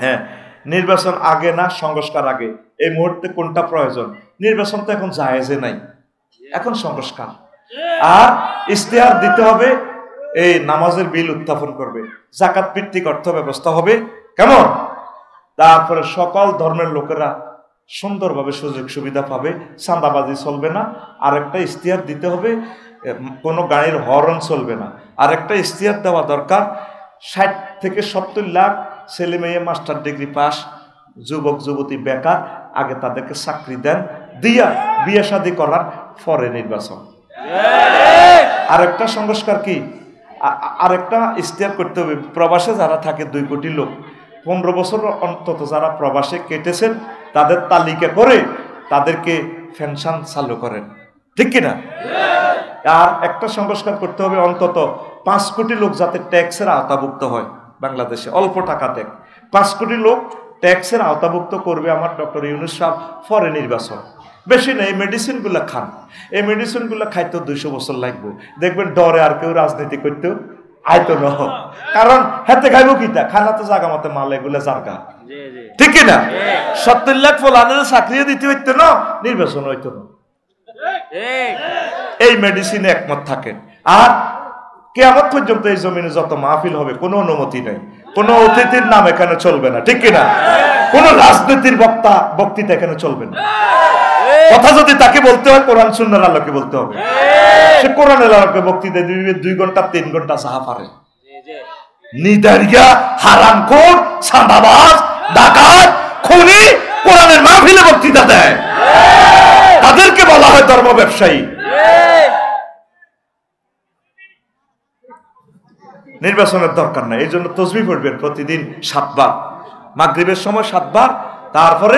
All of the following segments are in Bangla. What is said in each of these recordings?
হ্যাঁ, নির্বাচন আগে না সংস্কার আগে, এই মুহূর্তে কোনটা প্রয়োজন? নির্বাচন তো এখন জায়েজে নাই, এখন সংস্কার। আর ইশতেহার দিতে হবে, এই নামাজের বিল উত্থাপন করবে, যাকাত ভিত্তিক অর্থ ব্যবস্থা হবে, কেমন? তারপরে সকল ধর্মের লোকেরা সুন্দরভাবে সুযোগ সুবিধা পাবে, চাঁদাবাজি চলবে না। আরেকটা ইশতেহার দিতে হবে, কোনো গাড়ির হর্ন চলবে না। আরেকটা ইশতেহার দেওয়া দরকার, 60 থেকে 70 লাখ ছেলে মেয়ে মাস্টার ডিগ্রি পাস, যুবক যুবতী বেকার, আগে তাদেরকে চাকরি দেন, দিয়া বিয়ে শাদী করার পরে নির্বাচন। আরেকটা সংস্কার কি, আরেকটা ইশতেহার করতে হবে, প্রবাসে যারা থাকে 2 কোটি লোক, 15 বছর অন্তত যারা প্রবাসে কেটেছেন তাদের তালিকা করে তাদেরকে পেনশন চালু করেন, ঠিক কিনা? আর একটা সংস্কার করতে হবে, অন্তত 5 কোটি লোক যাতে ট্যাক্সের আওতাভুক্ত হয়। বাংলাদেশে অল্প টাকা ট্যাক্স, 5 কোটি লোক ট্যাক্সের আওতাভুক্ত করবে আমার ডক্টর ইউনূস সাহেব পরে নির্বাচন। বেশি নেই, মেডিসিনগুলো খান, এই মেডিসিনগুলো খাইতেও 200 বছর লাগবে। দেখবেন ডরে আর কেউ রাজনীতি করতেও আইতো না, কারণ হাতে খাইব কিটা, খানা তো জাগা মতো মাল, এগুলো জারগা, ঠিক কিনা? 70 লাখ ফলানের চাকরিও দিতে হইতো না, নির্বাচন হইতো না। এই মেডিসিনে একমত থাকেন। আর কিয়ামত পর্যন্ত এই জমিনে যত মাহফিল হবে কোনো অনুমতি নেই, কোনো অতিথির নাম এখানে চলবে না, ঠিক কিনা? কোন রাজনীতির বক্তৃতা এখানে চলবে না। কথা যদি তাকে বলতে হয় কোরআন সুন্নাহর আলোকে বলতে হবে, সে কোরআনের আলোকে বক্তৃতা দিবে, 2 ঘন্টা 3 ঘন্টা সাহা পারে। নিদারিয়া হারামখোর, চাঁদাবাজ, ডাকাত, খুনি কোরআনের মাহফিলে বক্তৃতা দেয়, তাদেরকে বলা হয় ধর্ম ব্যবসায়ী। নির্বাচনের দরকার নাই, এই জন্য তাসবিহ পড়বেন প্রতিদিন 7 বার, মাগরিবের সময় 7 বার, তারপরে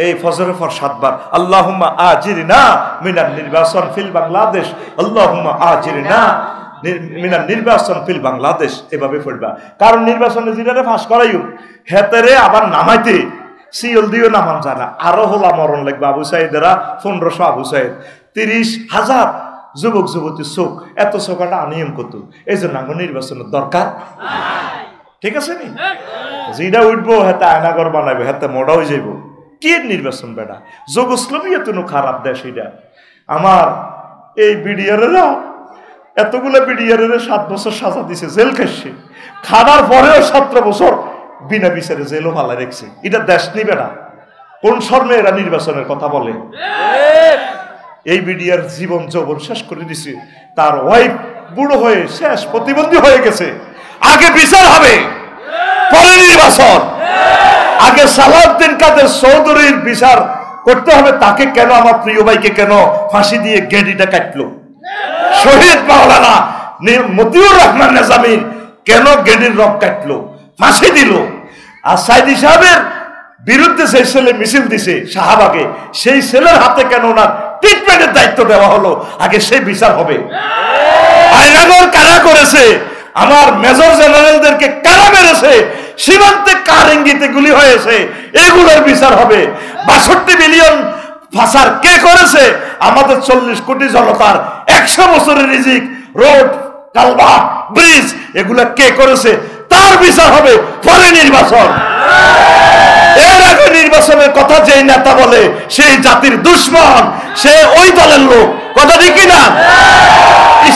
এই ফজরের পর 7 বার আল্লাহুম্মা আজিরনা মিনান নির্বাচন ফিল বাংলাদেশ, আল্লাহুম্মা আজিরনা মিনান নির্বাচন ফিল বাংলাদেশ, এভাবে পড়বা। কারণ নির্বাচনে যেটারে ফাঁস করাইও হেতেরে আবার নামাইতে সিএল দিও নামান জানা, আরো হলা মরণ লাগবে। আবু সাইদেরা 1500 আবু সাইদ, 30,000 যুবক যুবতী চোখ, এত চোখাটা আনিয়ম কত, এই জন্য আমার নির্বাচনের দরকার, ঠিক আছে নি? যেটা উঠবো হেতে আয়নাগর বানাবে, হেতে মোড়া হয়ে যাইব। কি নির্বাচন বেটা, যোগস্লমী এত খারাপ দেশ এটা। আমার এই বিডিআরেরা এতগুলো বিডিআরের 7 বছর সাজা দিছে, জেল খাইছে, খাবার পরেও 17 বছর বিনা বিচারে জেলও ভালো রেখছে। এটা দেশ নিবে না, কোন শর্মে এরা নির্বাচনের কথা বলে? এই বিডিআর জীবন যৌবন শেষ করে দিছে, তার ওয়াইফ বুড়ো হয়ে শেষ, প্রতিবন্ধী হয়ে গেছে। আগে বিচার হবে, পরে নির্বাচন। আগে সালাউদ্দিন কাদের চৌধুরীর বিচার করতে হবে, তাকে কেন, আমার প্রিয় ভাইকে কেন ফাঁসি দিয়ে গেডিটা কাটলো? শহীদ মাওলানা মতিউর রহমান নিজামীর কেন গেডির রক কাটলো, ফাঁসি দিল? আর সাইদি সাহেবের বিরুদ্ধে সেই ছেলে মিছিল দিছে শাহবাগে, সেই ছেলের হাতে কেন ওনার ট্রিটমেন্টের দায়িত্ব দেওয়া হলো? আগে সেই বিচার হবে। আয়নাগর কারা করেছে, আমার মেজর জেনারেলদেরকে কারা মেরেছে, সীমান্তে কার ইঙ্গিতে গুলি হয়েছে, এগুলোর বিচার হবে। 62 বিলিয়ন ফাসার কে করেছে? আমাদের 40 কোটি জনতার 100 বছরের রিজিক, রোড, কালভার্ট, ব্রিজ, এগুলা কে করেছে? তার বিচার হবে পরে নির্বাচন। এর আগে নির্বাচনের কথা যেই নেতা বলে সেই জাতির দুশ্মন, সে ওই দলের লোক, কথা ঠিক না?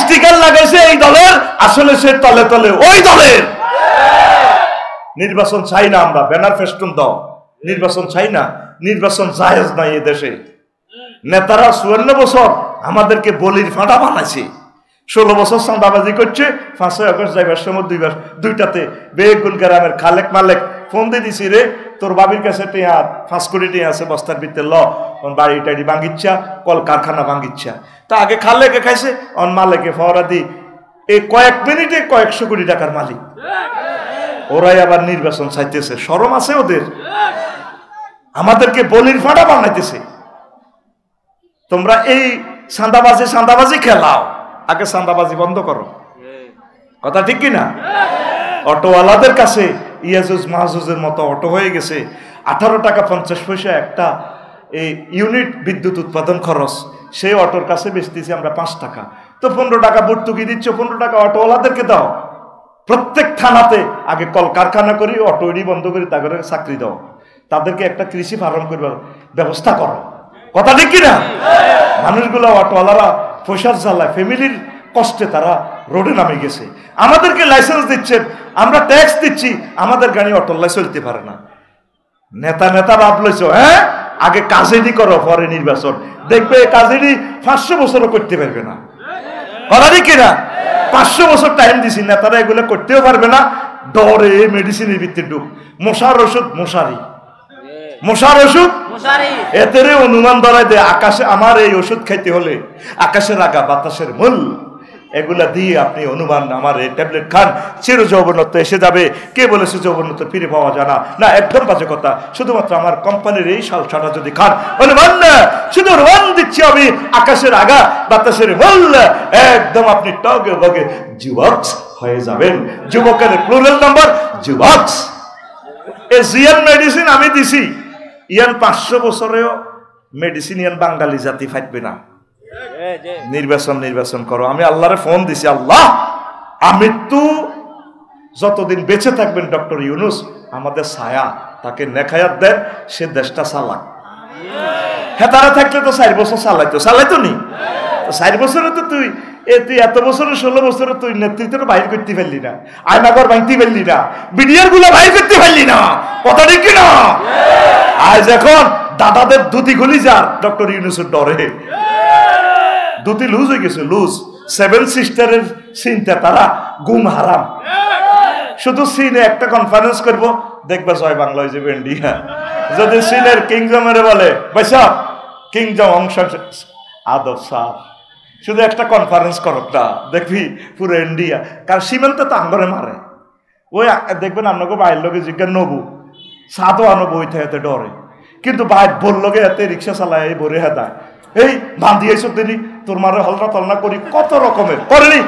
স্টিকার লাগাইছে এই দলের, আসলে সে তলে তলে ওই দলের। নির্বাচন চাই না আমরা, ব্যানার ফেস্টুন দাও, নির্বাচন চাই না। নির্বাচন জায়েজ নাই এ দেশে। নেতারা 54 বছর আমাদেরকে বলির ফাঁটা বানাইছে, 16 বছর চাঁদাবাজি করছে। 5 আগস্ট যাইবার সময় 2টাতে বেগুল গ্রামের খালেক মালেক ফোন দিয়ে দিছি, রে তোর বাবির কাছে 5 কোটি টাকা আছে বস্তার ভিতরে, ল বাড়ি টাড়ি ভাঙ্গিচ্ছা, কল কারখানা ভাঙ্গিচ্ছা। তা আগে খালেকে খাইছে, অন মালেকে ফওয়ারা দি, এই কয়েক মিনিটে কয়েকশো কোটি টাকার মালিক। ওরাই আবার নির্বাচন চাইতেছে, শরম আছে ওদের? আমাদেরকে বলির ফাঁটা বানাইতেছে। তোমরা এই চাঁদাবাজি খেলাও, আগে চাঁদাবাজি বন্ধ করো, কথা ঠিক কিনা? অটোওয়ালাদের কাছে ইয়াজুজ মাহজুজের মতো অটো হয়ে গেছে। 18 টাকা 50 পয়সা একটা এই ইউনিট বিদ্যুৎ উৎপাদন খরচ, সেই অটোর কাছে বেচতেছি আমরা 5 টাকা। তো 15 টাকা ভর্তুকি দিচ্ছ, 15 টাকা অটোওয়ালাদেরকে দাও, প্রত্যেক থানাতে আগে কলকারখানা করি, অটোরি বন্ধ করি, তাদের চাকরি দাও, তাদেরকে একটা কৃষি ফার্ম করবার ব্যবস্থা করো। কথা ঠিক কিনা? মানুষগুলো অটোওয়ালারা পয়সার জ্বালায়, ফ্যামিলির কষ্টে তারা রোডে নামে গেছে। আমাদেরকে লাইসেন্স দিচ্ছেন, আমরা ট্যাক্স দিচ্ছি, আমাদের গাড়ি অটোল্লায় চলতে পারে না। নেতা ভাবলেছ, হ্যাঁ আগে কাজেরই করো, পরে নির্বাচন দেখবে। কাজেরই 500 বছরও করতে পারবে না। কথা ঠিক কিনা? 500 বছর টাইম দিছি, নেতারা এগুলো করতেও পারবে না। ডরে মেডিসিনের ভিত্তিতে ঢুক, মশার ওষুধ মশারি, মশার ওষুধ এতেরে অনুমান ধরায় দেয় আকাশে আমার এই ওষুধ খাইতে হলে আকাশের আগা বাতাসের মূল, এগুলা দিয়ে আপনি অনুমান আমার এই ট্যাবলেট খান, চির যৌবনত্ব এসে যাবে। কে বলেছে যৌবনত্ব ফিরে পাওয়া যায় না? না, একদম বাজে কথা। শুধুমাত্র আমার কোম্পানির এই সালসাটা যদি খান, অনুমান না, শুধু অনুমান দিচ্ছি আমি, আকাশের আগা বাতাসের মূল, একদম আপনি টগে বগে যুবক্স হয়ে যাবেন। যুবকের প্লুরাল নাম্বার যুবক্স। এই জিয়ান মেডিসিন আমি দিছি, ইয়ান 500 বছরেও মেডিসিন ইয়ান বাঙালি জাতি ফাইটবে না। নির্বাচন করো। আমি আল্লাহরে ফোন দিছি, আল্লাহ আমৃত্যু যতদিন বেঁচে থাকবেন ডক্টর ইউনুস আমাদের ছায়া, তাকে নেখায়াত দেন, সে দেশটা চালাক। হেতারা থাকলে তো 4 বছর চালাইতো নি। 4 বছরে তো তুই এত বছরে 16 বছরে তুই নেতৃত্বের বাইর করতে পারলি না, আয়নাগর ভাঙতে পারলি না, বিডিআর গুলো বাইর করতে পারলি না। কথা ঠিক কিনা? আজ এখন দাদাদের দুটি গুলি যার ডক্টর ইউনুসের ডরে দুটি লুজ হয়ে গেছে, লুজ। 7 সিস্টারের চিন্তা, তারা গুম হারাম। শুধু চীনে একটা কনফারেন্স করবো, দেখবে জয় বাংলা হয়ে যাবে ইন্ডিয়া। যদি চীনের কিংজমের বলে বৈশাখ কিংজম অংশ আদব সার, শুধু একটা কনফারেন্স করক না, দেখবি পুরো ইন্ডিয়া। কারণ সীমান্ত তো আঙ্গরে মারে। ওই দেখবেন আপনাকে বাইরের লোকে জিজ্ঞাসা নবু সাদও আনো বই থেকে ডরে, কিন্তু বাইর বললোকে এতে রিক্সা চালায় এই ভরে হেদায়, এই বান্ধি এইসব দিনই তোর মারে হলনা তলনা করি, কত রকমের করেনি,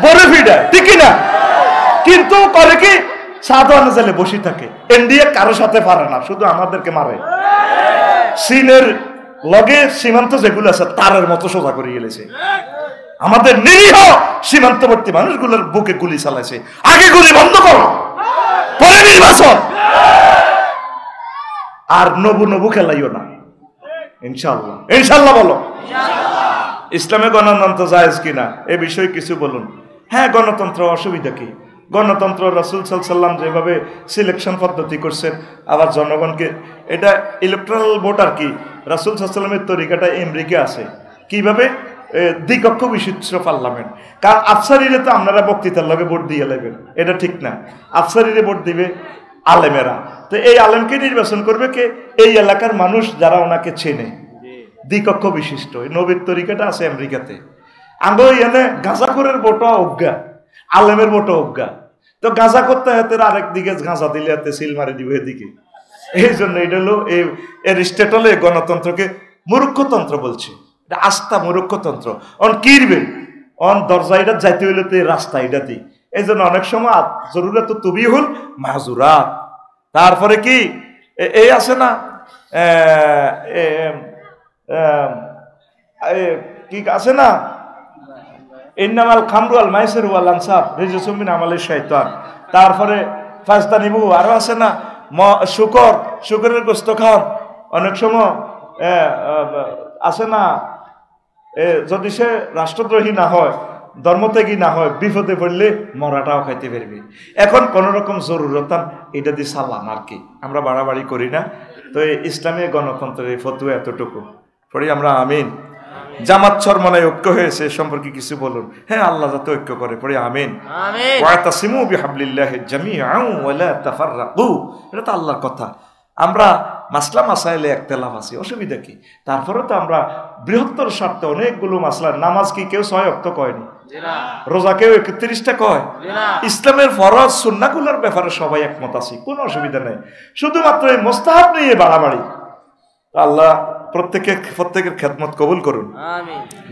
বরে ফিডায়, ঠিক না? কিন্তু করে কি, সাদও আনা চাইলে বসে থাকে। ইন্ডিয়া কারোর সাথে পারে না, শুধু আমাদেরকে মারে। চীনের লগে সীমান্ত যেগুলো আছে তারের মতো সোজা করে গেলেছে। আমাদের নিরীহ সীমান্তবর্তী মানুষগুলোর বুকে গুলি চালাইছে। আগে গুলি বন্ধ করো, পরে নির্বাচন। আর নবু খেলাইও না। ইনশাআল্লাহ বলো। ইসলামে গণতন্ত্র জায়েজ কিনা এ বিষয়ে কিছু বলুন। হ্যাঁ, গণতন্ত্র, অসুবিধা কি? গণতন্ত্র রাসূল সাল্লাল্লাহু আলাইহি ওয়াসাল্লাম যেভাবে সিলেকশন পদ্ধতি করছেন, আবার জনগণকে এটা ইলেকট্রাল ভোট আর কি, রাসূল সাল্লাল্লাহু আলাইহি ওয়াসাল্লামের তরিকাটা আমেরিকা আছে। কিভাবে? দ্বিকক্ষ বিশিষ্ট পার্লামেন্ট। কারণ আফসারিরে তো আপনারা বক্তৃতার লগে ভোট দিয়ে নেবেন, এটা ঠিক না। আফসারিরে ভোট দিবে আলেমেরা। তো এই আলেমকে নির্বাচন করবে কে? এই এলাকার মানুষ যারা ওনাকে চেনে। দ্বিকক্ষ বিশিষ্ট এই নবীর তরিকাটা আছে আমেরিকাতে। আঙ্গ এনে গাঁজাখোরের ভোটও অজ্ঞা, আলেমের ভোটও অজ্ঞা। তো গাঁজা করতে হাতে আরেক দিকে গাঁজা দিলে হাতে সিল মারি দিব এদিকে। এই জন্য এটা হলো এই এরিস্টটলে গণতন্ত্রকে মূর্খতন্ত্র বলছে। এটা আস্থা মূর্খতন্ত্র। অন কিরবে অন দরজা এটা যাইতে হইলে তো রাস্তা এটা দিই। এই জন্য অনেক সময় জরুরত তুবি হল মাজুরা। তারপরে কি এই আছে না, কি আছে না, ইন্নামাল খামরু আল মাইসির ওয়াল আনসাব রিজসুম মিন আমালিশ শাইতান। তারপরে ফাজতানিবু, আরো আছে না শুকরের গোশত খান। অনেক সময় আছে না, যদি সে রাষ্ট্রদ্রোহী না হয়, ধর্মত্যাগী না হয়, বিপদে পড়লে মরাটাও খাইতে পারবে। এখন কোন রকম জরুরতান এটা দিয়ে সালাম আর কি, আমরা বাড়াবাড়ি করি না। তো এই ইসলামী গণতন্ত্রের ফতোয়া এতটুকু পড়ি আমরা। আমিন। জামাত চরমনায় ঐক্য হয়েছে সম্পর্কে কিছু বলুন। হ্যাঁ, আল্লাহ যাতে ঐক্য করে, পড়ি আমিন। ওয়াতাসিমু বিহাবলিল্লাহি জামিআন ওয়া লা তাফাররাকু, এটা তো আল্লাহর কথা। আমরা মাসলা মাসাইলে একতলাফ আছে, অসুবিধা কি? তারপরে তো আমরা বৃহত্তর স্বার্থে অনেকগুলো মাসলা, নামাজ কি কেউ 6 ওয়াক্ত কয়নি? রোজা কেউ 31টা কয়? ইসলামের ফরজ সুন্নাহগুলোর ব্যাপারে সবাই একমত আছি, কোনো অসুবিধা নেই। শুধুমাত্র এই মুস্তাহাব নিয়ে বাড়াবাড়ি। আল্লাহ প্রত্যেকের খেদমত কবুল করুন।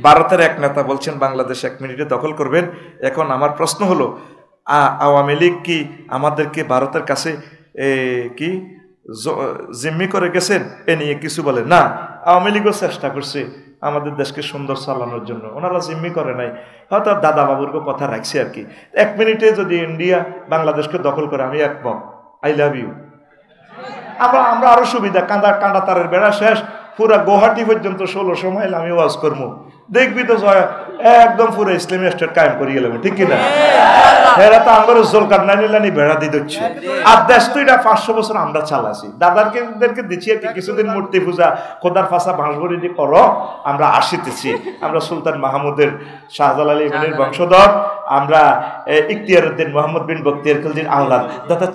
ভারতের এক নেতা বলছেন বাংলাদেশ 1 মিনিটে দখল করবেন। এখন আমার প্রশ্ন হলো, আওয়ামী লীগ কি আমাদেরকে ভারতের কাছে কি জিম্মি করে গেছেন? এ নিয়ে কিছু বলে না। আওয়ামী লীগও চেষ্টা করছে আমাদের দেশকে সুন্দর চালানোর জন্য। ওনারা জিম্মি করে নাই, হয়তো দাদা বাবুর কথা রাখছে আর কি। 1 মিনিটে যদি ইন্ডিয়া বাংলাদেশকে দখল করে আমি একমত, আই লাভ ইউ। আমরা আরো সুবিধা, কাঁদা তারের বেড়া শেষ, পুরা গুয়াহাটি পর্যন্ত 1600 মাইল আমি ওয়াজ করবো, দেখবি তো একদম পুরো ইসলামী স্টেট কায়েম করিয়ে গেলাম, ঠিক কিনা? এরা তো আমার জলকার নাইনি বেড়া দিয়ে দিচ্ছে। আর দেশ তো এটা 500 বছর আমরা চালাছি, দাদারকে দিচ্ছি আর কি। কিছুদিন মূর্তি পূজা খোদার ফাঁসা বাঁশবড়ি দিয়ে করো, আমরা আসিতেছি। আমরা সুলতান মাহমুদের শাহজালাল ইবনের বংশধর, আমরা ইখতিয়ারউদ্দিন মোহাম্মদ বিন বখতিয়ার খিলজির আওলাদ। দাদা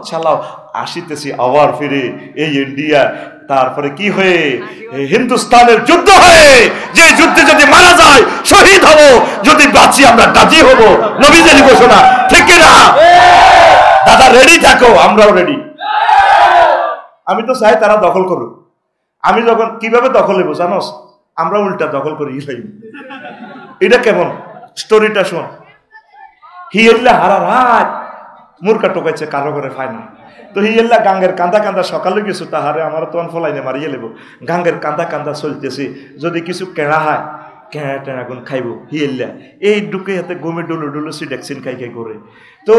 চালাও আসিতেছি আবার ফিরে এই ইন্ডিয়া। তারপরে কি হয়ে হিন্দুস্তানের যুদ্ধ হয়ে, যে যুদ্ধে যদি মারা যায় শহীদ হব, যদি বাঁচি আমরা গাজী হব, নবীদের ঘোষণা, ঠিক না? দাদা রেডি থাকো, আমরাও রেডি। আমি তো চাই তারা দখল করুক। আমি যখন কিভাবে দখল নেবো জানোস? আমরা উল্টা দখল করি। এটা কেমন স্টোরিটা শোন। হিয়েল্লা হারা রাত মূর্খা টোকাইছে, কারো করে ফায় না। তো হিয়েল্লা গাঙ্গের কান্দা সকালে কিছু তাহারে আমার তখন ফলাইনে মারিয়ে লেব। গাঙ্গের কান্দা চলতেছে, যদি কিছু কেড়া হয় কেড়া গুণ খাইব। হিয়েল্লা এই ডুকে হাতে গমে ডুলো সিডেক্সিন খাই করে। তো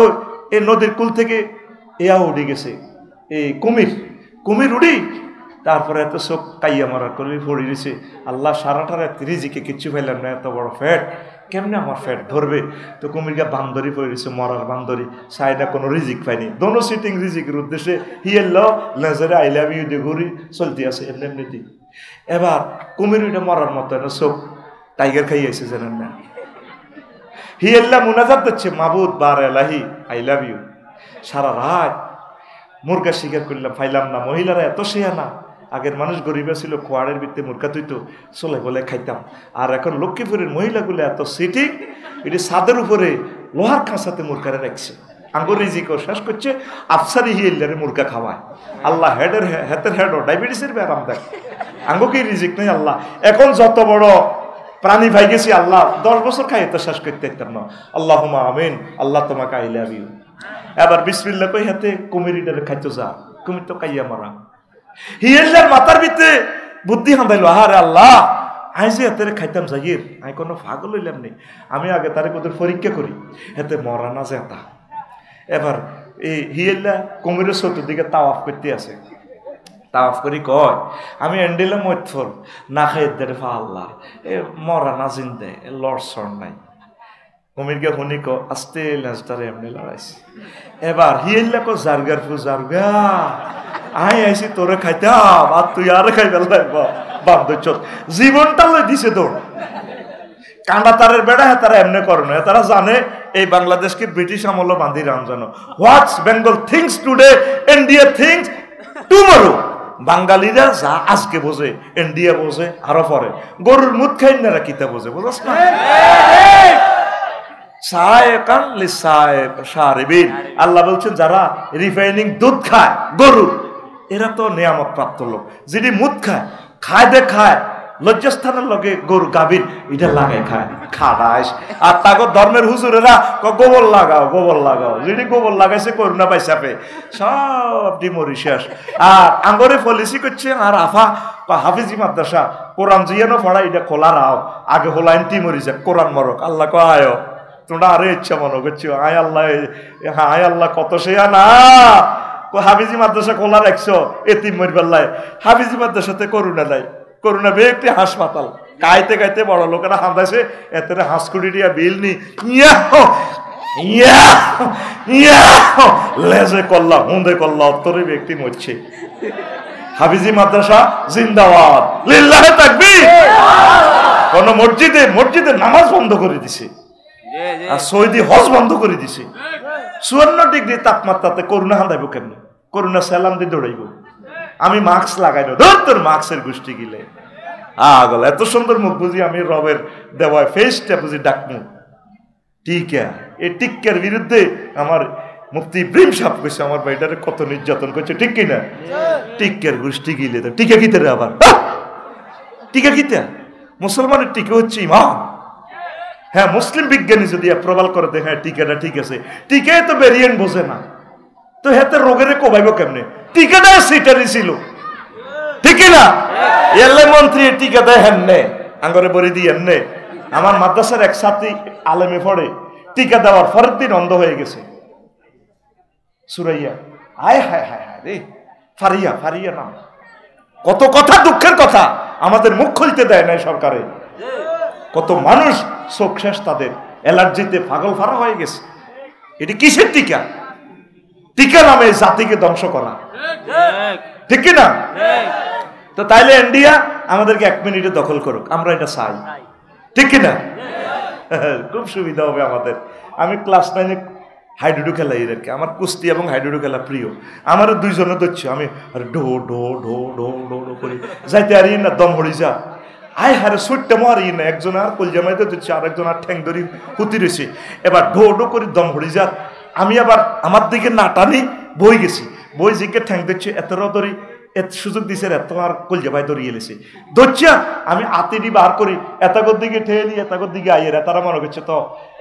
এই নদীর কুল থেকে এয়া উঠে গেছে এই কুমির উড়ি। তারপরে এত সব কাইয়া মারা করবি পড়ে গেছে। আল্লাহ সারাটা রাত রিজিকে কিচ্ছু পাইলাম না, এত বড় ফ্যাট, কেমনে আমার ফ্যাট ধরবে? তো কুমিরকে বান্দরি পড়ে গেছে, মরার বান্দরি, সাইডা কোনো রিজিক পাইনি। দোনো সিটিং রিজিকের উদ্দেশ্যে হিয়েল লেজারে আই লাভ ইউ দিয়ে ঘুরি চলতে আছে এমনি দি। এবার কুমির ওইটা মরার মতো না, সব টাইগার খাইয়াছে জানেন না। হিয়েল্লা মুনাজাত দিচ্ছে, মাবুদ বার এলাহি আই লাভ ইউ। সারা রাত মুরগা শিকার করলাম, ফাইলাম না। মহিলারা এত শেয়া না, আগের মানুষ গরিব ছিল, খোয়াড়ের ভিত্তি মুরগা তুইতো চলে বলে খাইতাম। আর এখন লক্ষ্মীপুরের মহিলাগুলো এত সিটিং, এটি ছাদের উপরে লোহার খাঁচাতে মুরগারে রাখছে। আঙ্গুর রিজিকও শেষ করছে, আফসারি হিয়েল্লারে মুরগা খাওয়ায়। আল্লাহ হেতের হেডও ডায়াবেটিসের ব্যারাম দেখ, আঙ্গুকে রিজিক নেই আল্লাহ। এখন যত বড় প্রাণী ভাই গেছি আল্লাহ 10 বছর খাই তো শেষ করতে পারতাম না। আল্লাহুম্মা আমিন। আল্লাহ তোমাকে আই লাভ ইউ। এবার বিসমিল্লাহ কই হাতে কুমিরিটারে খাইতো যা, কুমির তো কাইয়া মারা। হিয়েল্লার মাথার ভিতরে বুদ্ধি হাঁদাইলো, আরে আল্লাহ আই যে হাতে খাইতাম জাগির, আমি কোনো পাগল হইলাম নেই, আমি আগে তারে কোদের পরীক্ষা করি, হাতে মরা না যেতা। এবার এই হিয়েল্লা কুমিরের চতুর্দিকে তাওয়াফ করতে আছে। তাওয়াফ করি কয়, আমি এন্ডেলে মধ্যফল না খাই দেরে ফা আল্লাহ, এ মরা না জিন্দে লড়সড় নাই। কুমিরকে শুনি ক আস্তে লেজটারে এমনি লড়াইছে। এবার হিয়েল্লা কো জারগার ফু জারগা, আই আইসি তোরে খাইতাম আর তুই আর খাই ফেললাই বান্ধব। জীবনটা লই দিছে তোর। কাঁডা তারের বেড়া হ্যাঁ তারা এমনি করে না, তারা জানে এই বাংলাদেশকে ব্রিটিশ আমল বান্ধি রাম জানো। What's Bengal thinks today, India thinks tomorrow. বাঙালিরা যা আজকে বোঝে, ইন্ডিয়া বোঝে আরো পরে। গরুর মুখ খাই না কিতা বোঝে, বুঝছ না? আল্লাহ বলছেন যারা রিফাইনিং দুধ খায় গরু, এরা তো নিয়ামত প্রাপ্ত লোক। যিনি মুদ খায় খায় লজ্জাস্থানের লগে গরু গাভীর এটা লাগাই খায় খাড়াইস। আর তাকে ধর্মের হুজুরেরা গোবর লাগাও, যিনি গোবর লাগাইছে করুণা পাইসাপে সব ডিমরি শেষ। আর আঙ্গরে পলিসি করছে আর আফা হাফিজি মাদ্রাসা কোরআন জিয়ানো পড়া এটা খোলা রাও, আগে হোলাইন টিমরি যাক কোরআন মরক। আল্লাহ কো আয় তোমরা আরো ইচ্ছা মনে করছো, আয় আল্লাহ কত সেয়া না। হাফিজি মাদ্রাসা খোলা রাখছো এতিম মরিবাল্লায়, হাফিজি মাদ্রাসাতে করুণা নাই। করুণা বে একটি হাসপাতাল, গাইতে বড় লোকেরা হাঁদাইছে, এতে হাঁসকুড়ি দিয়া বিল নি লেজে করলা হুঁদে করলা অত্তরে ব্যক্তি মরছে। হাফিজি মাদ্রাসা জিন্দাবাদ, লিল্লাহে তাকবীর। কোন মসজিদে নামাজ বন্ধ করে দিছে, আর সৌদি হজ বন্ধ করে দিছে। 54 ডিগ্রি তাপমাত্রাতে করুণা হাঁদাইব কেমন? করুণা সালাম দিয়ে দৌড়াইব। আমি মাস্ক লাগাই না, ধর তোর মাস্কের গোষ্ঠী গিলে আগল। এত সুন্দর মুখ বুঝি আমি রবের দেওয়ায় ফেসটা বুঝি ডাকমু। টিকা এই টিক্কার বিরুদ্ধে আমার মুফতি ইব্রাহিম সাহেব কইছে আমার ভাইটারে কত নির্যাতন করছে, ঠিক কিনা? টিক্কার গোষ্ঠী গিলে তো টিকা কিতে রে আবার টিকা কিতে? মুসলমানের টিকা হচ্ছে ইমান। হ্যাঁ, মুসলিম বিজ্ঞানী যদি প্রবাল করে দেখে হ্যাঁ টিকাটা ঠিক আছে, টিকায় তো ভেরিয়েন্ট বোঝে না, তো হেতে রোগের কমাইব কেমনে? টিকাটা সেটারই ছিল, ঠিক না? এলে মন্ত্রী টিকা দেয় হেন নে আঙ্গরে বড়ি দিয়ে এমনি আমার মাদ্রাসার এক ছাত্রী আলেমে পড়ে, টিকা দেওয়ার পরের দিন অন্ধ হয়ে গেছে। সুরাইয়া, হায় হায় হায় হায় রে, ফারিয়া, ফারিয়া নাম। কত কথা, দুঃখের কথা, আমাদের মুখ খুলতে দেয় নাই সরকারে। কত মানুষ চোখ শেষ, তাদের অ্যালার্জিতে পাগল ফারা হয়ে গেছে। এটি কিসের টিকা? টিকা নামে জাতিকে ধ্বংস করা, ঠিক কিনা? তো তাইলে ইন্ডিয়া আমাদেরকে 1 মিনিটে দখল করুক, আমরা এটা চাই, ঠিক কিনা? খুব সুবিধা হবে আমাদের। আমি ক্লাস 9-এ হাইডুডু খেলাই এদেরকে, আমার কুস্তি এবং হাইডুডু খেলা প্রিয়। আমারও 2 জনে ধরছি, আমি ঢো ঢো ঢো ঢো ঢো ঢো করি, যাইতে আরি না, দম হরি যা, আয় হারে সুইটটা মারি না, একজন আর কলজামাইতে ধরছি, আর একজন আর ঠ্যাং ধরি হুতি রয়েছে, এবার ঢো ঢো করে দম হরি যা। আমি আবার আমার দিকে না টানি বই গেছি, বই জিকে ঠ্যাং ধরছি, এতটাও ধরি, এত সুযোগ দিছে, এত আর কলজামাই ধরিয়ে এলেছে ধরছিয়া, আমি আতিনি বার করি, এতাগর দিকে ঠেলি, এতাগর দিকে আইয়েরা, তারা মনে করছে তো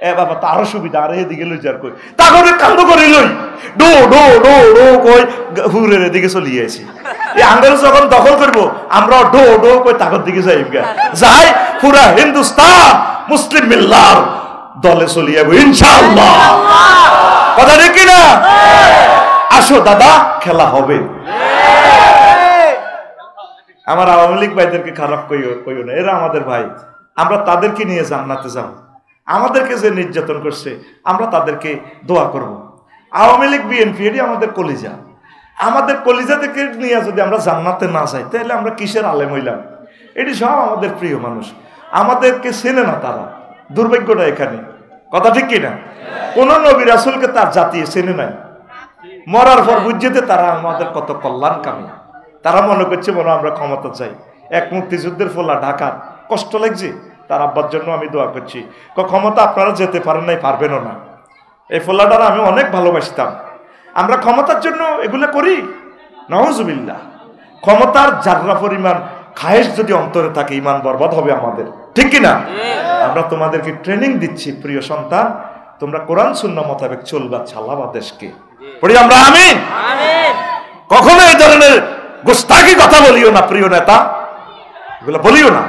এ বাবা তারও সুবিধা, আর এদিকে লই যার কই, তাগরে কান্দ করে লই, ডো ডো ডো ডো কই হুরের এদিকে চলিয়ে আসি। এই আঙ্গারে যখন দখল করবো, আমরা ডো ডো কই তাগর দিকে যাই, যাই পুরা হিন্দুস্তান মুসলিম মিল্লার দলে চলিয়ে যাবো ইনশাআল্লাহ। কথা ঠিক কিনা? আসো দাদা, খেলা হবে। আমার আওয়ামী লীগ ভাইদেরকে খারাপ কইও না, এরা আমাদের ভাই, আমরা তাদেরকে নিয়ে জান্নাতে যাব। আমাদেরকে যে নির্যাতন করছে, আমরা তাদেরকে দোয়া করব। আওয়ামী লীগ বিএনপি এটি আমাদের কলিজা, আমাদের কলিজা থেকে নিয়ে যদি আমরা জান্নাতে না যাই, তাহলে আমরা কিসের আলেম হইলাম? এটি সব আমাদের প্রিয় মানুষ, আমাদেরকে চেনে না তারা, দুর্ভাগ্যটা এখানে। কথা ঠিক কিনা? কোন নবী রাসূলকে তার জাতি চেনে নাই, মরার পর বুঝতে তারা আমাদের কত কল্যাণকামী। তারা মনে করছে মনে আমরা ক্ষমতা চাই। এক মুক্তিযুদ্ধের ফোলা ঢাকা কষ্ট লাগছে, তার আব্বার জন্য আমি দোয়া করছি, ক্ষমতা আপনারা যেতে পারেন নাই, পারবেনও না। এই ফোলাটার আমি অনেক ভালোবাসতাম। আমরা ক্ষমতার জন্য এগুলো করি? নাউজুবিল্লাহ। ক্ষমতার জাররা পরিমাণ খায়েশ যদি অন্তরে থাকে, ইমান বরবাদ হবে আমাদের, ঠিক কিনা? আমরা তোমাদেরকে ট্রেনিং দিচ্ছি, প্রিয় সন্তান, তোমরা কোরআন সুন্নাহ মোতাবেক চলবা, চালাবা দেশকে। পড়ি আমরা আমিন। কখনো এই ধরনের গোস্তাকি কথা বলিও না প্রিয় নেতা, এগুলো বলিও না।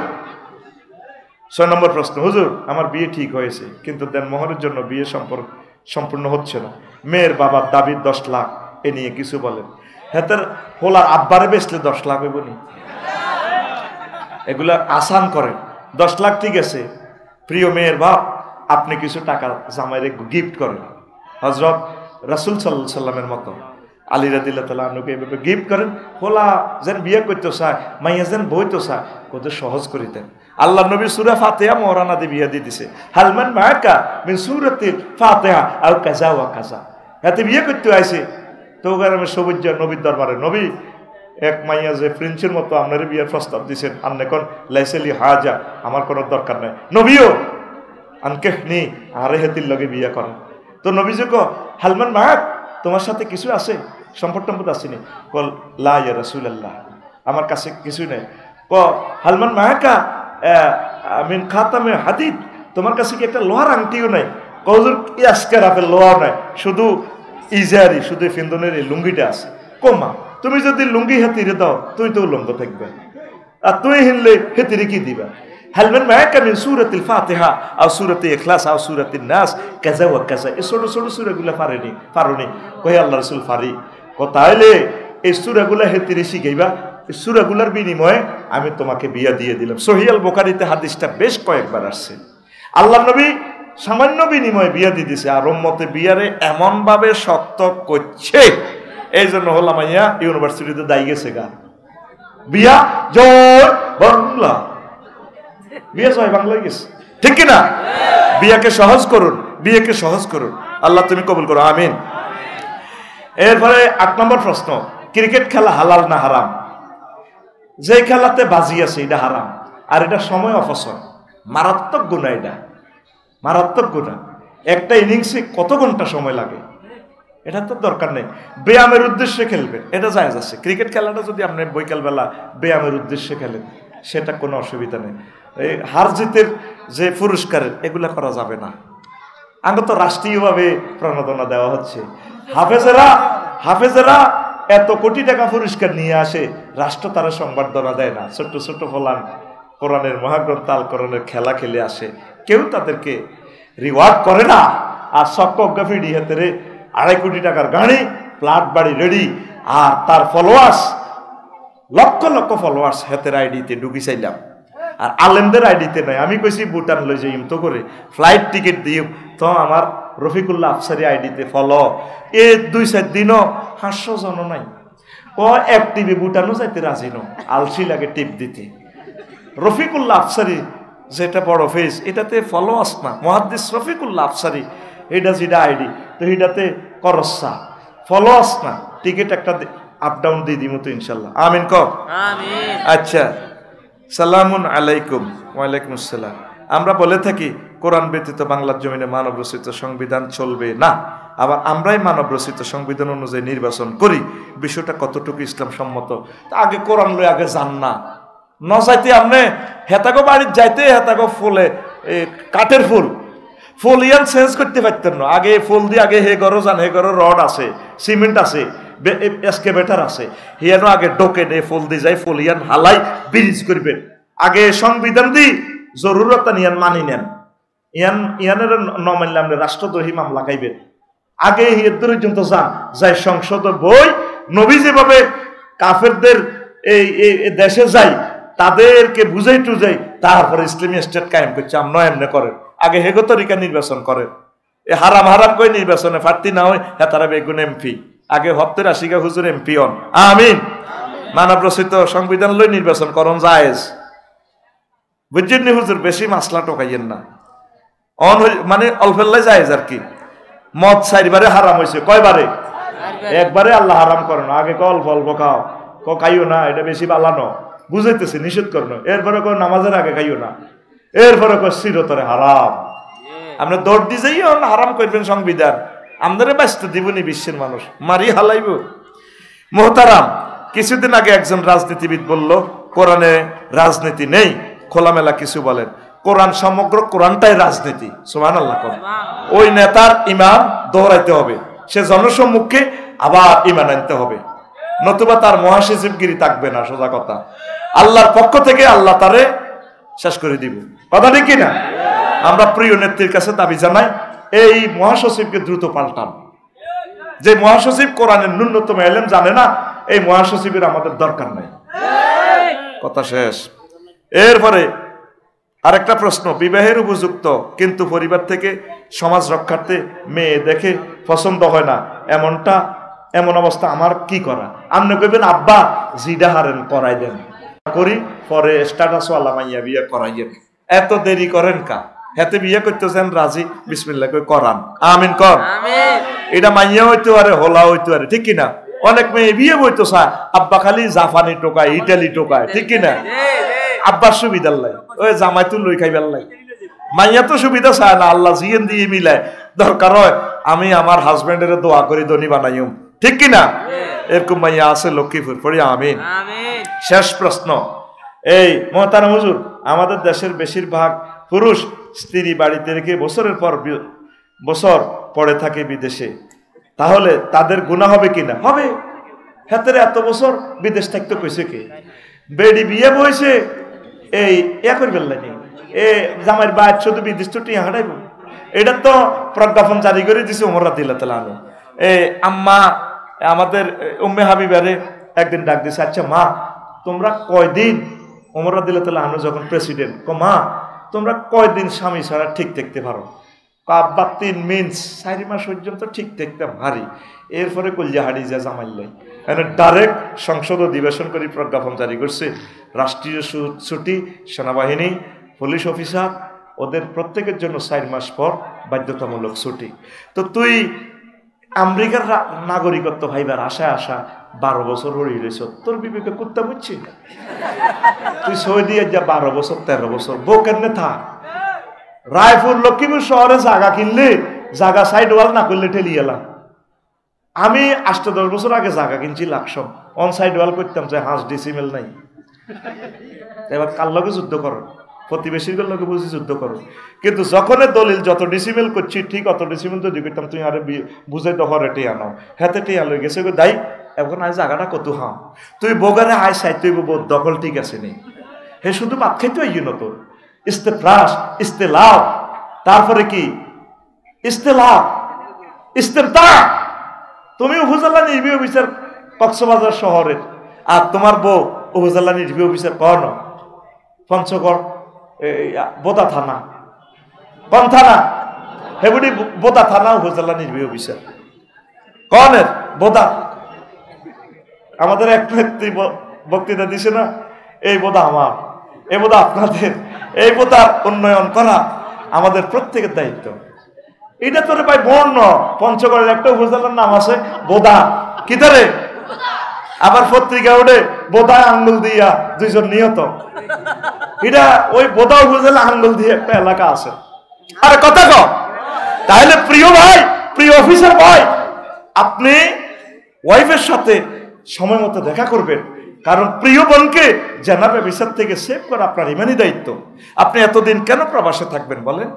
6 নম্বর প্রশ্ন, হুজুর আমার বিয়ে ঠিক হয়েছে, কিন্তু দেনমোহরের জন্য বিয়ে সম্পূর্ণ হচ্ছে না। মেয়ের বাবার দাবি 10 লাখ, এ নিয়ে কিছু বলেন। হেতের হোলার আব্বারে বেচলে 10 লাখ হইব নি? এগুলা আসান করেন। 10 লাখ ঠিক আছে, প্রিয় মেয়ের বাপ আপনি কিছু টাকা জামাইরে গিফট করেন, হযরত রাসূল সাল্লাল্লাহু আলাইহি সাল্লামের মতো আলী রাদিয়াল্লাহু তাআলা আনহুকে এভাবে গিফট করেন। হোলা যেন বিয়ে করতে চায়, মাইয়া যেন বইতে চায়, কত সহজ করিতেন। আল্লাহ নবী সূরা ফাতিহা মওরানা দিয়ে বিয়ে দিয়ে দিছে, হালমান মাকা মিন সূরাতিল ফাতিহা আও কাজা ওয়া কাজা। এতে বিয়ে করতে আইছে তো গ্রামে সবুজ নবীর দরবারে, নবী এক মাইয়া যে প্রিন্সের মতো আপনার বিয়ের প্রস্তাব দিচ্ছেন, আপনি কোন লাইসেলি হাজা, আমার কোনো দরকার নাই, নবীও আনকে নি আরে হেতির লগে বিয়ে করেন। তো নবী যে হালমান মাক তোমার সাথে কিছু আছে, সম্পদ টম্পদ আসেনি? কল লা ইয়া রাসূলুল্লাহ, আমার কাছে কিছু নেই। ক হালমান মাকা মিন খাতামে হাদিদ, তোমার কাছে কি একটা লোহার আংটিও নাই? কজুর আজকের আপেল লোহাও নাই, শুধু ইজারি, শুধু ফিন্দনের এই লুঙ্গিটা আছে। কমা তুমি যদি লুঙ্গি হেতিরে দাও, তুমি তো উলঙ্গ থাকবে, আর তুমি হিনলে হেতিরে কি দিবা? হালমান মাকা মিন সূরাতিল ফাতিহা আও সূরাতিল ইখলাস আও সূরাতিন নাস কাজা ওয়া কাজা। এই ছোট ছোট সূরাগুলো পারোনি? কই আল্লাহ রাসূল পারি। তাইলে এই সূরাগুলো হেতিরে শিখাইবা, এই সূরাগুলোর বিনিময়ে আমি তোমাকে বিয়া দিয়ে দিলাম। সহিহ আল বুখারীতে হাদিসটা বেশ কয়েকবার আসছে। আল্লাহ নবী সামান্য বিনিময়ে বিয়া দিয়ে দিছে, আর উম্মতে বিয়ারে এমন ভাবে শক্ত করছে, এই জন্য হলাম মাইয়া ইউনিভার্সিটিতে দাই গেছে গা। বিয়া জয় বাংলা, বিয়ে জয় বাংলায় গেছে, ঠিক কিনা? বিয়াকে সহজ করুন, বিয়েকে সহজ করুন, আল্লাহ তুমি কবুল করো, আমিন। এরপরে 8 নম্বর প্রশ্ন, ক্রিকেট খেলা হালাল না হারাম? যে খেলাতে বাজি আছে এটা হারাম, আর এটা সময় অপচয়, মারাত্মক গুনাহ, এটা মারাত্মক গুনাহ। একটা ইনিংসে কত ঘন্টা সময় লাগে, এটা তো দরকার নেই। ব্যায়ামের উদ্দেশ্যে খেলবেন, এটা জায়েজ আছে। ক্রিকেট খেলাটা যদি আপনি বৈকালবেলা ব্যায়ামের উদ্দেশ্যে খেলেন, সেটা কোনো অসুবিধা নেই। এই হার জিতের যে পুরস্কারের এগুলা করা যাবে না। আগে তো রাষ্ট্রীয়ভাবে প্রণোদনা দেওয়া হচ্ছে, হাফেজেরা এত কোটি টাকা পুরস্কার নিয়ে আসে, রাষ্ট্র তারা সংবর্ধনা দেয় না। ছোট্ট ছোট্ট ফলান কোরআনের মহাগ্রন্থ আল কোরআনের খেলা খেলে আসে, কেউ তাদেরকে রিওয়ার্ড করে না। আর সক্কফিডি হাতে 2.5 কোটি টাকার গাড়ি, ফ্ল্যাট বাড়ি রেডি, আর তার ফলোয়ার্স লক্ষ লক্ষ ফলোয়ার্স হাতের আইডিতে ঢুকি চাইলাম, আর আলেমদের আইডিতে নাই। আমি কইছি ভুটান লই যাই তো করে ফ্লাইট টিকিট দিও, তো আমার রফিকুল্লাহ আফসারি আইডিতে ফলো। এ 2-4 দিনও 500 জন নাই। ও এক টিভি ভুটানও যাইতে রাজি নো, আলসি লাগে টিপ দিতে। রফিকুল্লাহ আফসারি যেটা বড় ফেস, এটাতে ফলোয়ার্স না, মুহাদ্দিস রফিকুল্লাহ আফসারি এটা যেটা আইডি, তো এটাতে করসা ফলোয়ার্স না। টিকিট একটা আপ ডাউন দিয়ে দিব তো ইনশাল্লাহ। আমিন কর। আচ্ছা, সালামুন আলাইকুম। ওয়ালাইকুম আসসালাম। আমরা বলে থাকি কোরআন ব্যতীত বাংলার জমিনে মানব রচিত সংবিধান চলবে না, আবার আমরাই মানব রচিত সংবিধান অনুযায়ী নির্বাচন করি। বিষয়টা কতটুকু ইসলাম সম্মত? আগে কোরআন লই আগে যান না, ন চাইতে আপনি হেতাগো বাড়ির যাইতে হেতাগো ফুলে কাঠের ফুল ইয়ান চেঞ্জ করতে পারতেন না। আগে ফুল দিয়ে আগে হে ঘরও যান, হে ঘরও রড আছে, সিমেন্ট আছে, এসকেভেটার আছে, হিয়ানো আগে ডোকে নে ফুল দিয়ে যায়, ফুল ইয়ান হালাই ব্রিজ করবেন। আগে সংবিধান দি জরুরত ইয়ান মানি নেন, ইয়ানের ন মানলে আপনি রাষ্ট্রদ্রোহী মামলা খাইবেন। আগে হিয়ের পর্যন্ত যান, যাই সংসদ বই নবী যেভাবে কাফেরদের এই দেশে যাই তাদেরকে বুঝাই টুজাই, তারপরে ইসলামী স্টেট কায়েম করছে। আমরা এমনি করেন, আগে হেগো তরিকা নির্বাচন করেন। এ হারাম হারাম করে নির্বাচনে প্রার্থী না হয় হেতারা বেগুন এমপি, আগে হপ্তের আশিকা হুজুর এমপি হন। আমিন। মানব রচিত সংবিধান লই নির্বাচন করন জায়েজ, বুঝছেন নি হুজুর? বেশি মাসলা টোকাইয়েন না, মানে অল্পেল্লাই জায়েজ আর কি। মদ 4বারে হারাম হয়েছে, কয়বারে? একবারে আল্লাহ হারাম করেন, আগে অল্প অল্প খাও, খাইও না, এটা বেশি বালানো, বুঝাইতেছে নিষেধ করনো। এরপরে কো নামাজের আগে খাইও না, এরপরে কো চিরতরে হারাম। আপনি দৌড় দিয়ে যাই হারাম করবেন সংবিধান, আমাদের ব্যস্ত দিবনি বিশ্বের মানুষ মারি হালাইব। মোহতারাম, কিছুদিন আগে একজন রাজনীতিবিদ বলল কোরআনে রাজনীতি নেই, খোলামেলা কিছু বলেন। কোরআন সমগ্র কোরআনটাই রাজনীতি। সুবহানাল্লাহ। ওই নেতার ইমান দৌড়াইতে হবে, সে জনসম্মুখে আবার ইমান আনতে হবে, নতুবা তার মহাসচিবগিরি থাকবে না। সোজা কথা, আল্লাহর পক্ষ থেকে আল্লাহ তারে শেষ করে দিব। কথা ঠিক কিনা? আমরা প্রিয় নেত্রীর কাছে দাবি জানাই, এই মহাসচিবকে দ্রুত পাল্টান। যে মহাসচিব কোরআনের ন্যূনতম এলেম জানে না, এই মহাসচিবের আমাদের দরকার নাই। কথা শেষ। এরপরে আরেকটা প্রশ্ন, বিবাহের উপযুক্ত কিন্তু পরিবার থেকে সমাজ রক্ষার্থে মেয়ে দেখে পছন্দ হয় না, এমন অবস্থা আমার কি করা? আপনি কইবেন আব্বা জিডা হারেন করাই দেন, করি পরে স্ট্যাটাস ওয়ালা মাইয়া বিয়ে করাইয়েন। এত দেরি করেন কা? হাতে বিয়ে করতেছেন রাজি, বিসমিল্লাহ কই করান। আমিন কর। এটা মাইয়া হইতে পারে, হোলা হইতে পারে, ঠিক কিনা? অনেক মেয়ে বিয়ে বইতো চায়, আব্বা খালি জাপানি টোকায়, ইটালি টোকায়, ঠিক কিনা? আব্বার সুবিধার লাই, ওই জামাই তো লই খাইবার লাই। মাইয়া তো সুবিধা চায় না, আল্লাহ জিয়েন দিয়ে মিলায়। দরকার হয় আমি আমার হাজবেন্ডের দোয়া করি ধনী বানাইম, ঠিক কিনা? এরকম মাইয়া আছে লক্ষ্মীপুর, পড়ি আমিন। শেষ প্রশ্ন, এই মোহতারাম হুজুর, আমাদের দেশের বেশিরভাগ পুরুষ স্ত্রী বাড়িতে রেখে বছরের পর বছর পড়ে থাকে বিদেশে, তাহলে তাদের গুনাহ হবে কিনা? হবে। হাতের এত বছর বিদেশ থাকতে কইছে কে? বেডি বিয়ে বইছে এই করে বেললানি, এ জামাইয়ের বাইর শুধু বিদেশ তো টিয়া হাঁটাইব। এটা তো প্রজ্ঞাপন জারি করে দিছে ওমর রাদিয়াল্লাহু তাআলা আনহু। আম্মা আমাদের উম্মে হাবিবারে একদিন ডাক দিছে, আচ্ছা মা তোমরা কয়দিন, ওমর রাদিয়াল্লাহু তাআলা আনহু যখন প্রেসিডেন্ট, মা তোমরা কয়দিন স্বামী ছাড়া ঠিক দেখতে পারো? আব্বা 3 মিনিট 4 মাস পর্যন্ত ঠিক দেখতাম হারি, এরপরে কলিজা হারি যা জামাইলাই। ডাইরেক্ট সংসদ অধিবেশন করে প্রজ্ঞাপন জারি করছে, রাষ্ট্রীয় ছুটি, সেনাবাহিনী, পুলিশ অফিসার, ওদের প্রত্যেকের জন্য 4 মাস পর বাধ্যতামূলক ছুটি। তো তুই আমেরিকার নাগরিকত্ব ভাইবার আশা 12 বছর হয়ে রয়েছ, তোর বিবেকে কুত্তা বুঝছি? তুই সৌদি যা 12 বছর 13 বছর বউ কেমনে থাক? রায়পুর লক্ষ্মীপুর শহরে জায়গা কিনলে জায়গা সাইড ওয়াল না করলে ঠেলি এলাম। আমি 8-10 বছর আগে জায়গা কিনছি লাকসম, অন সাইড ওয়াল করতাম যে হাঁস ডিসিমেল নাই। এবার কার লগে যুদ্ধ করো? প্রতিবেশীর লগে বুঝি যুদ্ধ করো। কিন্তু যখন দলিল যত ডিসিমেল করছি ঠিক অত ডিসিমেল যদি করতাম, তুই আরে বুঝাই দখর এটি আনো, হাতে টিয়া লই গেছে গো দাই, এখন আজ জায়গাটা কত হাঁ তুই বোগারে আয় সাই তুই দখল ঠিক আছে নি, হে শুধু ভাত খাইতে হইল না তোর, ইস্তেফরাস, ইস্তেলাভ, তারপরে কি ইস্তেলাভ, ইস্তেমতা। তুমি উপজেলা নির্বাহী অফিসার কক্সবাজার শহরের, আর তোমার বউ উপজেলা নির্বাহী অফিসার কন পঞ্চগড় বোদা থানা, কোন থানা? হেবুডি বোদা থানা উপজেলা নির্বাহী অফিসার কনের বোদা। আমাদের এক ব্যক্তি বক্তৃতা দিছে না, এই বোদা আমার, এই বোদা আপনাদের, এই বোদার উন্নয়ন করা আমাদের প্রত্যেকের দায়িত্ব। এটা তোরে ভাই বর্ণ পঞ্চগড়ের একটা উপজেলার নাম আছে বোদা, কি ধরে আবার পত্রিকা ওঠে বোদায় আঙ্গুল দিয়া 2 জন নিহত। এটা ওই বোদা উপজেলা আঙ্গুল দিয়ে একটা এলাকা আছে। আরে কথা কও। তাহলে প্রিয় ভাই, প্রিয় অফিসার ভাই, আপনি ওয়াইফের সাথে সময় মতো দেখা করবেন, কারণ প্রিয় বোনকে জানাবে বিচার থেকে সেভ করা আপনার ইমানি দায়িত্ব। আপনি এতদিন কেন প্রবাসে থাকবেন বলেন?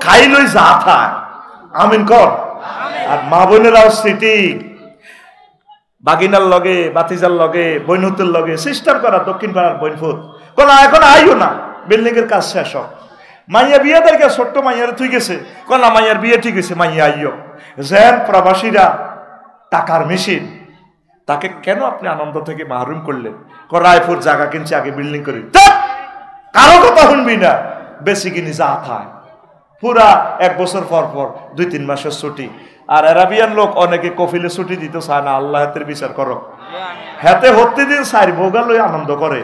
খাইলই যা থাক, আমিন কর। আর মা বোনেরাও স্মৃতি, বাগিনার লগে, বাতিজার লগে, বইনহুতের লগে সিস্টেম করা, দক্ষিণ পাড়ার বইনফুত কোন এখন আইও না, বিল্ডিং এর কাজ শেষ হোক। মাইয়া বিয়ে দেখে ছোট্ট মাইয়ার ঠিক গেছে, কোন মাইয়ার বিয়ে ঠিক আছে, মাইয়া আইও। যেন প্রবাসীরা টাকার মেশিন, তাকে কেন আপনি আনন্দ থেকে মাহরুম করলেন? রায়পুর জায়গা কিনছে, আগে বিল্ডিং করি, কারো কথা শুনবি না, বেশি কিনি যা থায়। পুরা 1 বছর পর পর 2-3 মাসের ছুটি। আর আরাবিয়ান লোক অনেকে কফিলে ছুটি দিতে চায় না, আল্লাহ হাতের বিচার করো। হাতে হতে দিন 4 ভোগা লই আনন্দ করে।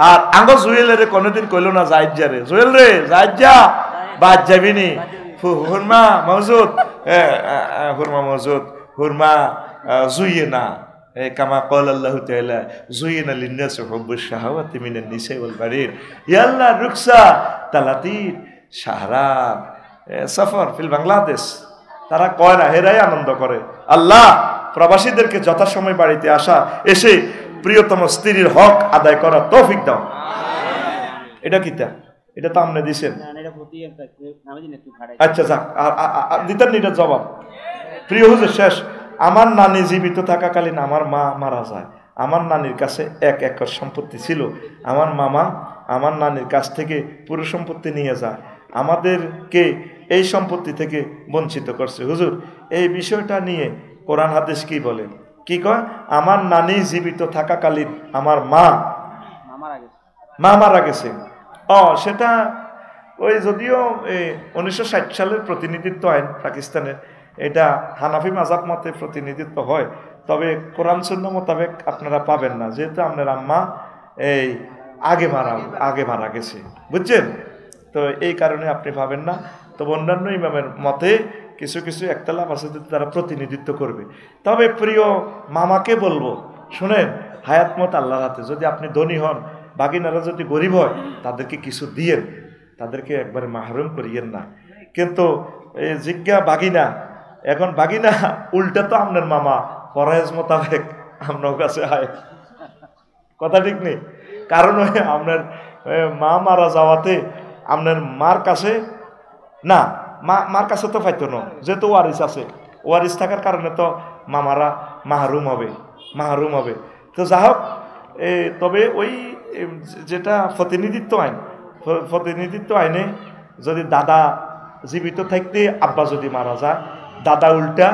আর আঙ্গ জুয়েলের কোনোদিন কইল না যাই যা রে, জুয়েল রে যাই যা, বাদ যাবি নি, হুরমা মজুদ, হুরমা মজুদ, হুরমা জুইয়ে না, কামা কল আল্লাহ তাআলা জুইনা লিন্নাস হুব্বুশ শাহাওয়াতি মিনান নিসাই ওয়াল বারির ইয়াল্লা রুকসা তালাতির শাহরা সফর ফিল বাংলাদেশ। তারা কয় না, হেরাই আনন্দ করে। আল্লাহ প্রবাসীদেরকে যথাসময় বাড়িতে আসা, এসে প্রিয়তম স্ত্রীর হক আদায় করার তৌফিক দাও। এটা কিতা? এটা তো আপনি দিছেন। আচ্ছা যাক, দিতেন এটা জবাব। প্রিয় হুজুর শেষ, আমার নানি জীবিত থাকাকালীন আমার মা মারা যায়। আমার নানির কাছে 1 একর সম্পত্তি ছিল। আমার মামা আমার নানির কাছ থেকে পুরো সম্পত্তি নিয়ে যায়, আমাদেরকে এই সম্পত্তি থেকে বঞ্চিত করছে। হুজুর, এই বিষয়টা নিয়ে কোরআন হাদিস কি বলে? কি কয়? আমার নানি জীবিত থাকাকালীন আমার মা মারা গেছে। সেটা ওই যদিও 1960 সালের প্রতিনিধিত্ব আইন পাকিস্তানের, এটা হানাফি মাযহাব মতে প্রতিনিধিত্ব হয়, তবে কোরআন সুন্নাহ মোতাবেক আপনারা পাবেন না, যেহেতু আপনার আম্মা এই আগে মারা গেছে, বুঝছেন? তো এই কারণে আপনি পাবেন না। তো অন্যান্য ইমামের মতে কিছু কিছু একতলাফ আছে, তারা প্রতিনিধিত্ব করবে। তবে প্রিয় মামাকে বলবো, শুনেন, হায়াত মত আল্লাহর হাতে। যদি আপনি ধনী হন, বাগিনারা যদি গরিব হয়, তাদেরকে কিছু দিয়েন, তাদেরকে একবারে মাহরুম করিয়েন না। কিন্তু এই জিজ্ঞা বাগিনা, এখন বাগিনা উল্টা তো আপনার মামা ফরজ মোতাবেক আপনার কাছে হয়, কথা ঠিক নেই? কারণ আপনার মা মারা যাওয়াতে আপনার মার কাছে না, মার কাছে তো পাইতো না, যেহেতু ওয়ারিস আছে, ওয়ারিস থাকার কারণে তো মামারা মাহরুম হবে। তো যা হোক, তবে ওই যেটা প্রতিনিধিত্ব আইনে যদি দাদা জীবিত থাকতে আব্বা যদি মারা যায়, দাদা উল্টা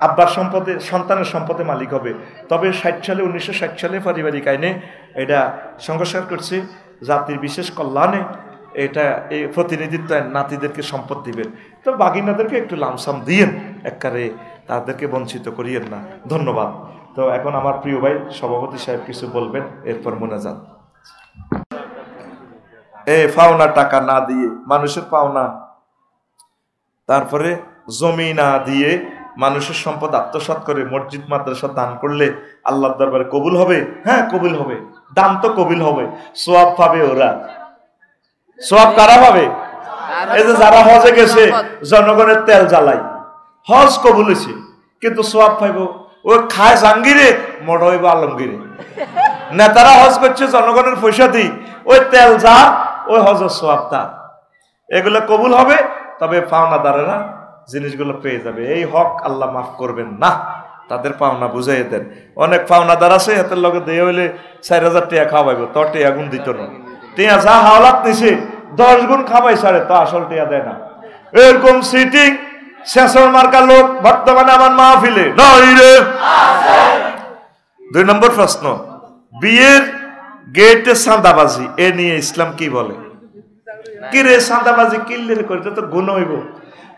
আব্বার সম্পদে, সন্তানের সম্পদে মালিক হবে। তবে 1960 সালে পারিবারিক আইনে এটা সংস্কার করছে, জাতির বিশেষ কল্যাণে এটা এই প্রতিনিধিত্ব নাতিদেরকে সম্পদ দিবেন। তো বাগিনাদেরকে একটু লামসাম দিয়েন, একবারে তাদেরকে বঞ্চিত করিয়েন না। ধন্যবাদ। তো এখন আমার প্রিয় ভাই সভাপতি সাহেব কিছু বলবেন, এরপর মোনাজাত। পাওনা টাকা না দিয়ে, মানুষের পাওনা, তারপরে জমি না দিয়ে মানুষের সম্পদ আত্মসাৎ করে মসজিদ মাদ্রাসা দান করলে আল্লাহর দরবারে কবুল হবে। হ্যাঁ, কবুল হবে, দান তো কবুল হবে, সওয়াব পাবে ওরা। সওয়াব কারা পাবে? এই যে যারা হজে গেছে, জনগণের তেল জ্বালাই, হজ কবুল হয়েছে, কিন্তু সওয়াব পাইব ও খায় জাঙ্গিরে, মড হইব আলমগিরে। নেতারা হজ করছে জনগণের পয়সা দিই, ওই তেল যা, ওই হজের সওয়াব তা, এগুলো কবুল হবে। তবে পাওনাদারেরা জিনিসগুলো পেয়ে যাবে। এই হক আল্লাহ মাফ করবেন না। তাদের পাওনা বুঝাই দেন। অনেক পাওনাদার আছে হাতের লগে দিয়ে হইলে 4,000 টাকা খাওয়াইব, তোর টিয়া গুণ দিত না। টিয়া যা হাওলাত নিছে 10 গুণ খাওয়াই সারে, তো আসল টিয়া দেয় না। এরকম সিটিং শেষর মার্কা লোক বর্তমানে আমার মাহফিলে নাই রে। 2 নম্বর প্রশ্ন, বিয়ের গেটে চাঁদাবাজি এ নিয়ে ইসলাম কি বলে? কি রে চাঁদাবাজি কিল্লের করতে তো গুণ হইব।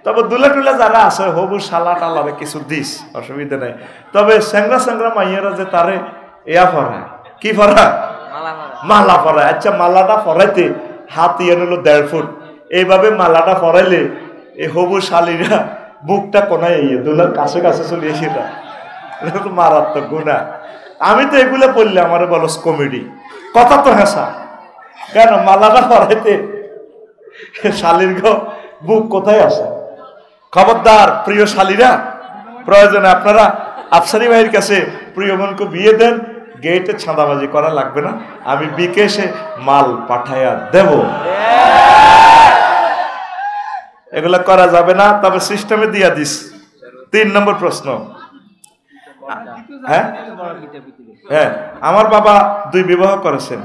তবে দুলা টুলা যারা আছে হবু শালা টালারে কিছু দিস, অসুবিধা নাই। তবে স্যাংরা স্যাংরা মাইয়েরা যে তারে এয়া ফরায়, কি ফরায়? মালা ফরায়। আচ্ছা, মালাটা ফরাইতে হাত ইয়ে নিল 1.5 ফুট, এইভাবে মালাটা ফরাইলে এই হবু শালিরা বুকটা কোনায় ইয়ে দুলার কাছে কাছে চলে এসে, এটা তো মারাত্মক গুণা। আমি তো এগুলো বললে আমার বলস কমেডি, কথা তো হেসা। কেন মালাটা ফরাইতে শালির বুক কোথায় আসে? খবরদার প্রিয় শালীরা, প্রয়োজনে আপনারা আফসারি ভাইয়ের কাছে প্রিয় বোনকে বিয়ে দেন, গেটে ছাঁদাবাজি করা লাগবে না, আমি বিকেশে মাল পাঠাইয়া দেব। এগুলা করা যাবে না, তবে সিস্টেমে দিয়া দিস। 3 নম্বর প্রশ্ন, হ্যাঁ হ্যাঁ, আমার বাবা 2 বিবাহ করেছেন।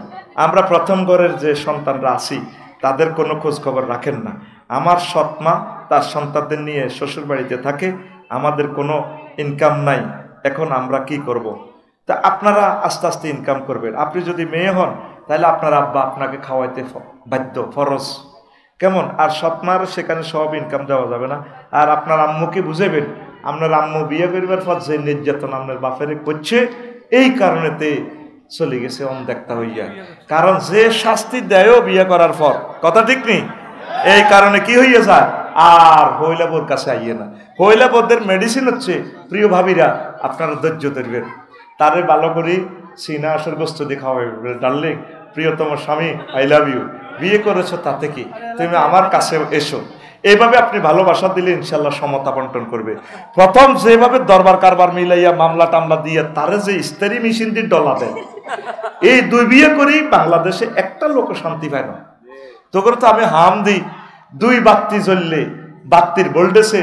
আমরা প্রথম ঘরের যে সন্তানরা আছি তাদের কোনো খোঁজ খবর রাখেন না। আমার সৎমা তার সন্তানদের নিয়ে শ্বশুর বাড়িতে থাকে, আমাদের কোনো ইনকাম নাই, এখন আমরা কি করব? তা আপনারা আস্তে আস্তে ইনকাম করবেন। আপনি যদি মেয়ে হন তাহলে আপনার আব্বা আপনাকে খাওয়াইতে বাধ্য, ফরজ, কেমন? আর সৎমার সেখানে সব ইনকাম দেওয়া যাবে না। আর আপনার আম্মুকে বুঝাবেন, আপনার আম্মু বিয়ে করিবার পর যে নির্যাতন আপনার বাপের করছে, এই কারণেতে চলে গেছে অনদেখতা হইয়া। কারণ যে শাস্তি দেয় বিয়ে করার পর, কথা ঠিক নেই, এই কারণে কি হইয়া যায়, আর হইলা বোর কাছে আইয়ে না। হইলা বোরদের মেডিসিন হচ্ছে, প্রিয় ভাবিরা আপনারা ধৈর্য ধরবেন, তারে ভালো করে সিনা আসর গোস্ত দিয়ে খাওয়াবে। ডার্লিং, প্রিয়তম স্বামী, আই লাভ ইউ, বিয়ে করেছো তাতে কি, তুমি আমার কাছে এসো। এইভাবে আপনি ভালোবাসা দিলে ইনশাল্লাহ সমতা বন্টন করবে। প্রথম যেভাবে দরবার কারবার মিলাইয়া মামলা টামলা দিয়ে তারে যে ইস্তারি মেশিন দিয়ে ডলা দেয়, এই 2 বিয়ে করেই বাংলাদেশে একটা লোক শান্তি পায় না। তোর তো আমি হাম দিই, 2 বাতি জ্বললে বাতির ভোল্টেজে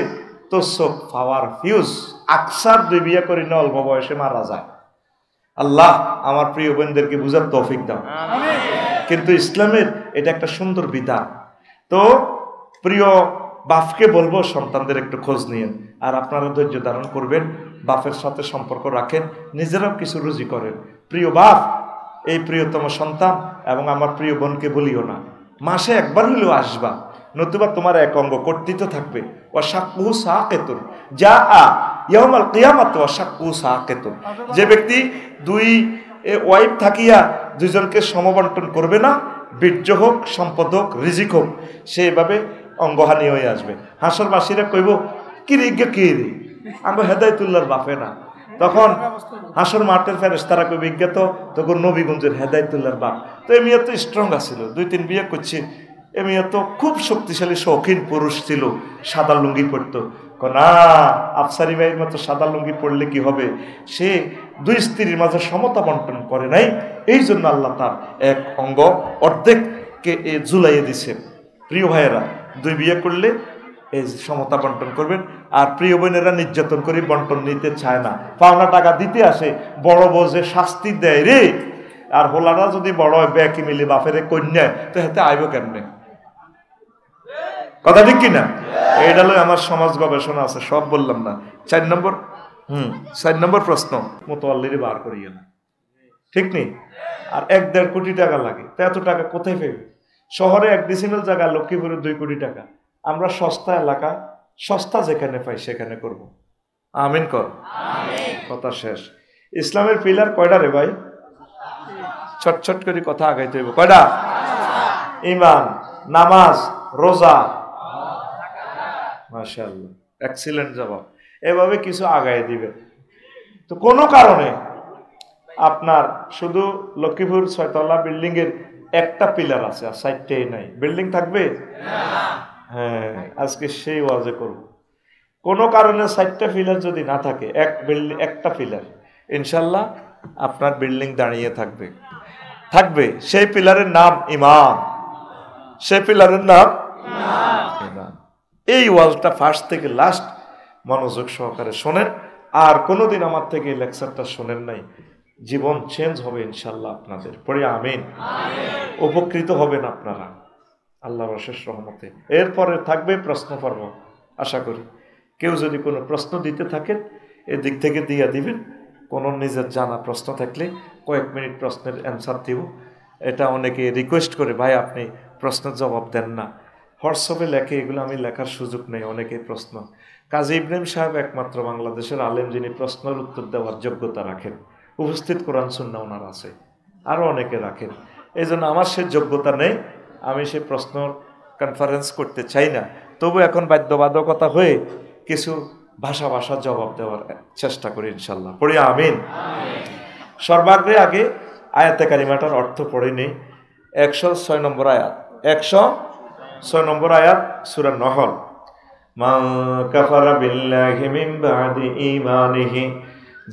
তো চোখ পাওয়ার ফিউজ। আকসার 2 বিয়ে করি না, অল্প বয়সে মারা যায়। আল্লাহ আমার প্রিয় বোনদেরকে বুঝার তৌফিক দাও। কিন্তু ইসলামের এটা একটা সুন্দর বিধান। তো প্রিয় বাপকে বলবো সন্তানদের একটু খোঁজ নিয়েন, আর আপনারা ধৈর্য ধারণ করবেন, বাপের সাথে সম্পর্ক রাখেন, নিজেরাও কিছু রুজি করেন। প্রিয় বাপ, এই প্রিয়তম সন্তান এবং আমার প্রিয় বোনকে বলিও না, মাসে একবার হলেও আসবা, নতুবা তোমার এক অঙ্গ কর্তৃত্ব থাকবে। ওয়াশাক্কুহু সাকিতুন যা ইয়াউমাল কিয়ামাত ওয়াশাক্কুহু সাকিতুন। যে ব্যক্তি 2 ওয়াইফ থাকিয়া 2 জনকে সমবন্টন করবে না, বীর্য হোক, সম্পদ হোক, রিজিক হোক, সে এভাবে অঙ্গহানি হয়ে আসবে। হাসরবাসীরা কইব, কি রে কে রে, আমরা হেদায়েতুল্লাহর বাপে না। তখন হাসর মাঠের ফেরেশতারা কইবে, বিজ্ঞাত তখন নবীগঞ্জের হেদায়েতুল্লাহর বাপ। তো এ মেয়ে তো স্ট্রং আছিল, 2-3 বিয়ে করছে, এ মেয়ে তো খুব শক্তিশালী শৌখিন পুরুষ ছিল, সাদা লুঙ্গি পরতো। না, আফসারি ভাইয়ের মতো সাদা লুঙ্গি পড়লে কি হবে, সে 2 স্ত্রীর মাঝে সমতা বন্টন করে নাই, এই জন্য আল্লাহ তার এক অঙ্গ অর্ধেককে ঝুলাইয়ে দিছে। প্রিয় ভাইয়েরা, 2 বিয়ে করলে এই সমতা বন্টন করবেন। আর প্রিয় বোনেরা নির্যাতন করে বন্টন নিতে চায় না, পাওনা টাকা দিতে আসে, বড় বোঝে শাস্তি দেয় রে। আর হোলারা যদি বড় ব্যাকি মিলি বাপের কন্যা, তো হাতে আইব কেমনে? কথা ঠিক কিনা? এইটা হলো আমার সমাজ গবেষণা আছে, সব বললাম না। 4 নম্বর প্রশ্ন, মোতাল্লিরে বার করিয়ে না, ঠিক নেই? আর 1-1.5 কোটি টাকা লাগে, তো এত টাকা কোথায় পেবে? শহরে 1 ডিসিমেল জায়গা, লক্ষ্মীপুরে 2 কোটি টাকা। আমরা সস্তা এলাকা, সস্তা যেখানে পাই সেখানে করব। আমিন কর। কথা শেষ। ইসলামের পিলার কয়টা রে ভাই? ছটছট করে কথা আগাইতে হইব। কয়টা? ঈমান, নামাজ, রোজা। মাশাআল্লাহ, এক্সিলেন্ট জবাব। এভাবে কিছু আগায় দিবে। তো কোনো কারণে আপনার শুধু লক্ষ্মীপুর 6 তলা বিল্ডিং এর একটা পিলার আছে, আর 4টাই নাই, বিল্ডিং থাকবে? হ্যাঁ, আজকে সেই ওয়াজে করব। কোনো কারণে 4টা পিলার যদি না থাকে, একটা পিলার, ইনশাল্লাহ আপনার বিল্ডিং দাঁড়িয়ে থাকবে। সেই পিলারের নাম ঈমান। সেই পিলারের নাম ঈমান। এই ওয়াজটা ফার্স্ট থেকে লাস্ট মনোযোগ সহকারে শোনেন, আর কোনোদিন আমার থেকে এই লেকচারটা শোনেন নাই, জীবন চেঞ্জ হবে ইনশাল্লাহ আপনাদের। পড়ে আমিন। উপকৃত হবেন আপনারা আল্লাহর অশেষ রহমতে। এরপরে থাকবে প্রশ্ন পর্ব। আশা করি কেউ যদি কোনো প্রশ্ন দিতে থাকেন এদিক থেকে দিয়ে দিবেন। কোনো নিজের জানা প্রশ্ন থাকলে কয়েক মিনিট প্রশ্নের অ্যান্সার দিব। এটা অনেকে রিকোয়েস্ট করে, ভাই আপনি প্রশ্নের জবাব দেন না। হোয়াটসঅ্যাপে লেখে, এগুলো আমি লেখার সুযোগ নেই। অনেকে প্রশ্ন, কাজী ইব্রাহিম সাহেব একমাত্র বাংলাদেশের আলেম যিনি প্রশ্নের উত্তর দেওয়ার যোগ্যতা রাখেন। উপস্থিত কোরআন সুন্নাহ ওনার আছে, আরও অনেকে রাখেন। এই জন্য আমার সে যোগ্যতা নেই, আমি সে প্রশ্ন কনফারেন্স করতে চাই না। তবু এখন বাধ্যবাধকতা হয়ে কিছু ভাষা জবাব দেওয়ার চেষ্টা করি ইনশাল্লাহ। পড়ি আমিন। সর্বাগ্রে আগে আয়াতে কারিমাটার অর্থ পড়ে নেই। 106 নম্বর আয়াত, 106 নম্বর আয়াত সূরা নহল। মা কাফারা বিল্লাহি মিন বাদি ঈমানিহি,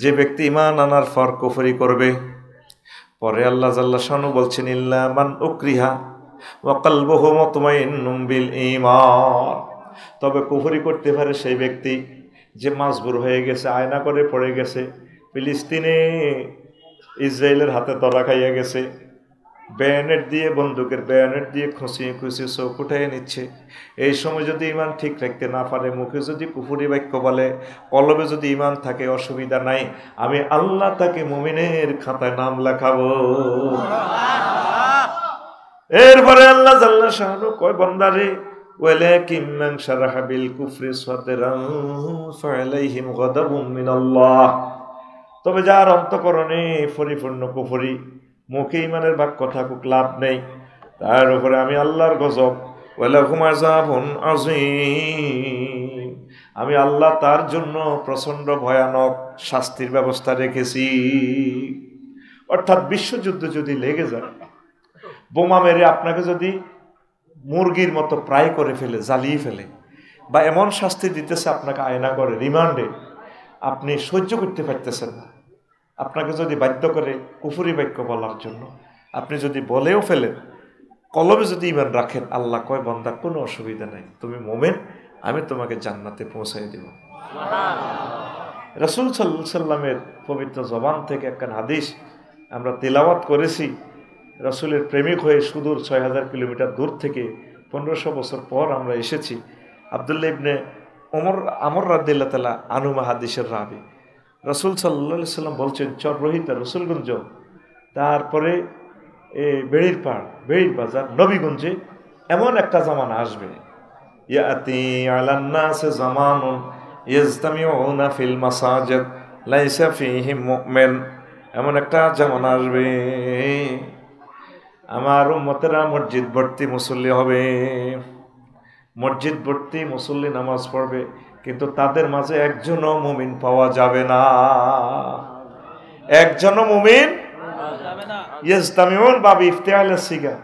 যে ব্যক্তি ঈমান আনার পর কুফরি করবে। পরে আল্লাহ জাল্লা শানু বলছেন, ইল্লা মান উকরিহা ওয়া কলবুহু মুতমাইন্নুম বিল ঈমান, তবে কুফরি করতে পারে সেই ব্যক্তি যে মাজবুর হয়ে গেছে, আয়না করে পড়ে গেছে, ফিলিস্তিনে ইসরায়েলের হাতে ধরা খাইয়া গেছে, ব্যানেট দিয়ে, বন্দুকের ব্যানেট দিয়ে খুঁচিয়ে চোখ উঠাইয়ে নিচ্ছে। এই সময় যদি ইমান ঠিক রাখতে না পারে, মুখে যদি কুফরি বাক্য বলে, কলবে যদি ইমান থাকে, অসুবিধা নাই, আমি আল্লাহ তাকে মুমিনের খাতায় নাম লেখাবো। এরপরে আল্লাহ জাল্লা শানু কয়, বান্দারে ওয়ালাকিন মান শারাহা বিল কুফরি সাদরান ফালাইহিম গাদাবুম মিনাল্লাহ, তবে যার অন্তঃকরণে পরিপূর্ণ কুফরি, মুখে ইমানের বাক্য থাকুক লাভ নেই, তার উপরে আমি আল্লাহর গজব, ওয়ালাহুম আযাবুন আযীম, আমি আল্লাহ তার জন্য প্রচন্ড ভয়ানক শাস্তির ব্যবস্থা রেখেছি। অর্থাৎ বিশ্বযুদ্ধ যদি লেগে যায়, বোমা মেরে আপনাকে যদি মুরগির মতো প্রায় করে ফেলে, জ্বালিয়ে ফেলে, বা এমন শাস্তি দিতেছে আপনাকে আয়না করে রিমান্ডে, আপনি সহ্য করতে পারতেছেন না, আপনাকে যদি বাধ্য করে কুফরি বাক্য বলার জন্য, আপনি যদি বলেও ফেলেন, কলবে যদি ইমান রাখেন, আল্লাহ কয়, বান্দা কোনো অসুবিধা নাই, তুমি মোমেন, আমি তোমাকে জান্নাতে পৌঁছাই দেব। রাসূল সাল্লাল্লাহু আলাইহি সাল্লামের পবিত্র জবান থেকে একখান হাদিস আমরা তিলাওয়াত করেছি। রাসূলের প্রেমিক হয়ে সুদূর 6000 কিলোমিটার দূর থেকে 1500 বছর পর আমরা এসেছি। আব্দুল্লাহ ইবনে আমর রাদিয়াল্লাহু তাআলা আনহু হাদিসের রাবি। রাসূল সাল্লাল্লাহু আলাইহি সাল্লাম বলছেন, চররহিতা রসুলগঞ্জ, তারপরে বেড়ির বাজার নবীগঞ্জে এমন একটা জামানা আসবে, ইয়াতি আলান নাস জামানুন ইয়াজতামিউনা ফিল মাসাজিদ লাইসা ফীহিম মুমিন, এমন একটা জামানা আসবে আমার উম্মতেরা মসজিদ ভর্তি মুসল্লি হবে, মসজিদ ভর্তি মুসল্লি নামাজ পড়বে, কিন্তু তাদের মাঝে একজনও মুমিন পাওয়া যাবে না, একজনও মুমিন ইয়াজতামিউন বাবি ইফতিআলের সিগা,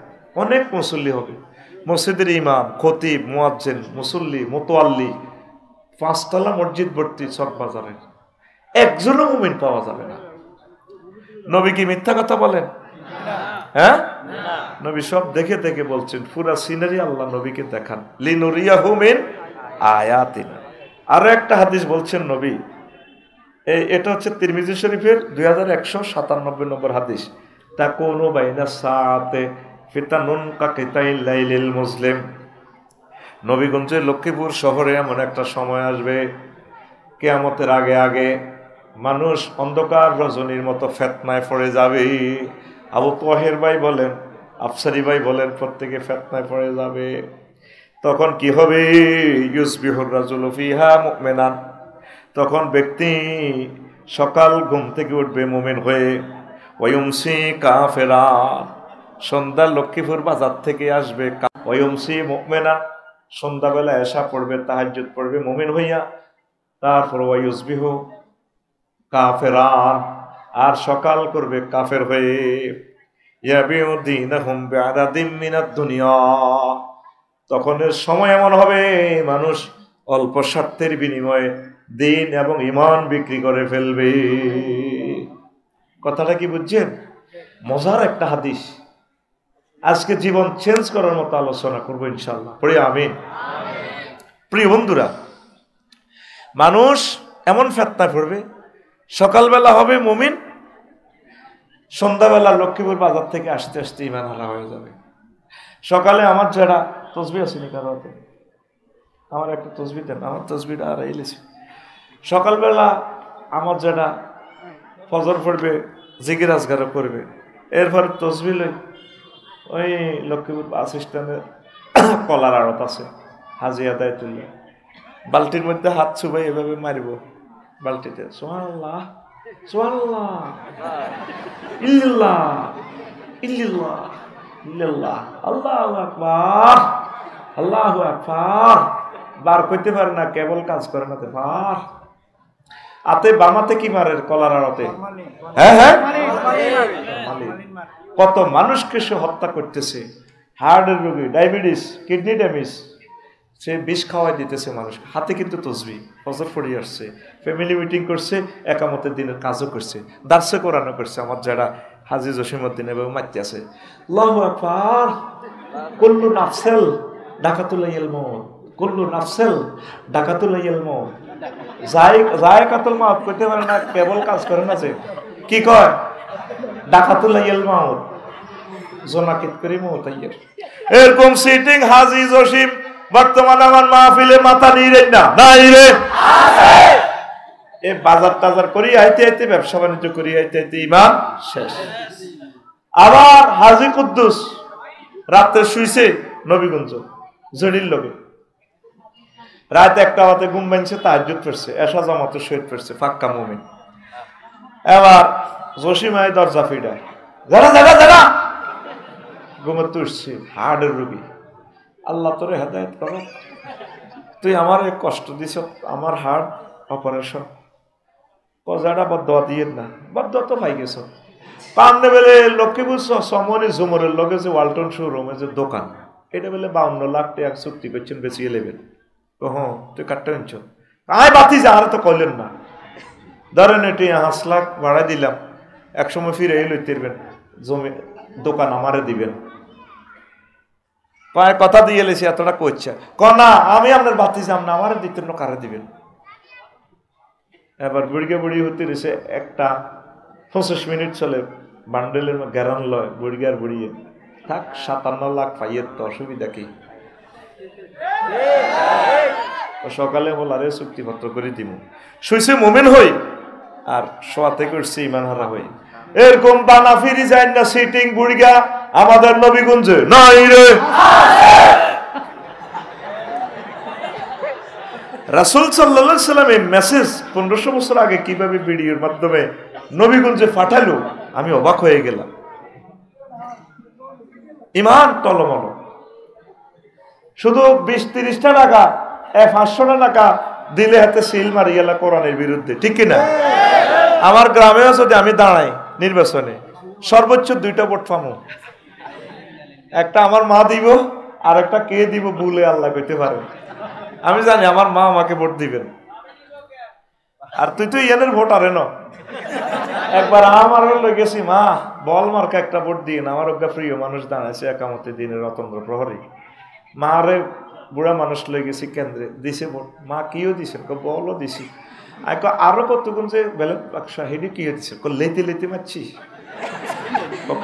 অনেক মুসল্লি হবে, মসজিদের ইমাম, খতিব, মুয়াজ্জিন, মুসল্লি, মুতাওয়াল্লি, 5 তলা মসজিদ ভর্তি চক বাজারের, একজনও মুমিন পাওয়া যাবে না। নবী কি মিথ্যা কথা বলেন? হ্যাঁ, নবী সব দেখে দেখে বলছেন, পুরা সিনারি আল্লাহ নবীকে দেখান, লিনুরিয়াহু মিন আয়াতিনা। আরো একটা হাদিস বলছেন নবী, এটা হচ্ছে তিরমিজি শরীফের 2197 নম্বর হাদিস, তাকুনু বাইনা সাআতে ফিতানুন কাকিতাইল লাইলিল মুসলিম, নবীগঞ্জের লক্ষ্মীপুর শহরে এমন একটা সময় আসবে, কিয়ামতের আগে আগে মানুষ অন্ধকার রজনীর মতো ফেতনায় পড়ে যাবে। আবু তাহের ভাই বলেন, আফসারি ভাই বলেন, প্রত্যেকে ফেতনায় পড়ে যাবে। তখন কি হবে? ইউসবিহুর রাজুলু ফিহা মুমিনান, তখন ব্যক্তি সকাল ঘুম থেকে উঠবে মুমিন হয়ে, ওয়ায়ুমসি কাফেরা, সন্ধ্যা লক্ষ্মীপুর বাজার থেকে আসবে, ওয়ায়ুমসি মুমিনান, সন্ধ্যাবেলা এশা পড়বে, তাহাজ্জুদ পড়বে মুমিন হইয়া, তারপর ওয়ায়ুসবিহু কাফেরান, আর সকাল করবে কাফের হয়ে, ইয়াবিউ দীনাহুম বিআরাদিম মিনাদ দুনিয়া, তখন সময় এমন হবে মানুষ অল্প স্বার্থের বিনিময়ে দিন এবং ঈমান বিক্রি করে ফেলবে। কথাটা কি বুঝছেন? মজার একটা হাদিস, আজকে জীবন চেঞ্জ করার মতো আলোচনা করবো ইনশাআল্লাহ। পড়ি আমিন। প্রিয় বন্ধুরা, মানুষ এমন ফেতনা পড়বে, সকালবেলা হবে মুমিন, সন্ধ্যাবেলা লক্ষ্মীপুর বাজার থেকে আসতে আসতে ইমান হারা হয়ে যাবে। সকালে আমার যারা তসবি আসেনি কারো হাতে, আমার একটা তসবি দেন, আমার তসবিটা আর এলেছে। সকালবেলা আমার যারা ফজর পড়বে, জিকির আজগারও করবে, এরপর তসবি লই ওই লক্ষ্মীপুর বাস স্ট্যান্ডে কলার আড়ত আছে, হাজিয়া দেয় তুললে বালতির মধ্যে হাত ছুবাই এভাবে মারিব বালতিতে, সুবহানাল্লাহ সুবহানাল্লাহ ইল্লাল্লাহ ইল্লাল্লাহ ইল্লাল্লাহ আল্লাহু আকবার আল্লাহু আকবার। বার করতে পারে না, কেবল কাজ করে না, বার আতে বামাতে কি মারে কলার আড়তে, হ্যাঁ হ্যাঁ, কত মানুষকে সে হত্যা করতেছে, হার্টের রোগী, ডায়াবেটিস, কিডনি ড্যামেজ, সে বিষ খাওয়াই দিতেছে মানুষকে, হাতে কিন্তু তসবি, ফজর পড়ে আসছে, ফ্যামিলি মিটিং করছে, একামতের দিনের কাজও করছে, দার্সে কোরআনও করছে। আমার যারা হাজী জসিমউদ্দিন এভাবে মারতে আছে, আল্লাহু আকবার, কুল্লু নাফসেল ডাকাতুল মউত, কুল্লু নাফসেল ডাকাতুল মউত, যায়কাতুল মাউত করতে পারে না, কেবল কাজ করে না, যে কি কয় ডাকাতুল মাউত, জোনাকিত করি মউতাইয়ের। এরকম সিটিং হাজী জসিম বর্তমানে আমার মাহফিলে মাথা নিয়ে না নাই রে, এ বাজার টাজার করি আইতে আইতে, ব্যবসা বাণিজ্য করি আইতে আইতে ইমান শেষ। আবার হাজী কুদ্দুস রাতে শুইছে নবীগঞ্জ জড়ির লগে, রাত 1টা বাজে ঘুম ভাঙছে, তাহাজ্জুদ পড়ছে, এশা জামাতে শহীদ পড়ছে, পাক্কা মুমিন। এবার জসিমাই দরজা ফিডায়, যারা যারা যারা ঘুমে তুলছে, হার্টের রোগী, আল্লাহ তোরে হেদায়েত করো, তুই আমার কষ্ট দিছ, আমার হার্ট অপারেশন, কজাটা বদয়া দিয়ে না, বদয়া তো পাই গেছ। পান্ডে বেলে লক্ষ্মীপুর সমনি ঝুমরের লগে যে ওয়ালটন শোরুমে যে দোকান, এটা বেলে 52 লাখ টাকা চুক্তি করছেন, বেঁচিয়ে নেবেন। হ্যাঁ তুই কাটতে আনছ, আয় বাতি যা, আর তো কইলেন না, ধরেন এটি 5 লাখ ভাড়া দিলাম, একসময় ফিরে লইতেরবেন, জমি দোকান আমারে দিবেন, কথা দিয়ে এলেছি, এতটা করছে না, আমি আপনার বাতি যাম না, আমারে দিতেন না, কারে দিবেন। এবার বুড়িকে বুড়ি হতে রয়েছে, একটা 25 মিনিট চলে, বান্ডেলের গ্যারান লয় বুড়িগার বুড়িয়ে থাক, 57 লাখ পাইয়ের তো অসুবিধা কি। সকালে বলারে চুক্তিপত্র করে দিব, শুইছে মুমিন হই, আর শোয়াতে করছে ইমান হারা হই। এরকম বানা ফিরি যায় না সিটিং বুড়িগা আমাদের নবীগঞ্জে নাই রে। রাসূল সাল্লাল্লাহু আলাইহি সাল্লাম এই মেসেজ 1500 বছর আগে কিভাবে ভিডিওর মাধ্যমে নবীগঞ্জে পাঠালো, আমি অবাক হয়ে গেলাম। ইমান টলমল, শুধু 20-30টা টাকা 500 টাকা দিলে হাতে সিল মারি গেল কোরআনের বিরুদ্ধে, ঠিক কিনা? আমার গ্রামেও যদি আমি দাঁড়াই নির্বাচনে, সর্বোচ্চ 2টা ভোট পাবো, একটা আমার মা দিব, আর একটা কে দিব বলে আল্লাহ কইতে পারে। আমি জানি আমার মা আমাকে ভোট দিবেন, আর তুই তো ইয়ানের ভোট আরে ন। একবার আমার লই গেছি, মা বল মার্কা একটা ভোট দিয়ে না, আমার ওগা প্রিয় মানুষ দাঁড়াইছে একামতে দিনের রতন্দ্র প্রহরী, মারে বুড়া মানুষ লই গেছি কেন্দ্রে, দিছে ভোট, মা কিও দিছে, বলও দিছি, আরো কতক্ষণ যে ব্যালট বাক্স হেডি কি দিছে, লেতে লেতে মারছি,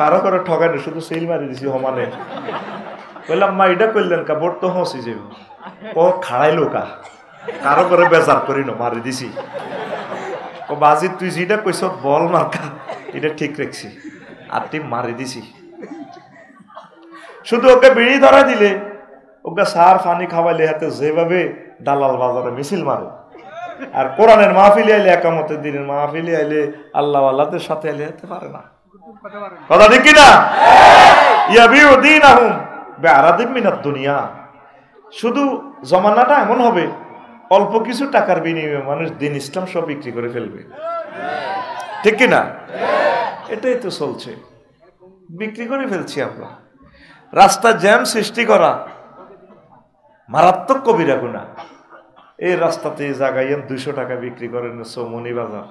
কারো কারো ঠগানি, শুধু সেল মারি দিছি সমানে। বললাম মা এটা করলেন কা, ভোট তো হসি যাব, খাড়াইলো কা, কারো করে বেজার করি না, মারি দিছি। বাজি তুই যেটা কইস বল মার্কা, এটা ঠিক রাখছি, আর তুই মারি দিছি। শুধু ওকে বিড়ি ধরা দিলে, ওকে সার ফানি খাওয়াইলে, হাতে যেভাবে দালাল বাজারে মিছিল মারে, আর কোরআনের মাহফিলে আইলে, একামতের দিনের মাহফিলে আইলে, আল্লাহ আল্লাহদের সাথে আইলে হতে পারে না। কথা ঠিক কিনা? ইয়াবিউ দীনাহুম বিআরাদিম মিনাদ দুনিয়া। শুধু জমানাটা এমন হবে, অল্প কিছু টাকার বিনিময়ে মানুষ দিন ইসলাম সব বিক্রি করে ফেলবে, ঠিক কিনা? এটাই তো চলছে, বিক্রি করে ফেলছি আমরা। রাস্তা জ্যাম সৃষ্টি করা মারাত্মক কবিরা গুনাহ। এই রাস্তাতে জাগাইয়েন 200 টাকা বিক্রি করেন চৌমনি বাজার,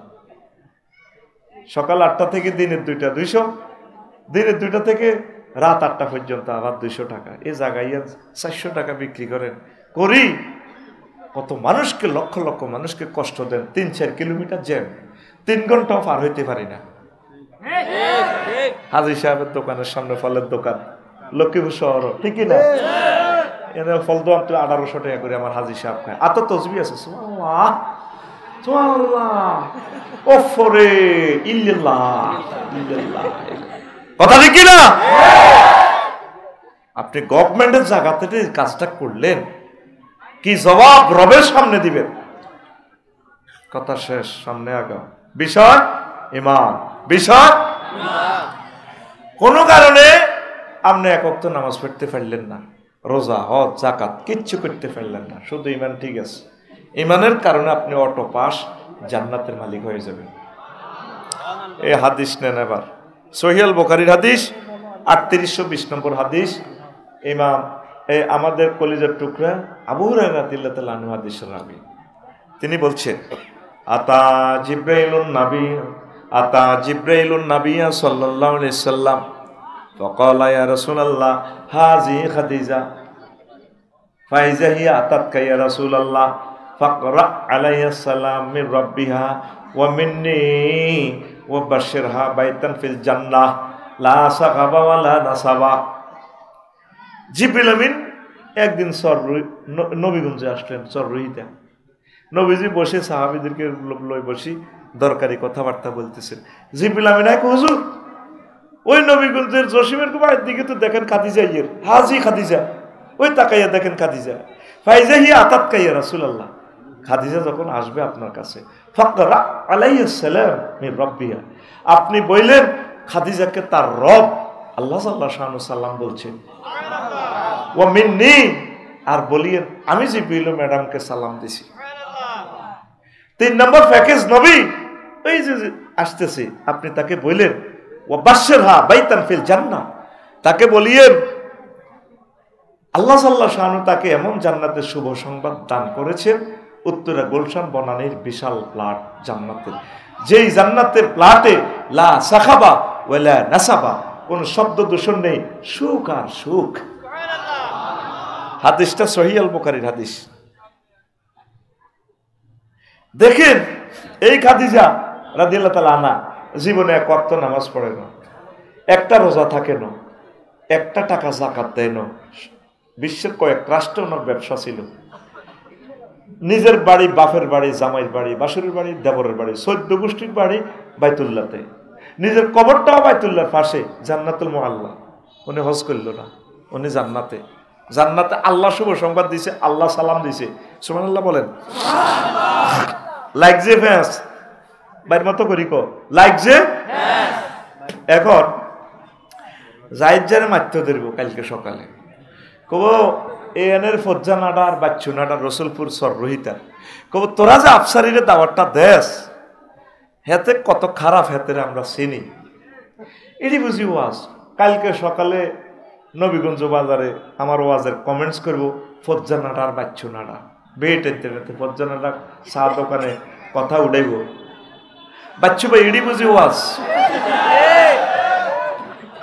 সকাল 8টা থেকে দিনের 2টা 200, দিনের 2টা থেকে রাত 8টা পর্যন্ত আবার 200 টাকা। এই জাগাইয়েন 400 টাকা বিক্রি করেন, করি কত মানুষকে, লক্ষ লক্ষ মানুষকে কষ্ট দেন। 3-4 কিলোমিটার জ্যাম, 3 ঘন্টাও পার হইতে পারি না। হাজী সাহেবের দোকানের সামনে ফলের দোকান, লক্ষ্মীপুর শহর, ঠিকই না? এনে ফল তো 1800 টাকা করে আমার হাজী সাহেব খায়। এত তসবি আছে, সুবহানাল্লাহ সুবহানাল্লাহ ওফরে ইল্লাল্লাহ ইল্লাল্লাহ, কথা ঠিক না? আপনি গভর্নমেন্টের জায়গা থেকে কাজটা করলেন, কি জবাব রবের সামনে দিবেন? কথা শেষ, সামনে আগাও। বিষয় ঈমান, বিষয় কোন কারণে আপনি এক ওয়াক্ত নামাজ পড়তে পারলেন না, রোজা, হজ, যাকাত কিচ্ছু করতে পারলেন না, শুধু ঈমান ঠিক আছে। ঈমানের কারণে আপনি অটো পাস, জান্নাতের মালিক হয়ে যাবেন। এই হাদিস নেন এবার, সহিহ আল বুখারীর হাদিস 3820 নম্বর হাদিস। ইমাম এই আমাদের কলিজার টুকরা আবু হুরায়রা রাদিয়াল্লাহু তাআলা আনহু হাদিসের রাবী, তিনি বলছেন, আতা জিব্রাইলুন নবী সাল্লাল্লাহু আলাইহি সাল্লাম ফাকালা ইয়া রাসূলুল্লাহ হাযি খাদিজা ফাইজা হিয়া আতাতকা ইয়া রাসূলুল্লাহ ফাকরা আলাইহিস সালাম মির রাব্বিহা ওয়া মিন্নি ওয়া বাশশিরহা বাইতান ফিল জান্নাহ লা সাগাবা ওয়া লা নাসাবা। জিবরিল আমিন একদিন নবীগঞ্জে আসলেন, চররুহিতে। নবীজি বসে সাহাবীদেরকে লই বসি দরকারি কথাবার্তা বলতেছেন। জিবরিল আমিন এক, হুজুর ওই নবীগঞ্জের জসিমের বাড়ির দিকে তো দেখেন খাদিজা, হাজি খাদিজা, ওই তাকাইয়া দেখেন খাদিজা। ফাইজা হিয়া আতাতকা ইয়া রাসূলুল্লাহ, খাদিজা যখন আসবে আপনার কাছে, ফাকরা আলাইহিস সালাম মির রাব্বিহা, আপনি বললেন খাদিজাকে তার রব আল্লাহ সাল্লাল্লাহু আলাইহি সাল্লাম বলছেন, ওয়া মিন্নি, আর বলিয়েন আমি জিবরিল ম্যাডামকে সালাম দিছি। 3 নম্বর প্যাকেজ নবী এই যে আসতেছে, আপনি তাকে বললেন ওয়া বাশশিরহা বাইতান ফিল জান্নাহ, তাকে বলিয়েন আল্লাহ সাল্লাল্লাহু আলাইহি ওয়াসাল্লাম তাকে এমন জান্নাতের শুভ সংবাদ দান করেছেন, উত্তরা গুলশান বনানীর বিশাল প্লাট জান্নাতের, যেই জান্নাতের প্লাটে লা সাখাবা ওয়ালা নাসাবা, কোন শব্দ দূষণ নেই, সুখ আর সুখ। হাদিসটা সহিহ আল বুখারীর হাদিস। দেখেন এই খাদিজা রাদিয়াল্লাহু তাআলা আনহা জীবনে এক ওয়াক্ত নামাজ পড়ে না, একটা রোজা থাকে না, একটা টাকা যাকাত দেয় না। বিশ্বের কয়েক রাষ্ট্রে ওনার ব্যবসা ছিল। নিজের বাড়ি, বাপের বাড়ি, জামাইয়ের বাড়ি, বাসুরের বাড়ি, দেবরের বাড়ি, 14 গোষ্ঠীর বাড়ি বাইতুল্লাহতে, নিজের কবরটাও বাইতুল্লাহর পাশে, জান্নাতুল মুআল্লা। উনি হজ করল না, উনি জান্নাতে, জান্নাতে আল্লাহ শুভ সংবাদ দিছে, আল্লাহ সালাম দিছে। সুবহানাল্লাহ বলেন। লাইক যে ফ্যাস বাইর মতো করি কো, লাইক যে। এখন জায়েদ জারে মারতে ধরব কালকে সকালে, কব এনের ফজ্জা নাডা আর বাচ্চু নাডা রসুলপুর চররুহিতা, কব তোরা যে আফসারিরে দাওয়াতটা দেশ, হেতে কত খারাপ, হেতে আমরা চিনি, এটি বুঝি ওয়াজ। কালকে সকালে নবীগঞ্জ বাজারে আমার ওয়াজের কমেন্টস করব, ফজ্জা নাডা আর বাচ্চু নাডা, বেট এতে ফজ্জা নাডা চা দোকানে কথা উঠাইব, বাচ্চু ভাই এটি বুঝি ওয়াজ।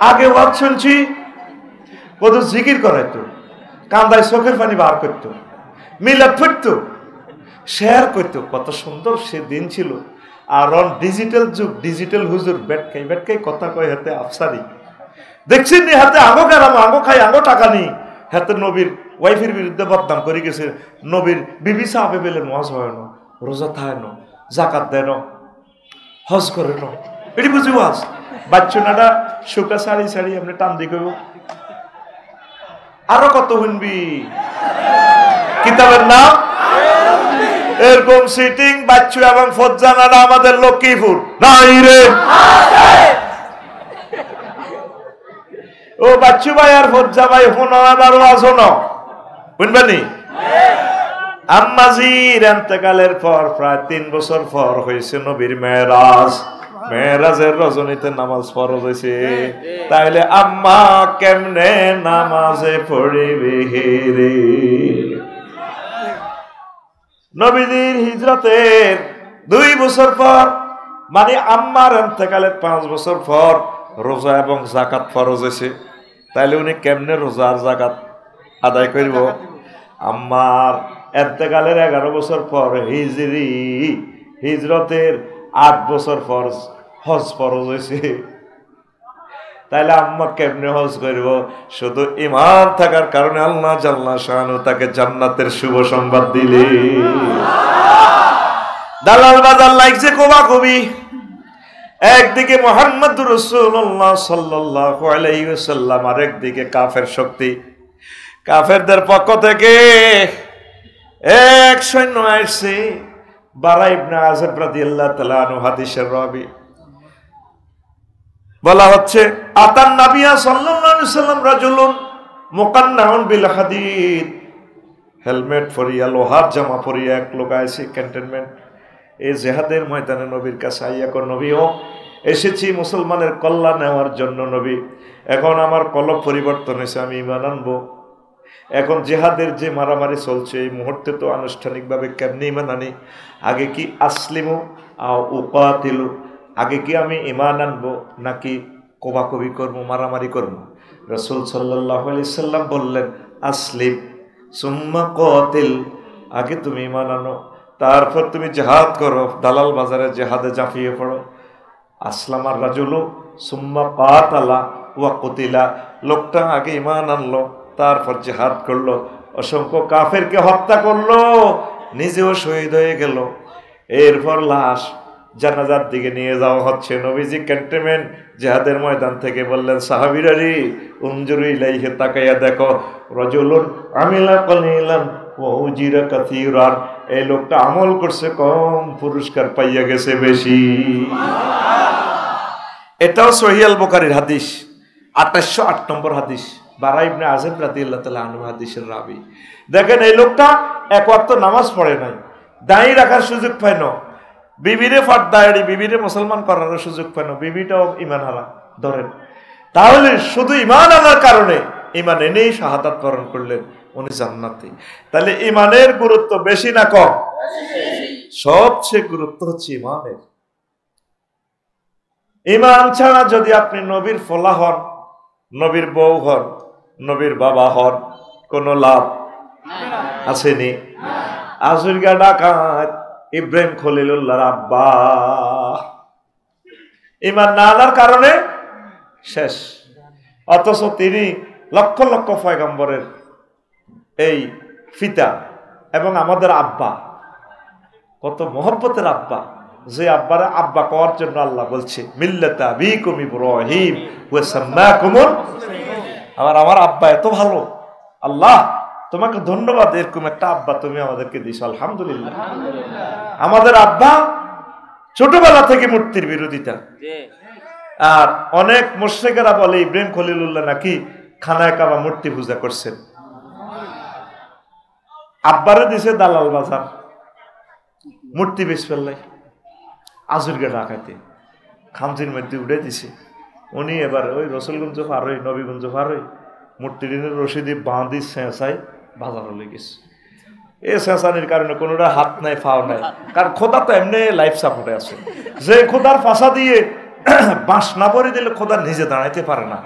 আগে ওয়াজ শুনছি কত জিকির করাইতো, কান্দায় চোখের পানি বার করতো, মিলাদ পড়তো, শেয়ার করতো, কত সুন্দর সে দিন ছিল। আর অন ডিজিটাল যুগ, ডিজিটাল হুজুর বেটকাই বেটকাই কথা কয়, হাতে আফসারি দেখছেন নি, হাতে আঙ্গো গেলাম, আঙ্গো খাই, আঙ্গো টাকা নি, হাতে নবীর ওয়াইফের বিরুদ্ধে বদনাম করে গেছে, নবীর বিবি সাহাবে বেলে ওয়াজ হয় না, রোজা থায় না, যাকাত দেয় না, হজ করে না, এটি বুঝি ওয়াজ। বাচ্চুনাটা শুকা শাড়ি শাড়ি আপনি টান দিয়ে কইব, আরো কত শুনবি, কিতাবের নাম এরকম সিটিং বাচ্চু এবং ফজ্জানারা আমাদের লক্ষ্মীপুর নাই রে। ও বাচ্চু ভাই আর ফজ্জা ভাই শোনো, এবার ওয়াজ শোনো, শুনবেনি। আম্মাজির ইন্তেকালের পর প্রায় 3 বছর পর হয়েছে নবীর মেরাজ। মেরাজের রজনীতে নামাজ ফরজ হয়েছে, তাইলে আম্মা কেমনে নামাজে পড়িবে রে? নবীজির হিজরতের 2 বছর পর, মানে আম্মার ইন্তেকালের 5 বছর পর রোজা এবং যাকাত ফরজ হয়েছে। তাইলে উনি কেমনে রোজা আর যাকাত আদায় করব? আম্মার এতেকালের 11 বছর পর হিজরতের 8 বছর পর হজ ফরজ হয়েছে। তাইলে আম্মা কেমনে হজ করব? শুধু ঈমান থাকার কারণে আল্লাহ জাল্লা শানু তাকে জান্নাতের শুভ সংবাদ দিলে। দালাল বাজার লাগছে কোবাকুবি। একদিকে মুহাম্মদুর রাসূলুল্লাহ সাল্লাল্লাহু আলাইহি ওয়াসাল্লাম, আর একদিকে কাফের শক্তি। কাফেরদের পক্ষ থেকে এক সৈন্য আসছে, বারা ইবনে আযিব রাদিয়াল্লাহু তাআলা আনহু, হাদিসের রাবী। বলা হচ্ছে আতান নাবিয়া সাল্লাল্লাহু আলাইহি ওয়াসাল্লাম রাজুলুন মুকান্নাউন বিল হাদিদ, হেলমেট পরিয়া, লোহার জামা পরিয়া এক লোক আইছে ক্যান্টনমেন্ট এই জিহাদের ময়দানে নবীর কাছে আইয়া কো, নবীও এসেছি মুসলমানের কল্যাণ নেওয়ার জন্য নবী, এখন আমার কলব পরিবর্তন হয়েছে, আমি ঈমান আনবো। এখন জিহাদের যে মারামারি চলছে এই মুহূর্তে তো আনুষ্ঠানিকভাবে কেমনি ঈমান আনি? আগে কি আসলিমু আও উকাতিলু, আগে কি আমি ঈমান আনবো নাকি কোবাকবি করবো, মারামারি করবো? রাসূল সাল্লাল্লাহু আলাইহি সাল্লাম বললেন আসলিম সুম্মা কাতিল, আগে তুমি ঈমান আনো তারপর তুমি জিহাদ করো, দালাল বাজারে জিহাদে ঝাঁপিয়ে পড়ো। আসলামার রাজুলু সুম্মা কাতালা ওয়া কুতিলা, লোকটা আগে ঈমান আনলো তারপর জিহাদ করলো, অসংখ্য কাফেরকে হত্যা করলো, নিজেও শহীদ হয়ে গেল। এরপর লাশ জানাজার দিকে নিয়ে যাওয়া হচ্ছে। নবীজি ক্যান্টনমেন্ট জিহাদের ময়দান থেকে বললেন সাহাবীরা রে উনজুরু ইলাইহি, তাকাইয়া দেখো, রাজুলুন আমিলা কালিলান ওয়া উজিরা কাসীরান, এই লোকটা আমল করছে কম, পুরস্কার পাইয়া গেছে বেশি। এটাও সহিহ আল বুখারীর হাদিস, 2808 নম্বর হাদিস, বারা ইবনে আযিব রাদিয়াল্লাহু তাআলা আনহু হাদিসের রাবী। দেখেন এই লোকটা এক ওয়াক্ত নামাজ পড়ে নাই, দাঁড়িয়ে রাখার সুযোগ পায় না, বিবিরে ফাটদাড়ি, বিবিরে মুসলমান করার সুযোগ পায় না, বিবিটাও ঈমান হারা ধরেন। তাহলে শুধু ঈমান আনার কারণে, ঈমান এনেই শাহাদাত বরণ করলেন, উনি জান্নাতি। তাহলে ঈমানের গুরুত্ব বেশি না কম? সবচেয়ে গুরুত্ব হচ্ছে ঈমানের। ঈমান ছাড়া যদি আপনি নবীর ফলা হন, নবীর বউ হন, নবীর বাবা হন, কোনো লাভ আসেনি। আজুরগা ডাকাত ইব্রাহিম খলিলুল্লাহর আব্বা ঈমান না আনার কারণে শেষ। অথচ তিনি লক্ষ লক্ষ পয়গম্বরের এই পিতা এবং আমাদের আব্বা, কত মহব্বতের আব্বা, যে আব্বারে আব্বা কওয়ার জন্য আল্লাহ বলছে মিল্লাতা আবিকুম ইব্রাহিম ওয়া সাম্মাকুমুল, আমার আব্বা এত ভালো, আল্লাহ তোমাকে ধন্যবাদ, এরকম একটা আব্বা তুমি আমাদেরকে দিছো, আলহামদুলিল্লাহ। আমাদের আব্বা ছোটবেলা থেকে মূর্তির বিরোধিতা, আর অনেক মুশরিকেরা বলে ইব্রাহিম খলিলুল্লাহ নাকি খানায় কাবা মূর্তি পূজা করছেন। আব্বারে দিছে দালাল বাজার, মূর্তি বেশ ফেললাই আজুরগে ডাকাতে খামজির মধ্যে উঠে দিছে। উনি এবার ওই রসুলগঞ্জ পার হই, নবীগঞ্জ পার হই, মূর্তির রশিদি বাঁধি চেঁচাই বাজার হলে গেছে। এই চেঁচানির কারণে কোনোটা হাত নাই, ফাও নাই, কারণ খোদা তো এমনি লাইফ সাপোর্টে আছে। যে খোদার ফাঁসা দিয়ে বাঁশ না পরে দিলে খোদা নিজে দাঁড়াইতে পারে না।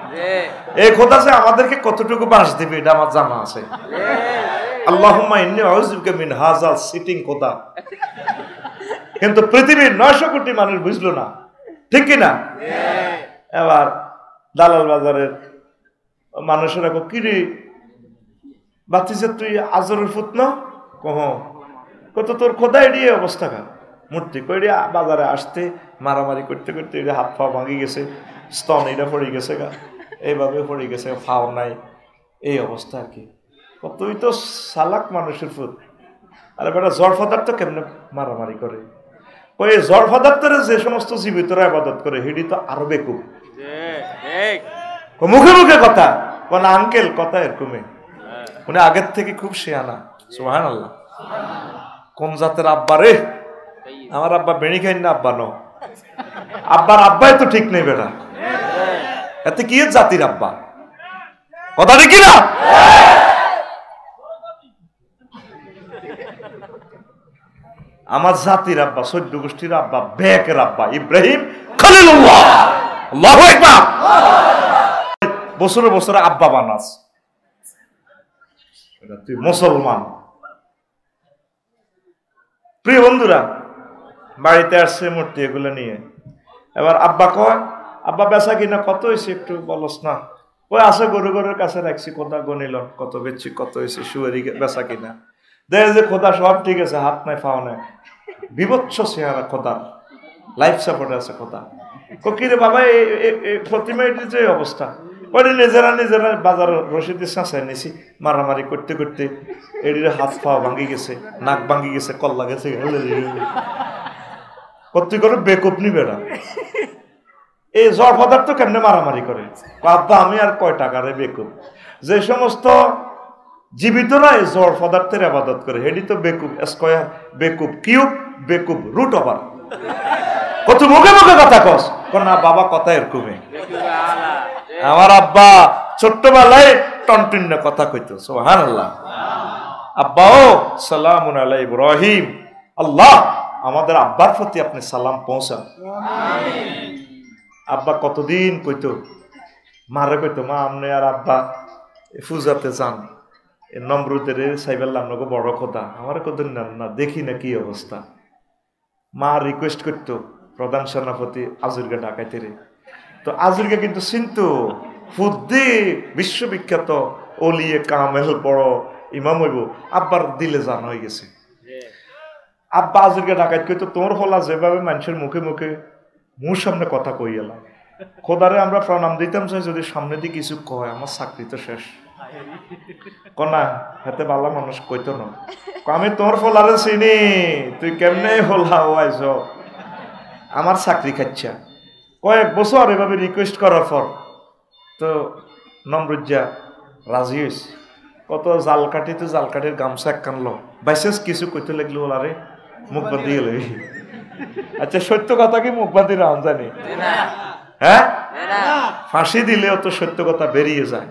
এই খোদা যে আমাদেরকে কতটুকু বাঁশ দিবে এটা আমার জানা আছে। আল্লাহুম্মা ইন্নী আউযুবিকা মিন হাযাল সিটিং খোদা। কিন্তু পৃথিবীর 900 কোটি মানুষ বুঝলো না, ঠিক কিনা? এবার দালাল বাজারের মানুষেরা কিরে বাতিছে তুই আজরের ফুতন কহ, কত তোর খোদাই দিয়ে অবস্থা খা মূর্তি কইরা বাজারে আসতে মারামারি করতে করতে হাত পা ভাঙি গেছে, স্তন এটা পড়ে গেছে গা, এইভাবে পড়ে গেছে, ফাও নাই, এই অবস্থা আর কি। তুই তো সালাক মানুষের ফুত, আরে বেটা জড় পদার্থ কেমনে মারামারি করে? ওই জড় পদার্থের যে সমস্ত জীবিতরা ইবাদত করে হিডি তো আরো বেকুব, মুখে মুখে কথা কোন আঙ্কেল কথা এরকমই, উনি আগের থেকে খুব শিয়ানা। সুবহানাল্লাহ। কোন জাতের আব্বা রে? আমার আব্বা বেড়ি খাই না, আব্বা ন, আব্বার আব্বাই তো ঠিক নেই বেটা, এতে কি জাতির আব্বা? কথা ঠিক না? আমার জাতির আব্বা, 14 গোষ্ঠীর আব্বা, বেকের আব্বা ইব্রাহিম খলিলুল্লাহ। আল্লাহু আকবার। বছরে বছরে আব্বা বানাস, তুই মুসলমান, প্রিয় বন্ধুরা, বাড়িতে আসছে মূর্তি এগুলো নিয়ে। এবার আব্বা কয়, আব্বা বেচা কিনা কত হয়েছে একটু বলস না। ওই আছে গরুর কাছে রাখছি, কোথা গনিল কত বেচছি, কত হয়েছে শুয়ারি বেচা কিনা। দেখে যে খোদা সব ঠিক আছে, হাত নাই পাও নাই, বিভৎস চেহারা খোদার, লাইফ সাপোর্টে আছে খোদা। কিরে বাবা প্রতিমা যে অবস্থা, ওই নিজেরা বাজার রসিদের চাঁচাই নিছি, মারামারি করতে করতে এটির হাত পাওয়া ভাঙ্গি গেছে, নাক ভাঙ্গি গেছে, কল্লা গেছে, কর্তি করে বেকুপ নি বেড়া। এই জড় পদার্থ কেমনে মারামারি করে? আব্বা আমি আর কয় টাকারে বেকুপ। যে সমস্ত জীবিতরা এই জড় পদার্থের আবাদত করে, হেডি তো বেকুপ, স্কয়ার বেকুপ, কিউব বেকুপ, রুট ওভার। কত মুখে মুখে কথা কস না বাবা, কথা এরকমই। আমার আব্বা ছোট্টবেলায় টনটিন্ন কথা কইতো, সুবহানাল্লাহ। আব্বা ও সালামুন আলা ইব্রাহিম, আল্লাহ আমাদের আব্বার প্রতি আপনি সালাম পৌঁছান। আব্বা কতদিন কইতো, মারে কইতো, মা আপনি আর আব্বা পূজাতে যান, নমরুদের সাইবেল্লাম নগো বড় কথা, আমার কতদিন না দেখি না কি অবস্থা। মা রিকোয়েস্ট করতো প্রধান সেনাপতি আজুরগা ডাকাইতে রে। তো আজুরগা কিন্তু চিন্তু ফুদ্দি বিশ্ববিখ্যাত অলিয়ে কামেল বড় ইমাম হইব, আব্বার দিলে জান হয়ে গেছে। আব্বা আজুরগা ডাকাইত কইতো, তোর হলা যেভাবে মানুষের মুখে মুখে মুর সামনে কথা কই এলাম, খোদারে আমরা প্রণাম দিতাম চাই, যদি সামনে দিয়ে কিছু কয় আমার চাকরি তো শেষ। কনা হাতে বালা মানুষ কইতো না, আমি তোর ফলারে চিনি, তুই কেমনে হলা আইস, আমার চাকরি খাচ্ছা। কয়েক বছর এভাবে রিকোয়েস্ট করার পর তো নমরুজ্জা রাজি হয়েছে। কত জাল কাটি, তো জাল কাটির গামছা এক কানলো, বাইসেস কিছু কইতে লাগলো, ওলারে মুখ বাঁধি গেল। আচ্ছা সত্য কথা কি মুখ বাঁধি রাম জানি? হ্যাঁ, ফাঁসি দিলেও তো সত্য কথা বেরিয়ে যায়।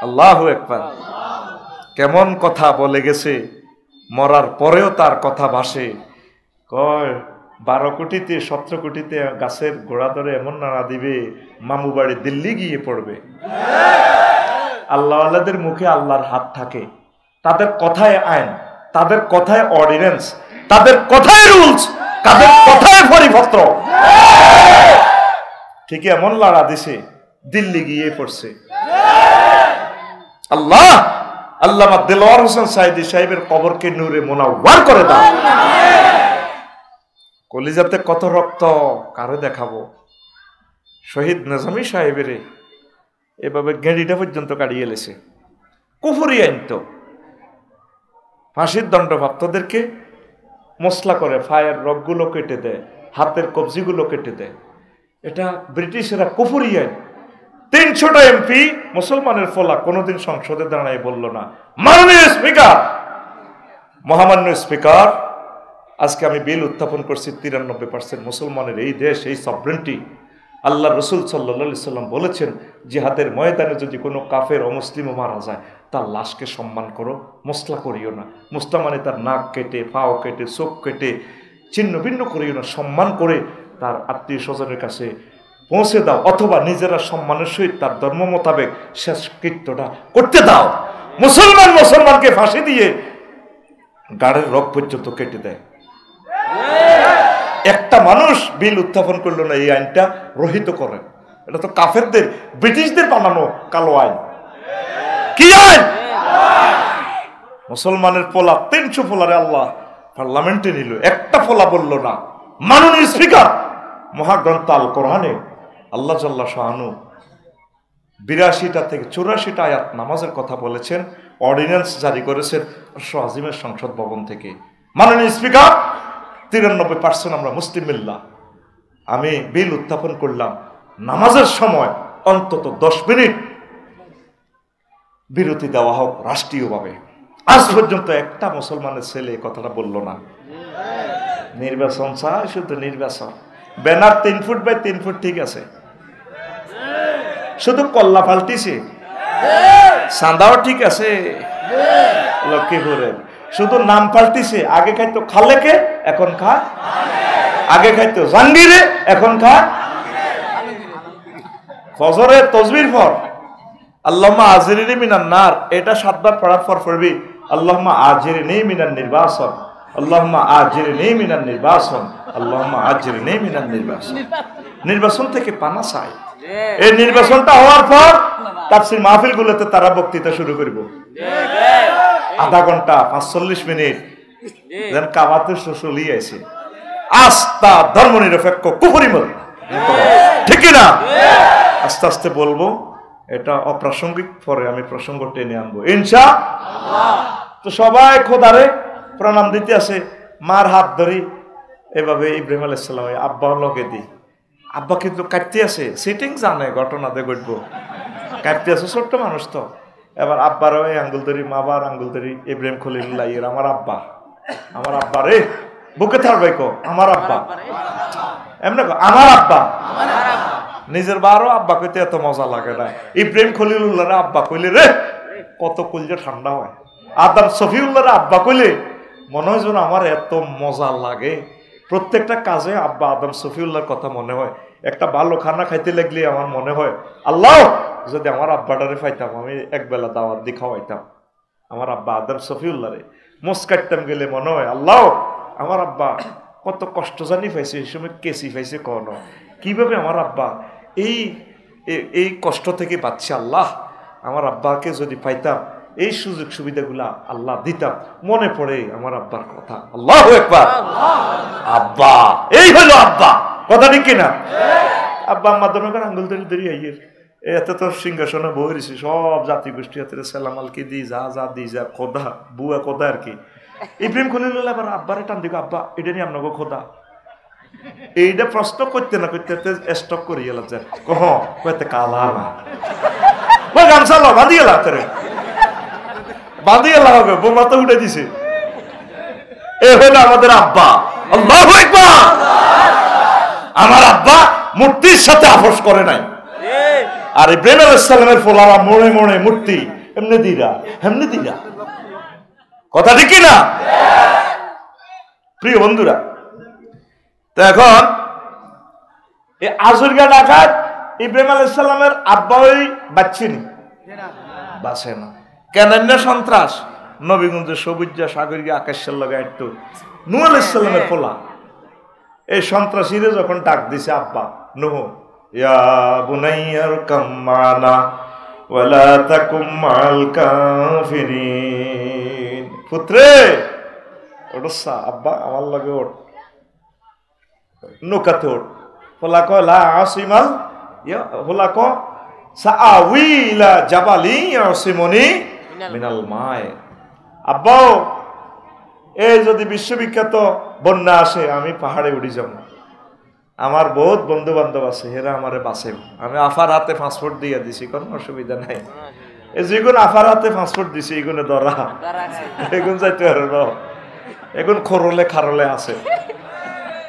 আল্লাহু আকবার। কেমন কথা বলে গেছে, মরার পরেও তার কথা ভাসে। কয় 12 কোটিতে 17 কোটিতে গাছের গোড়া ধরে এমন নাড়া দিবে, মামু বাড়ি দিল্লি গিয়ে পড়বে। আল্লাহওয়ালাদের মুখে আল্লাহর হাত থাকে, তাদের কথায় আইন, তাদের কথায় অর্ডিন্যান্স, তাদের কথায় রুলস, তাদের কথায় পরিপত্র। ঠিক এমন লড়া দিছে, দিল্লি গিয়ে পড়ছে। আল্লাহ আল্লামা দেলোয়ার হোসেন সাইদি সাহেবের কবরকে নূরে মুনাওয়ার করে দাও। কলিজাতে কত রক্ত কারে দেখাবো। শহীদ নিজামী সাহেবের এভাবে গেঁড়িটা পর্যন্ত কাটিয়ে এলেছে। কুফরি আইন তো, ফাঁসির দণ্ডপ্রাপ্তদেরকে মশলা করে ফায়ের রগগুলো কেটে দেয়, হাতের কবজিগুলো কেটে দেয়। এটা ব্রিটিশেরা কুফরি আইন। 300টা এমপি মুসলমানের ফলা কোনোদিন সংসদে দাঁড়ায় বলল না, মাননীয় স্পিকার, মহামান্য স্পিকার, আজকে আমি বিল উত্থাপন করছি 93% মুসলমানের এই দেশ, এই সভরেন্টি। আল্লাহ রসুল সাল্লাল্লাহু আলাইহি সাল্লাম বলেছেন, জিহাদের ময়দানে যদি কোনো কাফের অমুসলিমও মারা যায়, তার লাশকে সম্মান করো, মসলা করিও না। মসলা মানে তার নাক কেটে, পাও কেটে, চোখ কেটে ছিন্ন ভিন্ন করিও না, সম্মান করে তার আত্মীয় স্বজনের কাছে পৌঁছে দাও, অথবা নিজেরা সম্মানের সহিত তার ধর্ম মোতাবেক শেষ কৃত্যটা করতে দাও। মুসলমানকে ফাঁসি দিয়ে গাড়ের রগ পর্যন্ত কেটে দেয়। একটা মানুষ বিল উত্থাপন করলো না, এই আইনটা রহিত করে। এটা তো কাফেরদের, ব্রিটিশদের বানানো কালো আইন। কি আইন? মুসলমানের পোলা 300 পোলারে আল্লাহ পার্লামেন্টে নিল, একটা পোলা বলল না। মাননীয় স্পিকার, মহাগ্রন্থ আল কোরআনে আল্লাহ জাল্লা শাহানু 82টা থেকে 84টা আয়াত নামাজের কথা বলেছেন, অর্ডিন্যান্স জারি করেছেন আজিমের সংসদ ভবন থেকে। মাননীয় স্পিকার, 93% আমরা মুসলিম মিল্লাহ। আমি বিল উত্থাপন করলাম, নামাজের সময় অন্তত 10 মিনিট বিরতি দেওয়া হোক রাষ্ট্রীয়ভাবে। আজ পর্যন্ত একটা মুসলমানের ছেলে এই কথাটা বলল না। নির্বাচন চায়, শুধু নির্বাচন। ব্যানার 3 ফুট বাই 3 ফুট ঠিক আছে, শুধু কল্লা পাল্টিছে, চাঁদাও ঠিক আছে লক্ষ্মীপুরের, শুধু নাম পাল্টিছে। আগে খাইতো খালেকে, এখন খা। আগে খাইতো জাঙ্গিরে, এখন খা। ফজরে তসবির পর আল্লাহুম্মা আজিরিনি মিনান নার, এটা 7 বার পড়ার পর পড়বি আল্লাহুম্মা আজিরিনি মিনান নির্বাসন। আল্লাহুম্মা আজিরনি মিনান নির্বাসন, আল্লাহুম্মা আজিরনি মিনান নির্বাসন। নির্বাচন থেকে পানা চাই। এই নির্বাচনটা হওয়ার পর তাফসীর মাহফিলগুলোতে তারা বক্তৃতা শুরু করব, আধা ঘন্টা 45 মিনিট, যেন কাবাতে শুশুলি আছে আস্থা ধর্ম নিরপেক্ষ কুফরিমত, ঠিক না? আস্তে আস্তে বলবো, এটা অপ্রাসঙ্গিক, পরে আমি প্রসঙ্গ টেনে আনবো ইনশাআল্লাহ। তো সবাই খোদারে প্রণাম দিতে আসে, মার হাত ধরি এভাবে ইব্রাহিম আলাইহিস সালাম আব্বা লগে দিই। আব্বা কিন্তু কাটতে আছে, সিটিং জানে ঘটনাতে ঘটবো, কাটতে আছে, ছোট্ট মানুষ তো। এবার আব্বারও আঙ্গুল ধরি, মাবার আঙ্গুল ধরি, ইব্রাহিম খলিলুল্লাহ এর আমার আব্বা, আমার আব্বা রে, বুকে থাকবে কো আমার আব্বা, এমনি আমার আব্বা। নিজের বারও আব্বা কইতে এত মজা লাগে না, ইব্রাহিম খলিলুল্লাহ আব্বা কইলে রে কত কলজা ঠান্ডা হয়। আদম সফিউল্লাহ আব্বা কইলে মনে হয় যেন আমার এত মজা লাগে। প্রত্যেকটা কাজে আব্বা আদম সফিউল্লাহর কথা মনে হয়। একটা ভালো খানা খাইতে লাগলে আমার মনে হয় আল্লাহ যদি আমার আব্বাটারে পাইতাম, আমি একবেলা দাওয়াত দিয়ে খাওয়াইতাম আমার আব্বা আদম সফিউল্লাহরে। মোস কাটতাম গেলে মনে হয় আল্লাহ আমার আব্বা কত কষ্ট জানি পাইছে, এই সময় কেসি পাইছে, কন কিভাবে আমার আব্বা এই কষ্ট থেকে বাঁচছে। আল্লাহ আমার আব্বাকে যদি পাইতাম, এই সুযোগ সুবিধাগুলা আল্লাহ দিতাম। মনে পড়ে আমার আব্বার কথা, আল্লাহু আকবার। আব্বা, এই হলো আব্বা, কথা ঠিক কিনা? আব্বা আম্মা দনকার আঙ্গুল ধরে ধরে আইয়ের এত তো সিংহাসনে বইছি, সব জাতি গোষ্ঠী হাতে সালাম আলকি দি যা যা দি যা খোদা বুয়া খোদা আর কি। ইব্রাহিম খলিলুল্লাহ আবার আব্বারে টান দিকে, আব্বা এটা নিয়ে আপনাকে খোদা, এইটা প্রশ্ন করতে না করতে স্টক করি এলাম যে কহ কইতে কালা না ওই গামছা লো বাঁধি এলা তোরে বাঁধি এলা হবে, বোমা তো উঠে দিছে। এ হলো আমাদের আব্বা, আল্লাহু আকবার। আমার আব্বা মূর্তির সাথে আপোষ করে নাই। আর ইব্রাহিম আলাইহিস সালামের ফোলারা মোড়ে মোড়ে মূর্তি এমনি দিরা এমনি দিরা, কথা ঠিক না? প্রিয় বন্ধুরা, তো এখন এই আজুরগা ডাকাত ইব্রাহিম আলাইহিস সালামের আব্বা ওই বাচ্চিনি বাসে না কেন, সন্ত্রাস নবীগঞ্জের সবুজা সাগরিয়া আকাশের লগা একটু নূহ আলাইহিস সালামের ফোলা। এই সন্ত্রাসীরে যখন ডাক দিছে আব্বা নূহ, ইয়া বুনাইয়ার কাম্মানা ওয়ালা তাকুম মাল কাফিরিন, পুত্রে ওঠা আব্বা আমার লগে ওঠ, নৌকাতে ওঠ। ফলা ক লা আসিমাল ফলা ক সাআউই ইলা জাবালি ইয়াসিমুনি মিনাল মায়। আব্বাও এই যদি বিশ্ববিখ্যাত বন্যা আসে আমি পাহাড়ে উঠে যাব, আমার বহুত বন্ধু বান্ধব আছে, হেরা আমারে বাঁচে, আমি আফার হাতে পাসপোর্ট দিয়ে দিছি, কোনো অসুবিধা নাই। এই যেগুলো আফার হাতে পাসপোর্ট দিছি এগুলো ধরা এগুন যাইতে পারে না, এগুন খরলে খারলে আছে।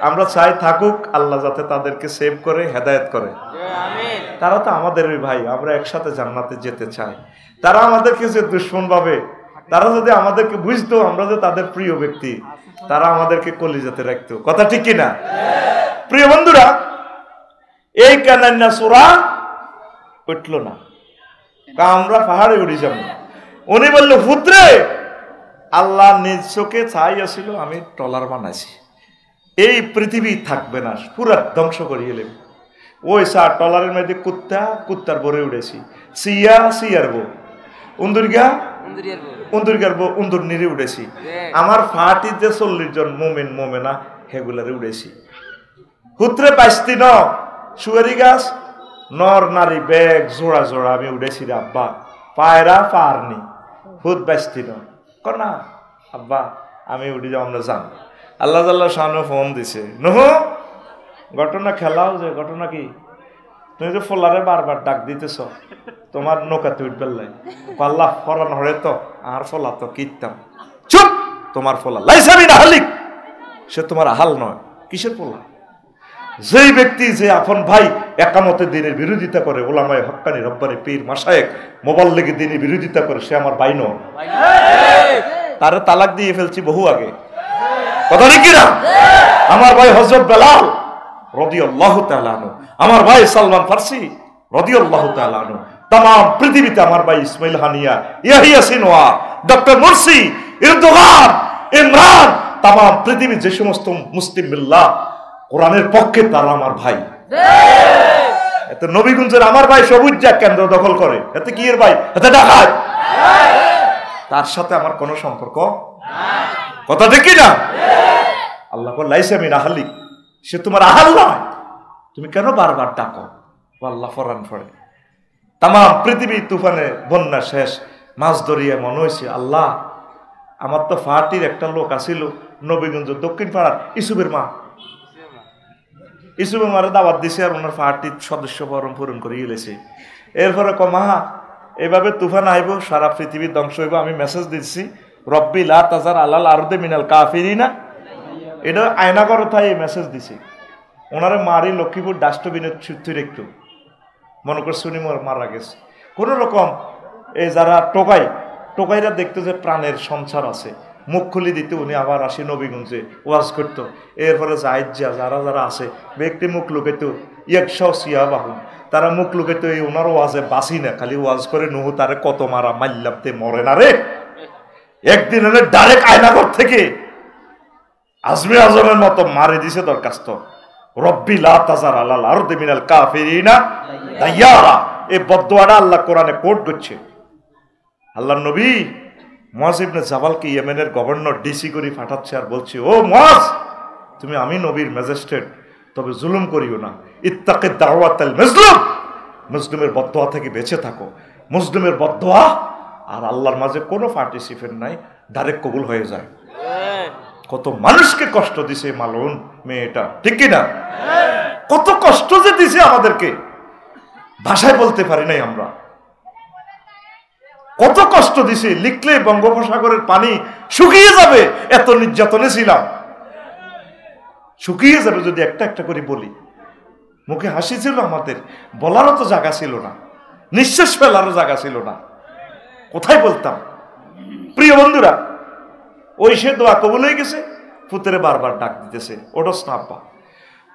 আমরা চাই থাকুক, আল্লাহ যাতে তাদেরকে সেভ করে হেদায়েত করে। তারা তো আমাদের ভাই, আমরা একসাথে জান্নাতে যেতে চাই। তারা আমাদেরকে যে দুশ্মন ভাবে, তারা যদি আমাদেরকে বুঝতো আমরা যে তাদের প্রিয় ব্যক্তি, তারা আমাদেরকে কলিজাতে রাখতো, কথা ঠিক কিনা? প্রিয় বন্ধুরা, এই কান্না সূরা উঠল না, আমরা পাহাড়ে উঠে যাব। উনি বলল, পুত্রে আল্লাহ নিজ চোখে চাই আসিল আমি ট্রলার বানাইছি, এই পৃথিবী থাকবে না, পুরা ধ্বংস করিয়ে নেব। ওই সার ট্রলারের মধ্যে কুত্তা, কুত্তার বরে উঠেছি, সিয়া সিয়ার বউ, উন্দুরগা উন্দুরগার বউ উন্দুর নিরে উঠেছি। আমার ফাটি যে 40 জন মোমেন মোমেনা হেগুলারে উঠেছি। পুত্রে 22 ন সুয়ারি গাছ নর নারী ব্যাগ জোড়া জোড়া আমি উঠেছি রে আব্বা, পায়রা পারনি হুদ 22 ন কনা আব্বা আমি উঠে যাও, আমরা যান। আল্লাহ আল্লাহ শাহানু ফোন দিছে, নহ ঘটনা খেলাও যে ঘটনা কি, তুমি যে ফোলারে বারবার ডাক দিতেছ তোমার নৌকাতে উঠবে লাই পাল্লা ফরান হরে তো আর ফোলা তো কিতাম, চুপ, তোমার ফোলা লাইসামি না হালিক, সে তোমার আহাল নয়। কিসের ফোলা? যেই ব্যক্তি যে আপন ভাই একামতে দিনের বিরোধিতা করে, ওলামায়ে হক্কানি রব্বানি পীর মাশায়েখ মোবাল্লিগি দিনের বিরোধিতা করে, সে আমার ভাই নয়। তারে তালাক দিয়ে ফেলছি বহু আগে, কথা ঠিক কিনা? আমার ভাই হযরত বেলাল রাদিয়াল্লাহু তাআলা আনহু, আমার ভাই সালমান ফারসি রাদিয়াল্লাহু তাআলা আনহু, तमाम পৃথিবীতে আমার ভাই Ismail Haniyeh, Yahya Sinwar, doctor Morsi, Erdogan, Imran, তাম পৃথিবীর যে সমস্ত মুসলিম মিল্লাহ কোরআনের পক্ষে তারা আমার ভাই। এতে নবীগঞ্জের আমার ভাই সবুজ কেন্দ্র দখল করে, এতে কি এর ভাই? এতে ডাকাত। তার সাথে আমার কোনো সম্পর্ক কথা দেখি না। আল্লাহ লাইসা মিন আহলি, সে তোমার আহাল নয়, তুমি কেন বারবার ডাকো? আল্লাহ ফরান ফরে তাম পৃথিবী তুফানে বন্যা শেষ, মাছ ধরিয়ে মনে হয়েছে আল্লাহ আমার তো ফাটির একটা লোক আসিল নবীগঞ্জ দক্ষিণ পাড়ার ইসুবের মা, ইসুবের মারে দাওয়াত দিছে আর ওনার ফাটির সদস্য বরণ পূরণ করে গেলেছে। এরপরে মা এভাবে তুফান আইব, সারা পৃথিবী ধ্বংস হইব, আমি মেসেজ দিচ্ছি রব্বি লা তাজার আলাল আরদে মিনাল কাফিরিনা, এটা আয়নাগর থাই এই মেসেজ দিছি। ওনারে মারি লক্ষ্মীপুর ডাস্টবিনের ছুটির একটু মনে করছে উনি মারা গেছে কোন রকম। এই যারা টোকাইরা দেখতো যে প্রাণের সংসার আছে, মুখ খুলি দিতে উনি আবার আসি নবীগঞ্জে ওয়াজ করতো। এরপরে যাইজা যারা যারা আছে ব্যক্তি মুখ লুকাইতো একশো সিয়া বাহুন, তারা মুখ লুকাইতো এই ওনার ওয়াজে বাসি না, খালি ওয়াজ করে নুহু তারে কত মারা মাল্লামতে মরে না রে। একদিন ডাইরেক্ট আয়নাগর থেকে আজমি আজমের মতো মারে দিছে দরখাস্ত রব্বি লা তাজার আলাল আরদি মিনাল কাফিরিনা দাইয়ারা। এই বদদুয়াটা আল্লাহ কোরআনে কোট করছে। আল্লাহর নবী মুআজ ইবনে জাবালকে ইয়েমেনের গভর্নর ডিসি করে পাঠাচ্ছে আর বলছে, ও মুআজ তুমি আমি নবীর ম্যাজিস্ট্রেট, তবে জুলুম করিও না, ইত্তাকি দাওয়াতাল মাজলুম, মুসলিমের বদদুয়া থেকে বেঁচে থাকো। মুসলিমের বদদুয়া আর আল্লাহর মাঝে কোনো পার্টিসিপেন্ট নাই, ডাইরেক্ট কবুল হয়ে যায়। কত মানুষকে কষ্ট দিছে মালুন মেয়েটা, ঠিক কিনা? কত কষ্ট যে দিছে আমাদেরকে ভাষায় বলতে পারি নাই আমরা। কত কষ্ট দিছে, লিখলে বঙ্গোপসাগরের পানি শুকিয়ে যাবে, এত নির্যাতনে ছিলাম। শুকিয়ে যাবে যদি একটা একটা করে বলি। মুখে হাসি ছিল আমাদের, বলারও তো জায়গা ছিল না, নিঃশ্বাস ফেলারও জায়গা ছিল না, কোথায় বলতাম? প্রিয় বন্ধুরা, ওই সে দোয়া কবুল হয়ে গেছে, পুত্রে বারবার ডাক দিতেছে ওটস না আব্বা।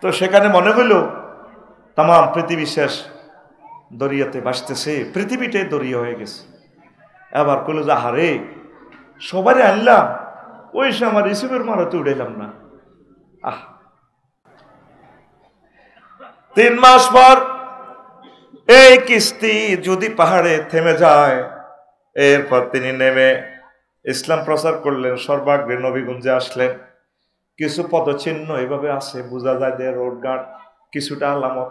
তো সেখানে মনে হইল তাম পৃথিবী শেষ, দরিয়াতে ভাসতেছে, পৃথিবীটাই দরিয়া হয়ে গেছে। এবার কইল যে হারে সবারই আনলাম, ওই সে আমার ইসুবের মারাতে উড়াইলাম না। 3 মাস পর এই কিস্তি যদি পাহাড়ে থেমে যায়, এরপর তিনি নেমে ইসলাম প্রচার করলেন, সর্বাগ্রে নবীগঞ্জে আসলেন। কিছু পদচিহ্ন এভাবে আছে, বোঝা যায় যে রোডঘাট কিছুটা আলামত।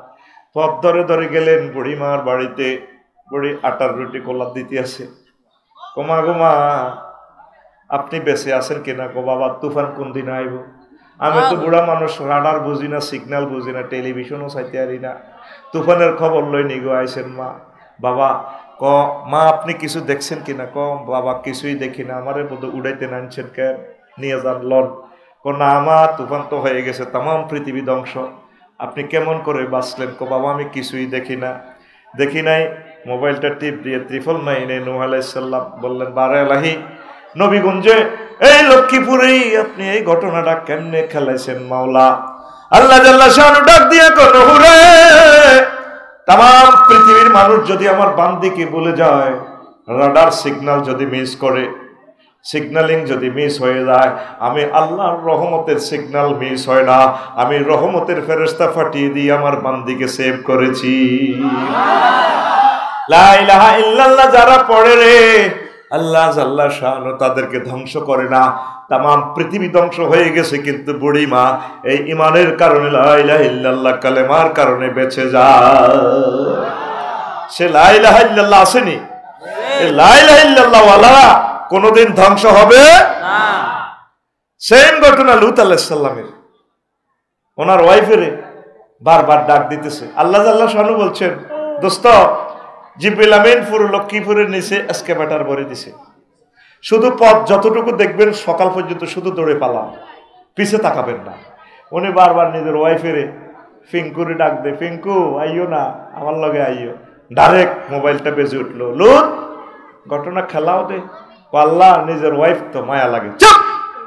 পথ ধরে ধরে গেলেন বুড়িমার বাড়িতে, বুড়ি আটার রুটি কলার দিতে আছে। কোমা গোমা আপনি বেঁচে আছেন কিনা? গো বাবা তুফান কোন দিন আইব? আমি তো বুড়া মানুষ, রাডার বুঝি না, সিগন্যাল বুঝি না, টেলিভিশনও চাইতে পারি না, তুফানের খবর লই নিগো আইছেন মা। বাবা ক মা আপনি কিছু দেখছেন কিনা? ক বাবা কিছুই দেখি না, আমারে বোধ উড়াইতে নানছেন কেন, নিয়ে যান লন। ক না আমার তুফান তো হয়ে গেছে, তাম পৃথিবী ধ্বংস, আপনি কেমন করে বাঁচলেন? ক বাবা আমি কিছুই দেখি না। দেখি নাই, মোবাইলটা টিপ দিয়ে 999 নূহ আলাইহিস সালাম বললেন, বারে আলাহি নবীগঞ্জে এই লক্ষ্মীপুরেই আপনি এই ঘটনাটা কেমনে খেলাইছেন মাওলা? আল্লাহ জাল্লা শানু ডাক দিয়া কোন হুরে, তাম পৃথিবীর মানুষ যদি আমার বান্দিকে বলে যায়, রাডার সিগন্যাল যদি মিস করে, সিগন্যালিং যদি মিস হয়ে যায়, আমি আল্লাহর রহমতের সিগন্যাল মিস হয় না, আমি রহমতের ফেরেশতা পাঠিয়ে দিয়ে আমার বান্দিকে সেভ করেছি। লা ইলাহা ইল্লাল্লাহ যারা পড়ে রে, আল্লাহ জাল্লা শানু তাদেরকে ধ্বংস করে না। তাম পৃথিবী ধ্বংস হয়ে গেছে, কিন্তু বুড়ি মা এই ইমানের কারণে, লা ইলাহা ইল্লাল্লাহ কালেমার কারণে বেঁচে যায়। সে লা ইলাহা ইল্লাল্লাহ আসেনি, লা ইলাহা ইল্লাল্লাহ ওয়ালা কোনদিন ধ্বংস হবে না। সেম ঘটনা লূত আলাইহিস সালামের, ওনার ওয়াইফের বারবার ডাক দিতেছে। আল্লাহ জাল্লা শানু বলছেন, দোস্ত জিবরিল আমিন পুরো লক্ষ্মীপুরের নিচে এসকেভেটর ভরে দিছে, শুধু পথ যতটুকু দেখবেন সকাল পর্যন্ত শুধু দৌড়ে পালাম, পিছে তাকাবেন না। উনি বারবার নিজের ওয়াইফেরে ফিঙ্কুরে ডাক দে, ফিঙ্কু আইও না, আমার লগে আইও। ডাইরেক্ট মোবাইলটা বেজে উঠলো, লুত ঘটনা খেলাও দে। আল্লাহ নিজের ওয়াইফ তো মায়া লাগে, চুপ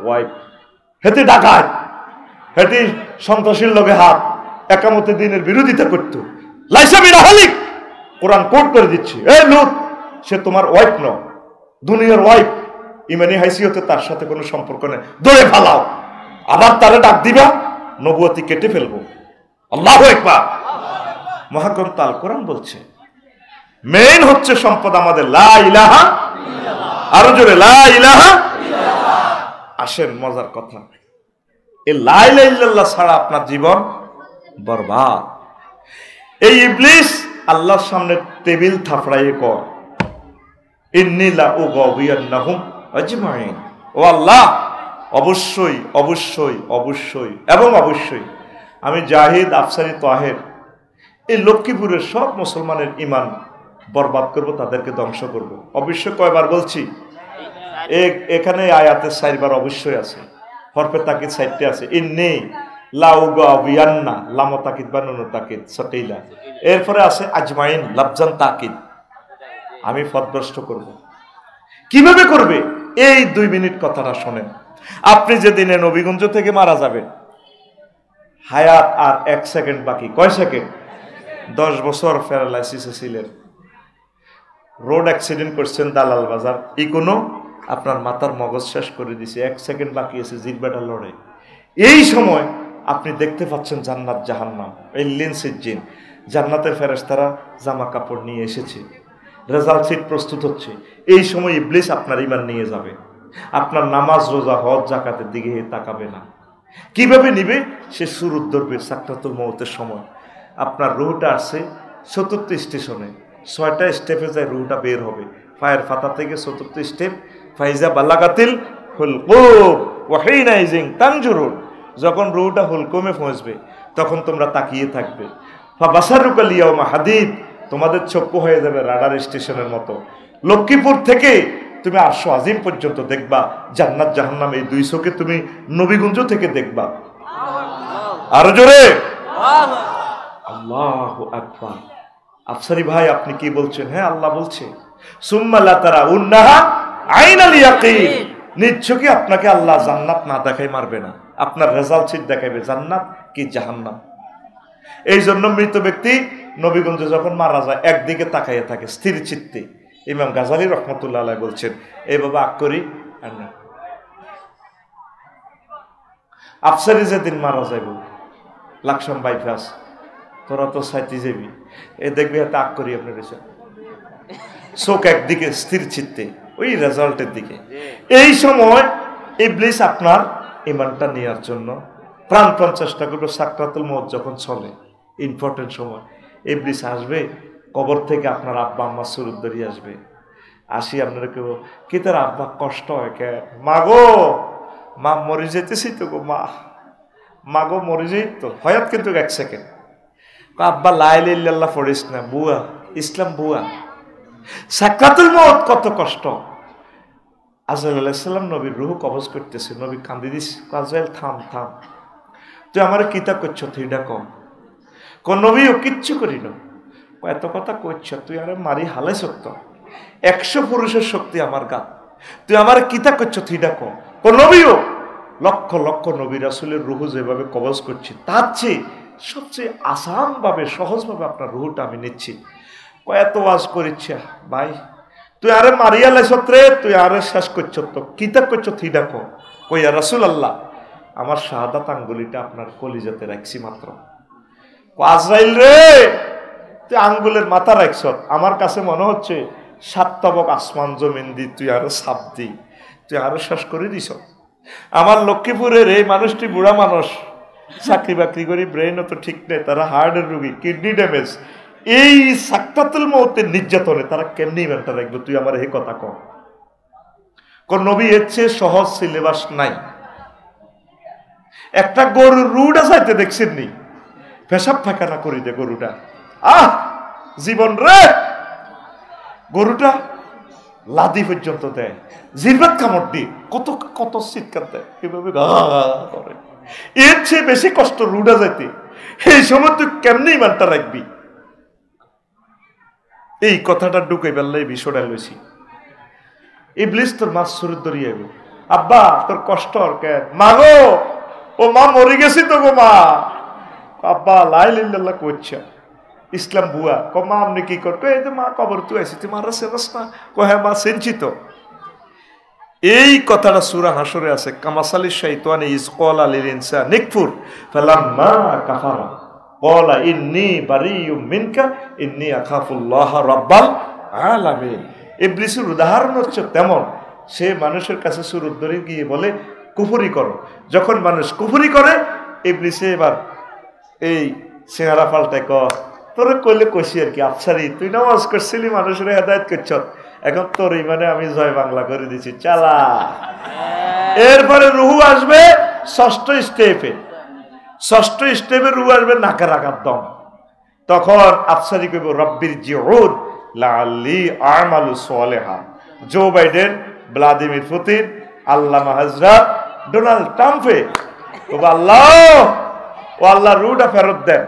ওয়াইফ হেতি ডাকায়, হেতি সন্ত্রাসীর লগে হাত, একামতে দিনের বিরোধিতা করতো, লাইসা মিন আহলিক, কোরআন কোট করে দিচ্ছি, এই লুত সে তোমার ওয়াইফ নয়, দুনিয়ার ওয়াইফ, ইমানি হাইসিয়তে তার সাথে কোনো সম্পর্ক নেই, দৌড়ে ফালাও। আবার তারা ডাক দিবা, নবুয়তি কেটে ফেলবো। আল্লাহু আকবার। মহাগ্রন্থ আল কোরআন বলছে মেইন হচ্ছে সম্পদ আমাদের লা ইলাহা, আরো জোরে লা ইলাহা। আসেন মজার কথা, এই লা ইলাহা ইল্লাল্লাহ ছাড়া আপনার জীবন বরবাদ। এই ইবলিস আল্লাহর সামনে টেবিল থাপড়াইয়ে কয় ইন্নী লা উগাবিয়ান্নাহুম আজমাইন, ও আল্লাহ অবশ্যই অবশ্যই অবশ্যই এবং অবশ্যই আমি জাহিদ, আফসারি, তাহের এই লক্ষ্মীপুরের সব মুসলমানের ঈমান বরবাদ করব, তাদেরকে ধ্বংস করব। অবশ্যই কয়বার বলছি? এখানে আয়াতের 4 বার অবশ্যই আছে, হরফে তাকিদ 4টে আছে। ইন্নী লা উগাবিয়ান্না, লাম তাকিদ বা নুন তাকিদ সটিলা, এরপরে আছে আজমাইন লাফজান তাকিদ, আমি পথভ্রষ্ট করব। কিভাবে করবে? এই 2 মিনিট কথাটা শোনেন। আপনি যেদিনে নবীগঞ্জ থেকে মারা যাবেন, হায়াত আর 1 সেকেন্ড বাকি। কয় সেকেন্ড? 10 বছর প্যারালাইসিসে ছিলেন, রোড অ্যাক্সিডেন্ট করছেন দালাল বাজার, কোনো আপনার মাথার মগজ শেষ করে দিছে, 1 সেকেন্ড বাকি আছে জিরবাটা লড়ে। এই সময় আপনি দেখতে পাচ্ছেন জান্নাত জাহান্নাম, এই লিনসির জিন, জান্নাতের ফেরেশতারা জামা কাপড় নিয়ে এসেছে, রেজাল্ট শিট প্রস্তুত হচ্ছে। এই সময় ইবলিস আপনার ঈমান নিয়ে যাবে, আপনার নামাজ, রোজা, হজ, যাকাতের দিকে তাকাবে না। কিভাবে নিবে? সে সুরুদ ধরবে সাকরাতুল মউতের সময়। আপনার রুহটা আসছে 4র্থ স্টেশনে, 6টা স্টেপে যায় রুহটা বের হবে, পায়ের ফাতা থেকে 4র্থ স্টেপ, ফাইজা বালাগাতিল হুলকুম ওয়া হিনাইজিন তানজুরুন, যখন রুহটা হুলকুমে পৌঁছবে তখন তোমরা তাকিয়ে থাকবে। ফাবাসারুকা লিয়াউমা হাদিদ, তোমাদের চক্ষু হয়ে যাবে রাডার স্টেশনের মতো। লক্ষ্মীপুর থেকে তুমি আরশ আজিম পর্যন্ত দেখবা, জান্নাত জাহান্নাম এই 2 চোখে তুমি নবীগঞ্জ থেকে দেখবা। আরো জোরে আল্লাহু আকবার। আফসারি ভাই আপনি কি বলছেন? হ্যাঁ আল্লাহ বলছে সুম্মা লা তারাউন্নাহা আইনাল ইয়াকিন, নিশ্চয়ই আপনাকে আল্লাহ জান্নাত না দেখাই মারবে না, আপনার রেজাল্ট শিট দেখাবে জান্নাত কি জাহান্নাম। এই জন্য মৃত ব্যক্তি নবীগঞ্জে যখন মারা যায় একদিকে তাকাইয়া থাকে স্থির চিত্তে। ইমাম গাজালি রহমতুল্লাহ আলাইহি বলছেন এই বাবা আগ করি আর না, আফসারি যেদিন মারা যাইব লাকসাম বাইপাস, তোরা তো সাইতে যাবি, এ দেখবি হাতে আগ করি আপনার চোখ একদিকে স্থির চিত্তে ওই রেজাল্টের দিকে। এই সময় ইবলিস আপনার ঈমানটা নেওয়ার জন্য প্রাণপণ চেষ্টা করবে। সাকরাতুল মউত যখন চলে, ইম্পর্টেন্ট সময়, ইবলিস আসবে কবর থেকে, আপনার আব্বা আম্মা সুরুদ ধরিয়ে আসবে। আসি আপনারা কেউ কি তার আব্বা কষ্ট হয় কে? মাগো মা মরে যেতেছি তো গো, মাগো মরে যাই তো হয়াত, কিন্তু 1 সেকেন্ড। আব্বা লা ইলাহা ইল্লাল্লাহ পড়িস না, বুয়া ইসলাম বুয়া। সাকরাতুল মউত কত কষ্ট। আজরাইল আলাইহিস সালাম নবীর রূহ কবজ করতেছে, নবী কান্দি দিস, আজরাইল থাম থাম, তুই আমার কিতা করছ, তুই ডাক কোন নবী ও কিচ্ছু করি না, এত কথা করছ, তুই আরে মারি হালাই সত্য, 100 পুরুষের শক্তি আমার গা, তুই আমার কিতা করছ, তুই ডাক কোন নবীও। লক্ষ লক্ষ নবী রাসূলের রূহ যেভাবে কবজ করছি, তার চেয়ে সবচেয়ে আসান ভাবে সহজভাবে আপনার রূহটা আমি নিচ্ছি। এত ওয়াজ করিচ্ছে ভাই, তুই আরে মারিয়া লাইছত রে, তুই আরে শেষ করছ, তো কিতা করছ, তুই ডাকো কইয়া রাসূলুল্লাহ আমার শাহাদাত আঙ্গুলিটা আপনার কলিজাতে রাখছি মাত্র। আজরাইল রে তুই আঙ্গুলের মাথা রাখছ, আমার কাছে মনে হচ্ছে 7 তবক আসমান জমিন দি তুই আরো সাপ দি, তুই আরো শেষ করে দিছ। আমার লক্ষ্মীপুরের এই মানুষটি বুড়া মানুষ, চাকরি বাকরি করি, ব্রেনও তো ঠিক নেই, তারা হার্টের রোগী, কিডনি ড্যামেজ, এই সাকরাতুল মউতের নির্যাতনে তারা কেমনি ইমানটা রাখবে? তুই আমার এই কথা কর। কোন নবী এর চেয়ে সহজ সিলেবাস নাই। একটা গরুর রুটা যাইতে দেখছেন নি, পেশাব ফাঁকানা করি দে গরুটা, জীবন রে, গরুটা লাদি পর্যন্ত দেয়, জিরবাত কামড় দিয়ে কত কত চিৎকার দেয়, এভাবে করে। এর চেয়ে বেশি কষ্ট রুডা যাইতে, এই সময় তুই কেমনি ইমানটা রাখবি? এই কথাটা ঢুকে বেললাই বিষয়টা লইছি। ইবলিস তোর মাছ সুরুদ ধরিয়ে গো, আব্বা তোর কষ্ট আর কে? মাগো ও মা মরে গেছি তো গো মা। আব্বা লা ইলাহা ইল্লাল্লাহ কইছে, ইসলাম বুয়া। ক মা আপনি কি করতো? এই যে মা কবর তুই আইসি, তুই মারা সেরাস না? ক হ্যাঁ মা সেনছি তো। এই কথাটা সূরা হাসরে আছে, কামাসালি শাইতানি ইজ ক্বালা লিল ইনসানি নিকফুর ফালাম্মা কাফারা ক্বালা ইন্নী বারিয়্যুম মিনকা ইন্নী আখাফুল্লাহ রাব্বাল আলামিন। ইবলিসের উদাহরণ হচ্ছে তেমন, সে মানুষের কাছে সুরত ধরে গিয়ে বলে কুফরি করো। যখন মানুষ কুফরি করে, ইবলিসে এবার এই চেহারা পাল্টায়, তোরে কইলে কষি আর কি, আফসারি তুই নামাজ করছিলি, মানুষের হেদায়েত করছ, এখন তোর ইমানে আমি জয় বাংলা করে দিছি, চালা। এরপরে রুহু আসবে ষষ্ঠ স্টেপে রুহু আসবে নাকের আঘাত দম। তখন আফসারি কইব রব্বির জিউন লাআল্লি আমালু সালিহা। জো বাইডেন, ভ্লাদিমির পুতিন, আল্লামা হযরত ডোনাল্ড ট্রাম্পে আল্লাহ রুহটা ফেরত দেন।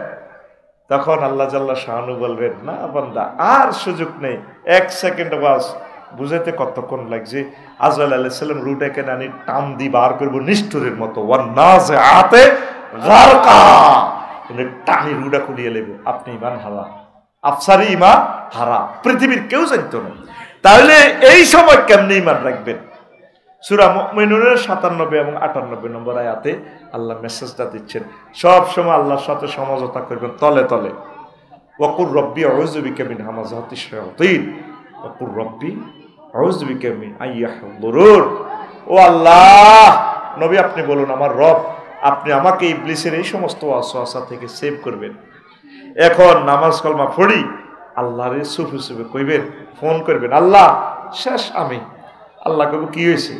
তখন আল্লাহ জাল্লা শাহানু বলবেন, না বান্দা আর সুযোগ নেই, 1 সেকেন্ড বাস। বুঝাইতে কতক্ষণ লাগছে? আজরাইল আলাইহিস সালাম রুহটাকে নানি টান দি বার করবো নিষ্ঠুরের মতো, ওয়ান্নাজিআতে গারকা, টানি রুহটা খুলিয়ে লেব। আপনি ইমান হারা, আফসারি ইমান হারা, পৃথিবীর কেউ জানতো না। তাহলে এই সময় কেমনে ইমান রাখবেন? সূরা মুমিনুনের 97 এবং 98 নম্বর আয়াতে আল্লাহ মেসেজটা দিচ্ছেন, সব সময় আল্লাহর সাথে সমঝোতা করবেন তলে তলে। ওয়াকুর রব্বি আউযু বিকা মিন হামাযাতিশ শায়াতিন ওয়াকুর রব্বি আউযু বিকা মিন আইয়াহদুরুন। ও আল্লাহ, নবী আপনি বলুন, আমার রব, আপনি আমাকে ইবলিসের এই সমস্ত ওয়াসওয়াসা থেকে সেভ করবেন। এখন নামাজ কলমা পড়ি আল্লাহরে সুফে সুফে কইবেন, ফোন করবেন, আল্লাহ শেষ আমি। আল্লাহ কব কি হয়েছে?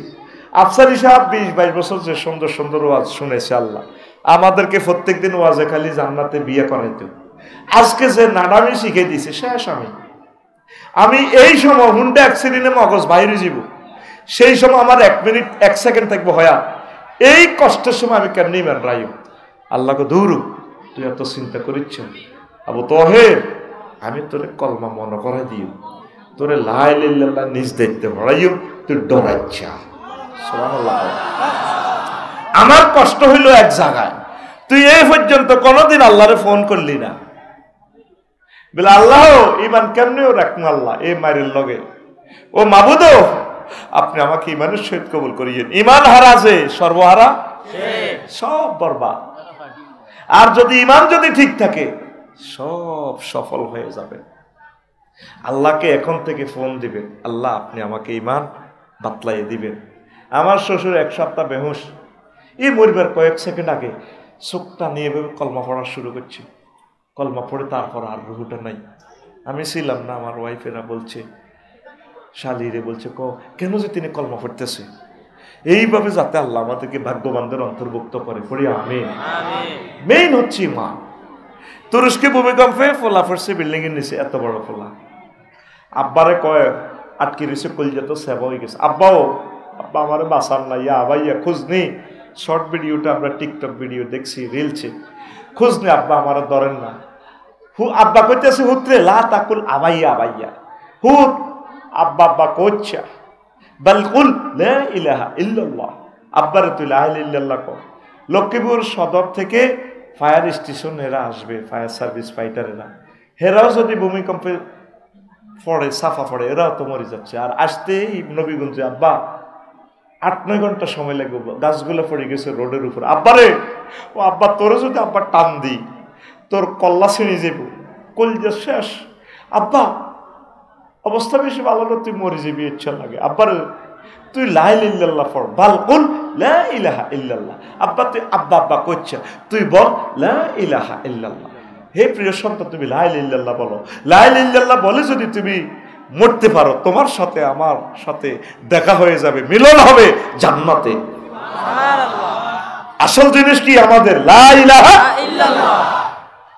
আফসারি সাহেব 20-22 বছর যে সুন্দর সুন্দর ওয়াজ শুনেছে, আল্লাহ আমাদেরকে প্রত্যেকদিন ওয়াজে খালি জান্নাতে বিয়ে করাইতো, আজকে যে নাডামি শিখে দিছে, শেষ আমি এই সময় হুন্ডা অ্যাক্সিডেন্টে মগজ বাইরে যাব, সেই সময় আমার 1 মিনিট 1 সেকেন্ড থাকবো হয়া, এই কষ্টের সময় আমি কেমনি ইমান রাইব? আল্লাহকে দূর, তুই এত চিন্তা করিচ্ছ আবু তহের, আমি তোরে কলমা মনে করাই দিও, তোরে লা ইলাহা ইল্লাল্লাহ নিজ দেখতে পড়াইও, তুই ডরাইছা। সুবহানাল্লাহ। আমার কষ্ট হইল এক জায়গায়, তুই এই পর্যন্ত কোনদিন আল্লাহরে ফোন করলি না, বলে আল্লাহ ইমান কেমনেও রাখুন, আল্লাহ এই মায়ের লগে, ও মাবুদ আপনি আমাকে ইমানের সহিত কবুল করিয়েন। ইমান হারা যে সর্বহারা, সব বরবাদ। আর যদি ইমান যদি ঠিক থাকে, সব সফল হয়ে যাবে। আল্লাহকে এখন থেকে ফোন দিবেন, আল্লাহ আপনি আমাকে ইমান বাতলাইয়ে দিবেন। আমার শ্বশুর 1 সপ্তাহ বেহুশ, এই মরিবার কয়েক সেকেন্ড আগে চোখটা নিয়ে ভেবে কলমা পড়া শুরু করছে, কলমা পড়ে তারপর আর রুহুটা নাই। আমি ছিলাম না, আমার ওয়াইফেরা বলছে, শালিরে বলছে, কেন যে তিনি কলমা পড়তেছে? এইভাবে যাতে আল্লাহ আমাদেরকে ভাগ্যবানদের অন্তর্ভুক্ত করে, পড়ি আমিন। মেইন হচ্ছে মা। তুরস্কে ভূমিকম্পে ফোলা পড়ছে বিল্ডিং এর নিচে, এত বড় ফোলা। আব্বারে কয় আটকে রয়েছে, কলজা তো সেবা হয়ে গেছে। আব্বা আমার বাসার না, ইয়া ভাইয়া খোঁজ নেই। শর্ট ভিডিওটা আমরা টিকটক ভিডিও দেখছি, রিলছে, খোঁজ নেই আব্বা আমার ধরেন না। আব্বা কইতেছে হুতরে লা তাকুল আবাইয়া আবাইয়া, হুত আব্বা কোচ্ছা বালকুল লা ইলাহা ইল্লাল্লাহ, আব্বারে তুই লা ইলাহা ইল্লাল্লাহ কর। লক্ষ্মীপুর সদর থেকে ফায়ার স্টেশন এরা আসবে, ফায়ার সার্ভিস ফাইটারেরা, হেরাও যদি ভূমিকম্পে পড়ে সাফা পড়ে, এরাও তো মরে যাচ্ছে। আর আসতেই নবীগঞ্জে আব্বা 8-9 ঘন্টা সময় লাগবে, গাছগুলো পড়ে গেছে রোডের উপর। আব্বারে, ও আব্বা তোরে যদি আব্বা টান দি, তোর কল্লা ছিঁড়ে যাব, কলজা শেষ। আব্বা অবস্থা বেশি ভালো না, তুই মরে যাবি, ইচ্ছা লাগে। আব্বার তুই লা ইলাহা ইল্লাল্লাহ পড়, বালকুল লা ইলাহা ইল্লাল্লাহ। আব্বা তুই আব্বা কইছা, তুই বল লা ইলাহা ইল্লাল্লাহ। হে প্রিয় সন্তান, তুমি লা ইলাহা ইল্লাল্লাহ বলো। লা ইলাহা ইল্লাল্লাহ বলে যদি তুমি মরতে পারো, তোমার সাথে আমার সাথে দেখা হয়ে যাবে, মিলন হবে জান্নাতে। আসল জিনিস কি আমাদের? লা ইলাহা ইল্লাল্লাহ।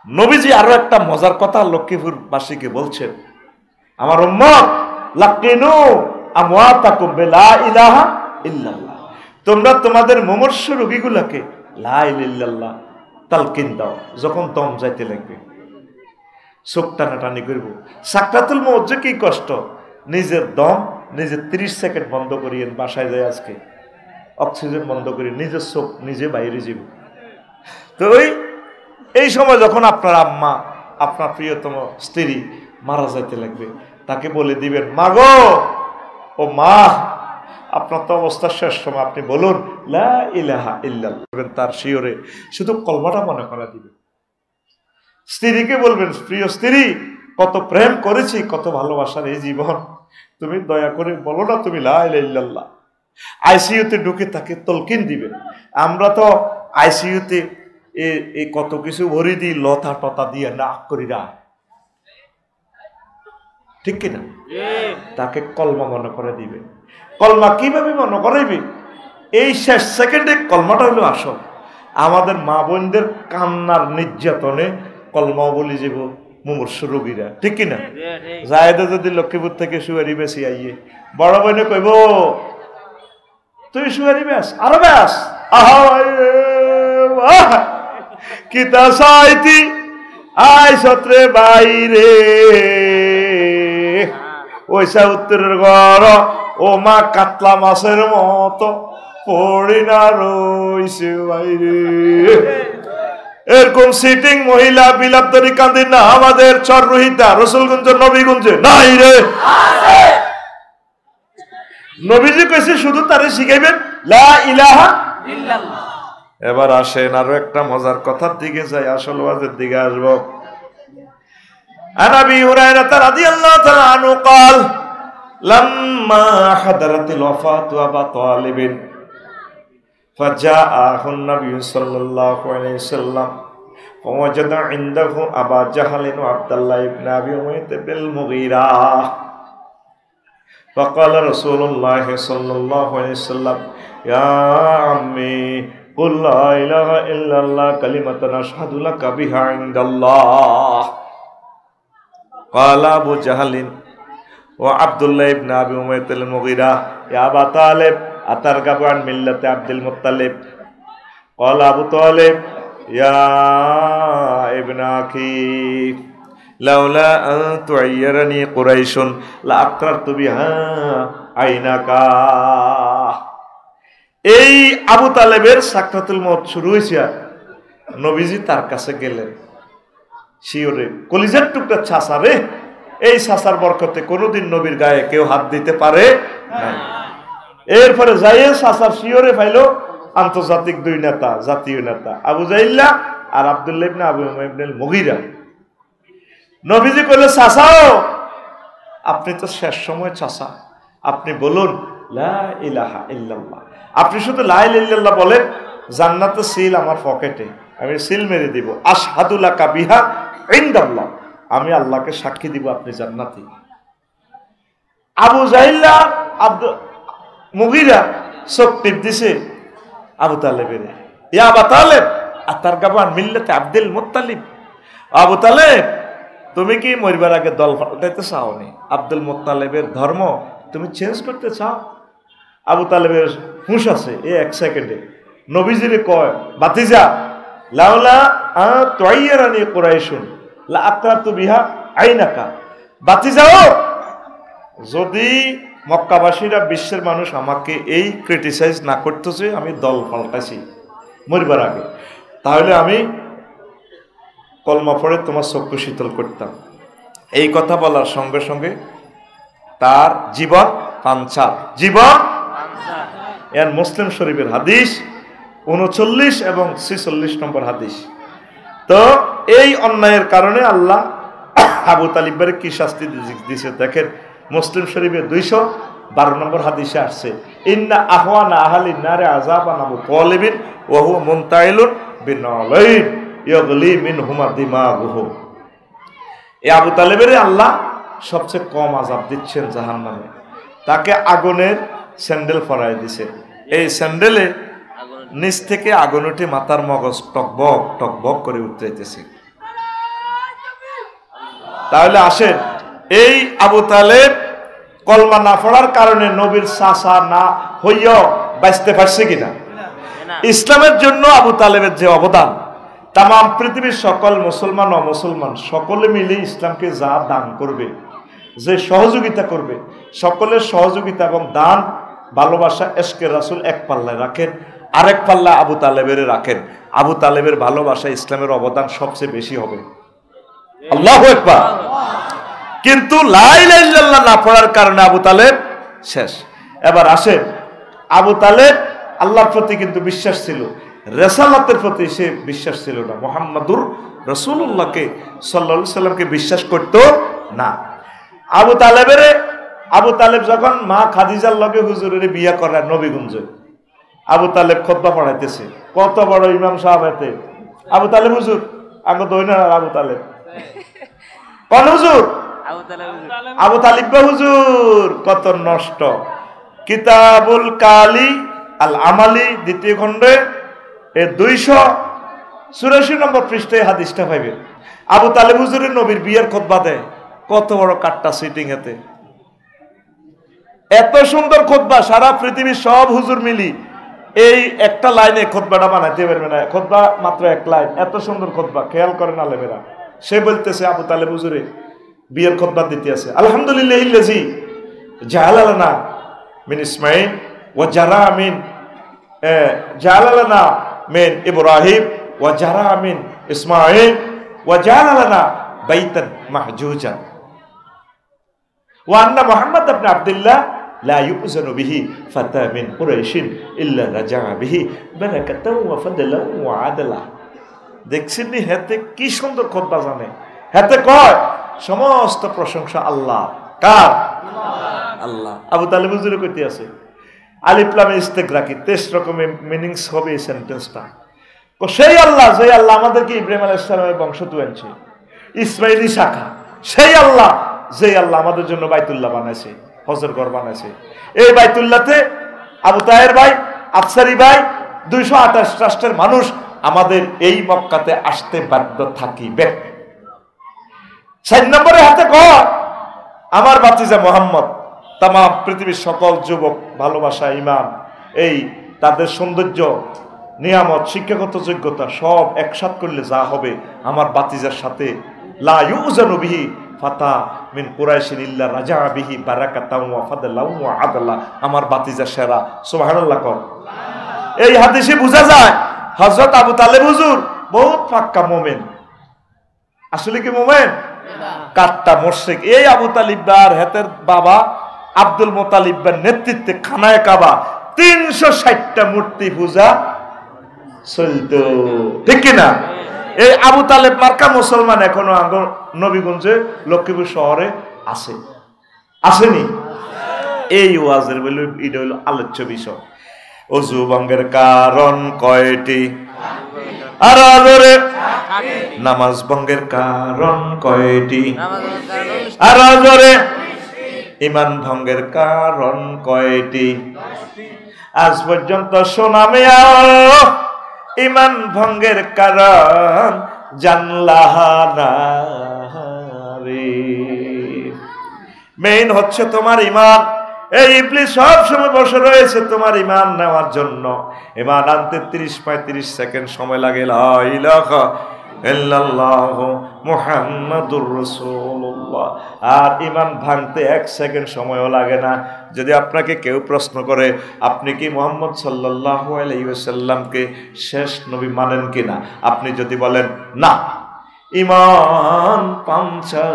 নবীজি আরো একটা মজার কথা লক্ষ্মীপুর বাসীকে বলছেন, আমার উম্মত লাকিনু আমওয়াতাকুম বিলা ইলাহা ইল্লাল্লাহ, তোমরা তোমাদের মুমূর্ষ রোগীগুলোকে লা ইলাহা ইল্লাল্লাহ তালকিন দাও যখন দম যাইতে লাগবে, চোখ টানাটানি করব। সাকরাতুল মউত যে কি কষ্ট, নিজের দম নিজে 30 সেকেন্ড বন্ধ করিয়েন, বাসায় যায় আজকে অক্সিজেন বন্ধ করি, নিজের চোখ নিজে বাইরে যাব। তো এই সময় যখন আপনার আম্মা, আপনার প্রিয়তম স্ত্রী মারা যাইতে লাগবে, তাকে বলে দিবেন, মা গো, ও মা আপনার তো অবস্থা শেষ সময়, আপনি বলুন লা ইলাহা ইল্লাল্লাহ, তার শিওরে শুধু কলমাটা মনে করা দিবেন। স্ত্রীকে বলবেন, প্রিয় স্ত্রী, কত প্রেম করেছি, কত ভালোবাসার এই জীবন, তুমি দয়া করে বলো না তুমি লা ইলাহা ইল্লাল্লাহ। আইসিইউতে ঢুকে তাকে তলকিন দিবেন। আমরা তো আইসিইউতে এই কত কিছু ভরি দিই, লতা টতা দিয়ে না করি না, ঠিক কিনা? তাকে কলমা মনে করে দিবে। কলমা কিভাবে মনে করাইবে? এই শেষ সেকেন্ডে কলমাটা হলো আসল। আমাদের মা বোনদের কান্নার নির্যাতনে কলমা বলি যাব মুমূর্ষু রোগীরা, ঠিক কিনা? জায়দা যদি লক্ষ্মীপুর থেকে সুয়ারি বেশি আইয়ে, বড় বোনে কইব তুই সুয়ারি বেশ, আরো বেশ, কিতা সাইতি আই সত্রে বাইরে ওইসা উত্তরের ঘর ও মা কাতলা মাছের মতো পড়ি না রইছে বাইরে। এরকম সিটিং মহিলা বিলাপ ধরি কান্দি না আমাদের চর রোহিতা রসুলগঞ্জ নবীগঞ্জে নাই রে? নবীজি কইছে শুধু তারে শিখাইবেন লা ইলাহা ইল্লাল্লাহ। এবার আসেন আরো একটা মজার কথার দিকে যাই, আসল ওয়াজের দিকে আসবো। عن ابي هريره رضي الله تعالى عنه قال لما حضرت الوفاه ابا طالب فجاءه النبي صلى الله عليه وسلم فوجد عنده ابا جهل وعبد الله بن ابي اميه بن المغيرة فقال رسول الله صلى الله عليه وسلم يا عمي قل لا اله الا الله كلمه اشهد لك بها عند الله قال ابو جهل وعبد الله بن ابي اميه المغيرة يا ابا طالب اترغب عن مله عبد المطلب قال ابو طالب يا ابن اخي لولا ان تعيرني قريش لاقررت بها عينك। এই আবু তালেবের সাকরাতুল মউত শুরু হয়েছে, নবীজি তার কাছে গেলেন। শিওরে কলিজার টুকরা ছাসা রে, এই ছাসার বরকতে কোনোদিন নবীর গায়ে কেউ হাত দিতে পারে না। এরপরে যাইয়ে ছাসার শিওরে পাইলো আন্তর্জাতিক দুই নেতা, জাতীয় নেতা আবু জাইল্লা আর আব্দুল্লাহ ইবনে আবু উমাইয়া ইবনে মুগীরা। নবীজি কইলো ছাসাও, আপনি তো শেষ সময় ছাসা, আপনি বলুন লা ইলাহা ইল্লাল্লাহ। আপনি শুধু লা ইলাহা ইল্লাল্লাহ বলেন, জান্নাতের সিল আমার পকেটে, আমি সিল মেরে দিব। আশহাদু লাকা বিহা ইনদাল্লাহ, আমি আল্লাহকে সাক্ষী দিব আপনি জান্নাতি। আবু জাহিল্লা মুগীরা চোখ টিপ দিছে আবু তালেবের, ইয়া আবু তালেব আতারগাবু আন মিল্লাতি আব্দুল মুত্তালিব। আবু তালেব, তুমি কি মরিবার আগে দল পাল্টাইতে চাও নি? আব্দুল মুত্তালিবের ধর্ম তুমি চেঞ্জ করতে চাও? আবু তালেবের হুঁশ আছে এই এক সেকেন্ডে নবীজিরে কয়, বাতিজা লাউলা তুয়াইরানি কুরাইশুন লা আকরাতু বিহা আইনাকা। বাতিজাও, যদি মক্কাবাসীরা বিশ্বের মানুষ আমাকে এই ক্রিটিসাইজ না করতেছে আমি দল পাল্টাইছি মরিবার আগে, তাহলে আমি কলমা পড়ে তোমার চক্ষু শীতল করতাম। এই কথা বলার সঙ্গে সঙ্গে তার জীবন পাঞ্চার, জীবন এর মুসলিম শরীফের হাদিস 39 এবং 46 নম্বর হাদিস। তো এই অন্যায়ের কারণে আল্লাহ আবু তালিবের কি শাস্তি দিয়েছে দেখেন, মুসলিম শরীফের 212 নম্বর হাদিসে আসছে, ইন্না আহওয়ানা আহলিন নারে আযাবান আবু তালিবিন ওয়া হুয়া মুনতাইলুন বিনালাইন ইয়াগলি মিনহুমা দিমাগুহু। এই আবু তালেবের আল্লাহ সবচেয়ে কম আযাব দিচ্ছেন জাহান্নামে। তাকে আগুনের স্যান্ডেল পরায় দিছে, এই স্যান্ডেলে নিচ থেকে আগুন উঠে মাথার মগজ টকবক টকবক করে উঠতেছে। তাহলে আসেন, এই আবু তালেব কলমা না পড়ার কারণে নবীর চাচা না হইয়াও বাঁচতে পারছে কিনা? ইসলামের জন্য আবু তালেবের যে অবদান, তাম পৃথিবীর সকল মুসলমান অমুসলমান সকলে মিলে ইসলামকে যা দান করবে, যে সহযোগিতা করবে, সকলের সহযোগিতা এবং দান ভালোবাসা এশকে রাসূল এক পাল্লায় রাখেন, আরেক পাল্লা আবু তালেবের রাখেন। আবু তালেবের ভালোবাসা ইসলামের অবদান সবচেয়ে বেশি হবে। আল্লাহু আকবার। কিন্তু লা ইলাহা ইল্লাল্লাহ না পড়ার কারণে আবু তালেব শেষ। এবার আসেন, আবু তালেব আল্লাহর প্রতি কিন্তু বিশ্বাস ছিল, রেসালাতের প্রতি সে বিশ্বাস ছিল না, মুহাম্মাদুর রাসূলুল্লাহকে সাল্লাল্লাহু আলাইহি সাল্লামকে বিশ্বাস করত না। আবু তালেব যখন মা খাদিজার লগে হুজুরের বিয়া করার নবীগঞ্জে, আবু তালেব খুতবা পড়াইতেছে, কত বড় ইমাম সাহেব এতে, আবু তালেব হুজুর আগে দইনা আবু তালেব কোন হুজুর, আবু তালিব হুজুর কত নষ্ট। কিতাবুল কালি আল আমালি দ্বিতীয় খণ্ডে 284 নম্বর পৃষ্ঠায় হাদিসটা পাইবেন। আবু তালেব হুজুরের নবীর বিয়ের খুতবা দেয়, কত বড় কাটটা সিটিং, এতে এত সুন্দর খুতবা, সারা পৃথিবীর সব হুজুর মিলি এই একটা লাইনে খুতবাটা বানাইতে পারবে না, খুতবা মাত্র এক লাইন, এত সুন্দর খুতবা, খেয়াল করে না লেবেরা। সে বলতেছে আবু তালেব হুজুরে বিয়ের খুতবা দিতে আছে, আলহামদুলিল্লাহিল্লাযী জাআলা লানা মিন ইসমাঈল ওয়া জারা মিন জাআলা লানা মিন ইব্রাহিম ওয়া জারা মিন ইসমাঈল ওয়া জাআলা লানা বাইতান মাহজুজা ওয়া আন্না মুহাম্মদ ইবনে আব্দুল্লাহ লা ইউযানু বিহি ফাতা মিন কুরাইশিন ইল্লা রাজা'a বিহি বারাকাতাও ওয়া ফাদলাও ওয়া আদলা। দেখছেন হেতে কি সুন্দর খুতবা জানে, হেতে কয় সমস্ত প্রশংসা আল্লাহ, কার? আল্লাহ। আবু তালেব হুজুরে কইতে আছে আলিফ লাম ইস্তিগরাকি 23 রকমের মিনিংস হবে এই সেন্টেন্সটা। সেই আল্লাহ, যে আল্লাহ আমাদেরকে ইব্রাহিম আলাইহিস সালামের বংশ তুলছে, ইসমাইলি শাখা, সেই আল্লাহ যে আল্লাহ আমাদের জন্য বাইতুল্লাহ বানাইছে, হজের ঘর বানাইছে। এই বাইতুল্লাহতে আবু তাহের ভাই, আফসারি ভাই, 228 রাষ্ট্রের মানুষ আমাদের এই মক্কাতে আসতে বাধ্য থাকিবে। 4 নম্বরে হাতে কর আমার ভাতিজা মুহাম্মদ, তাম পৃথিবীর সকল যুবক ভালোবাসা, ইমান, এই তাদের সৌন্দর্য, নিয়ামত, শিক্ষাগত যোগ্যতা সব একসাথ করলে যা হবে আমার ভাতিজার সাথে লা ইউযানু বিহি ফাতা মিন কুরাইশিন ইল্লা রাজা'a বিহি বারাকাতাও ওয়া ফাদলাও ওয়া আদলা। আমার ভাতিজা সেরা, সুবহানাল্লাহ কর। এই হাদিসে বোঝা যায় হযরত আবু তালেব হুজুর বহুত পাক্কা মুমিন। আসলে কি মুমিন? কাট্টা মুশরিক। এই আবু তালিব আর হেতের বাবা আব্দুল মুতালিবের নেতৃত্বে খানায়ে কাবা 360টা মূর্তি পূজা চলতো, ঠিক কিনা? এই আবু তালেব মার্কা মুসলমান এখনো নবীগঞ্জে লক্ষ্মীপুর শহরে আছে, আসেনি? এই ওয়াজের বলে এটা হলো আলোচ্য বিষয়। অজু ভঙ্গের কারণ কয়টি? আর আজরে নামাজ ভঙ্গের কারণ কয়টি? আর আজরে ঈমান ভঙ্গের কারণ কয়টি? আজ পর্যন্ত শোনামে ঈমান ভঙ্গের কারণ জানলাহ না রে। মেইন হচ্ছে তোমার ঈমান। এই ইবলিস সব সময় বসে রয়েছে তোমার ঈমান নেওয়ার জন্য। ঈমান আনতে 30-35 সেকেন্ড সময় লাগে, লা ইলাহা ইল্লাল্লাহু মুহাম্মাদুর রাসূলুল্লাহ। আর ঈমান ভাঙতে 1 সেকেন্ড সময়ও লাগে না। যদি আপনাকে কেউ প্রশ্ন করে আপনি কি মুহাম্মদ সাল্লাল্লাহু আলাইহি ওয়াসাল্লামকে শেষ নবী মানেন কিনা, আপনি যদি বলেন না, ঈমান পাঞ্চার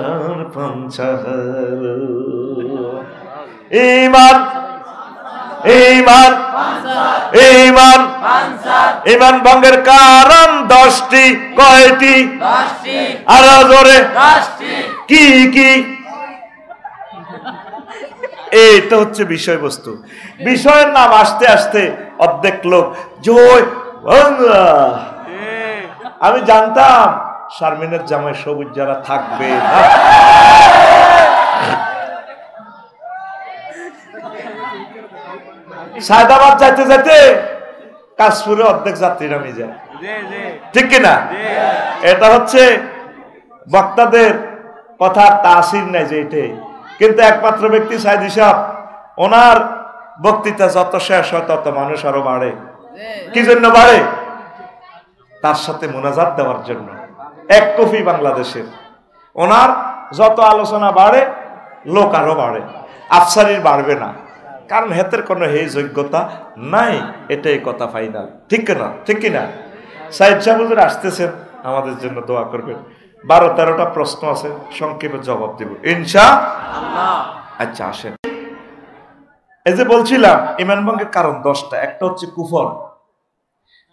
ঈমান ঈমান ঈমান ঈমান ভঙ্গের কারণ 10টি। কয়টি? 10টি। আর জোরে 10টি। কি কি? এইটা হচ্ছে বিষয়বস্তু। বিষয়ের নাম আসতে আসতে অর্ধেক লোক জয় বাংলা। আমি জানতাম শারমিনের জামাই সবুজ যারা থাকবে না। সায়দাবাদ যাইতে যাইতে কাশপুরে অর্ধেক যাত্রী নামে যায়, ঠিক কিনা? এটা হচ্ছে বক্তাদের কথা তাসির নাই যে এটাই, কিন্তু একমাত্র ব্যক্তি সাইদি সাহেব, ওনার বক্তৃতা যত শেষ হয় তত মানুষ আরো বাড়ে। কি জন্য বাড়ে? তার সাথে মোনাজাত দেওয়ার জন্য। 1 কপি বাংলাদেশের। ওনার যত আলোচনা বাড়ে লোক আরো বাড়ে, আফসারির বাড়বে না, কারণ হেতের কোনো এই যোগ্যতা নাই। এটাই কথা ফাইনাল, ঠিক কিনা? ঠিক কিনা? সাইদ সাহেব হুজুর আসতেছেন, আমাদের জন্য দোয়া করবেন। 12-13টা প্রশ্ন আছে, সংক্ষেপে জবাব দেব ইনশাআল্লাহ। আচ্ছা আসেন। এই যে বলছিলাম ঈমান ভঙ্গের কারণ 10টা। একটা হচ্ছে কুফর,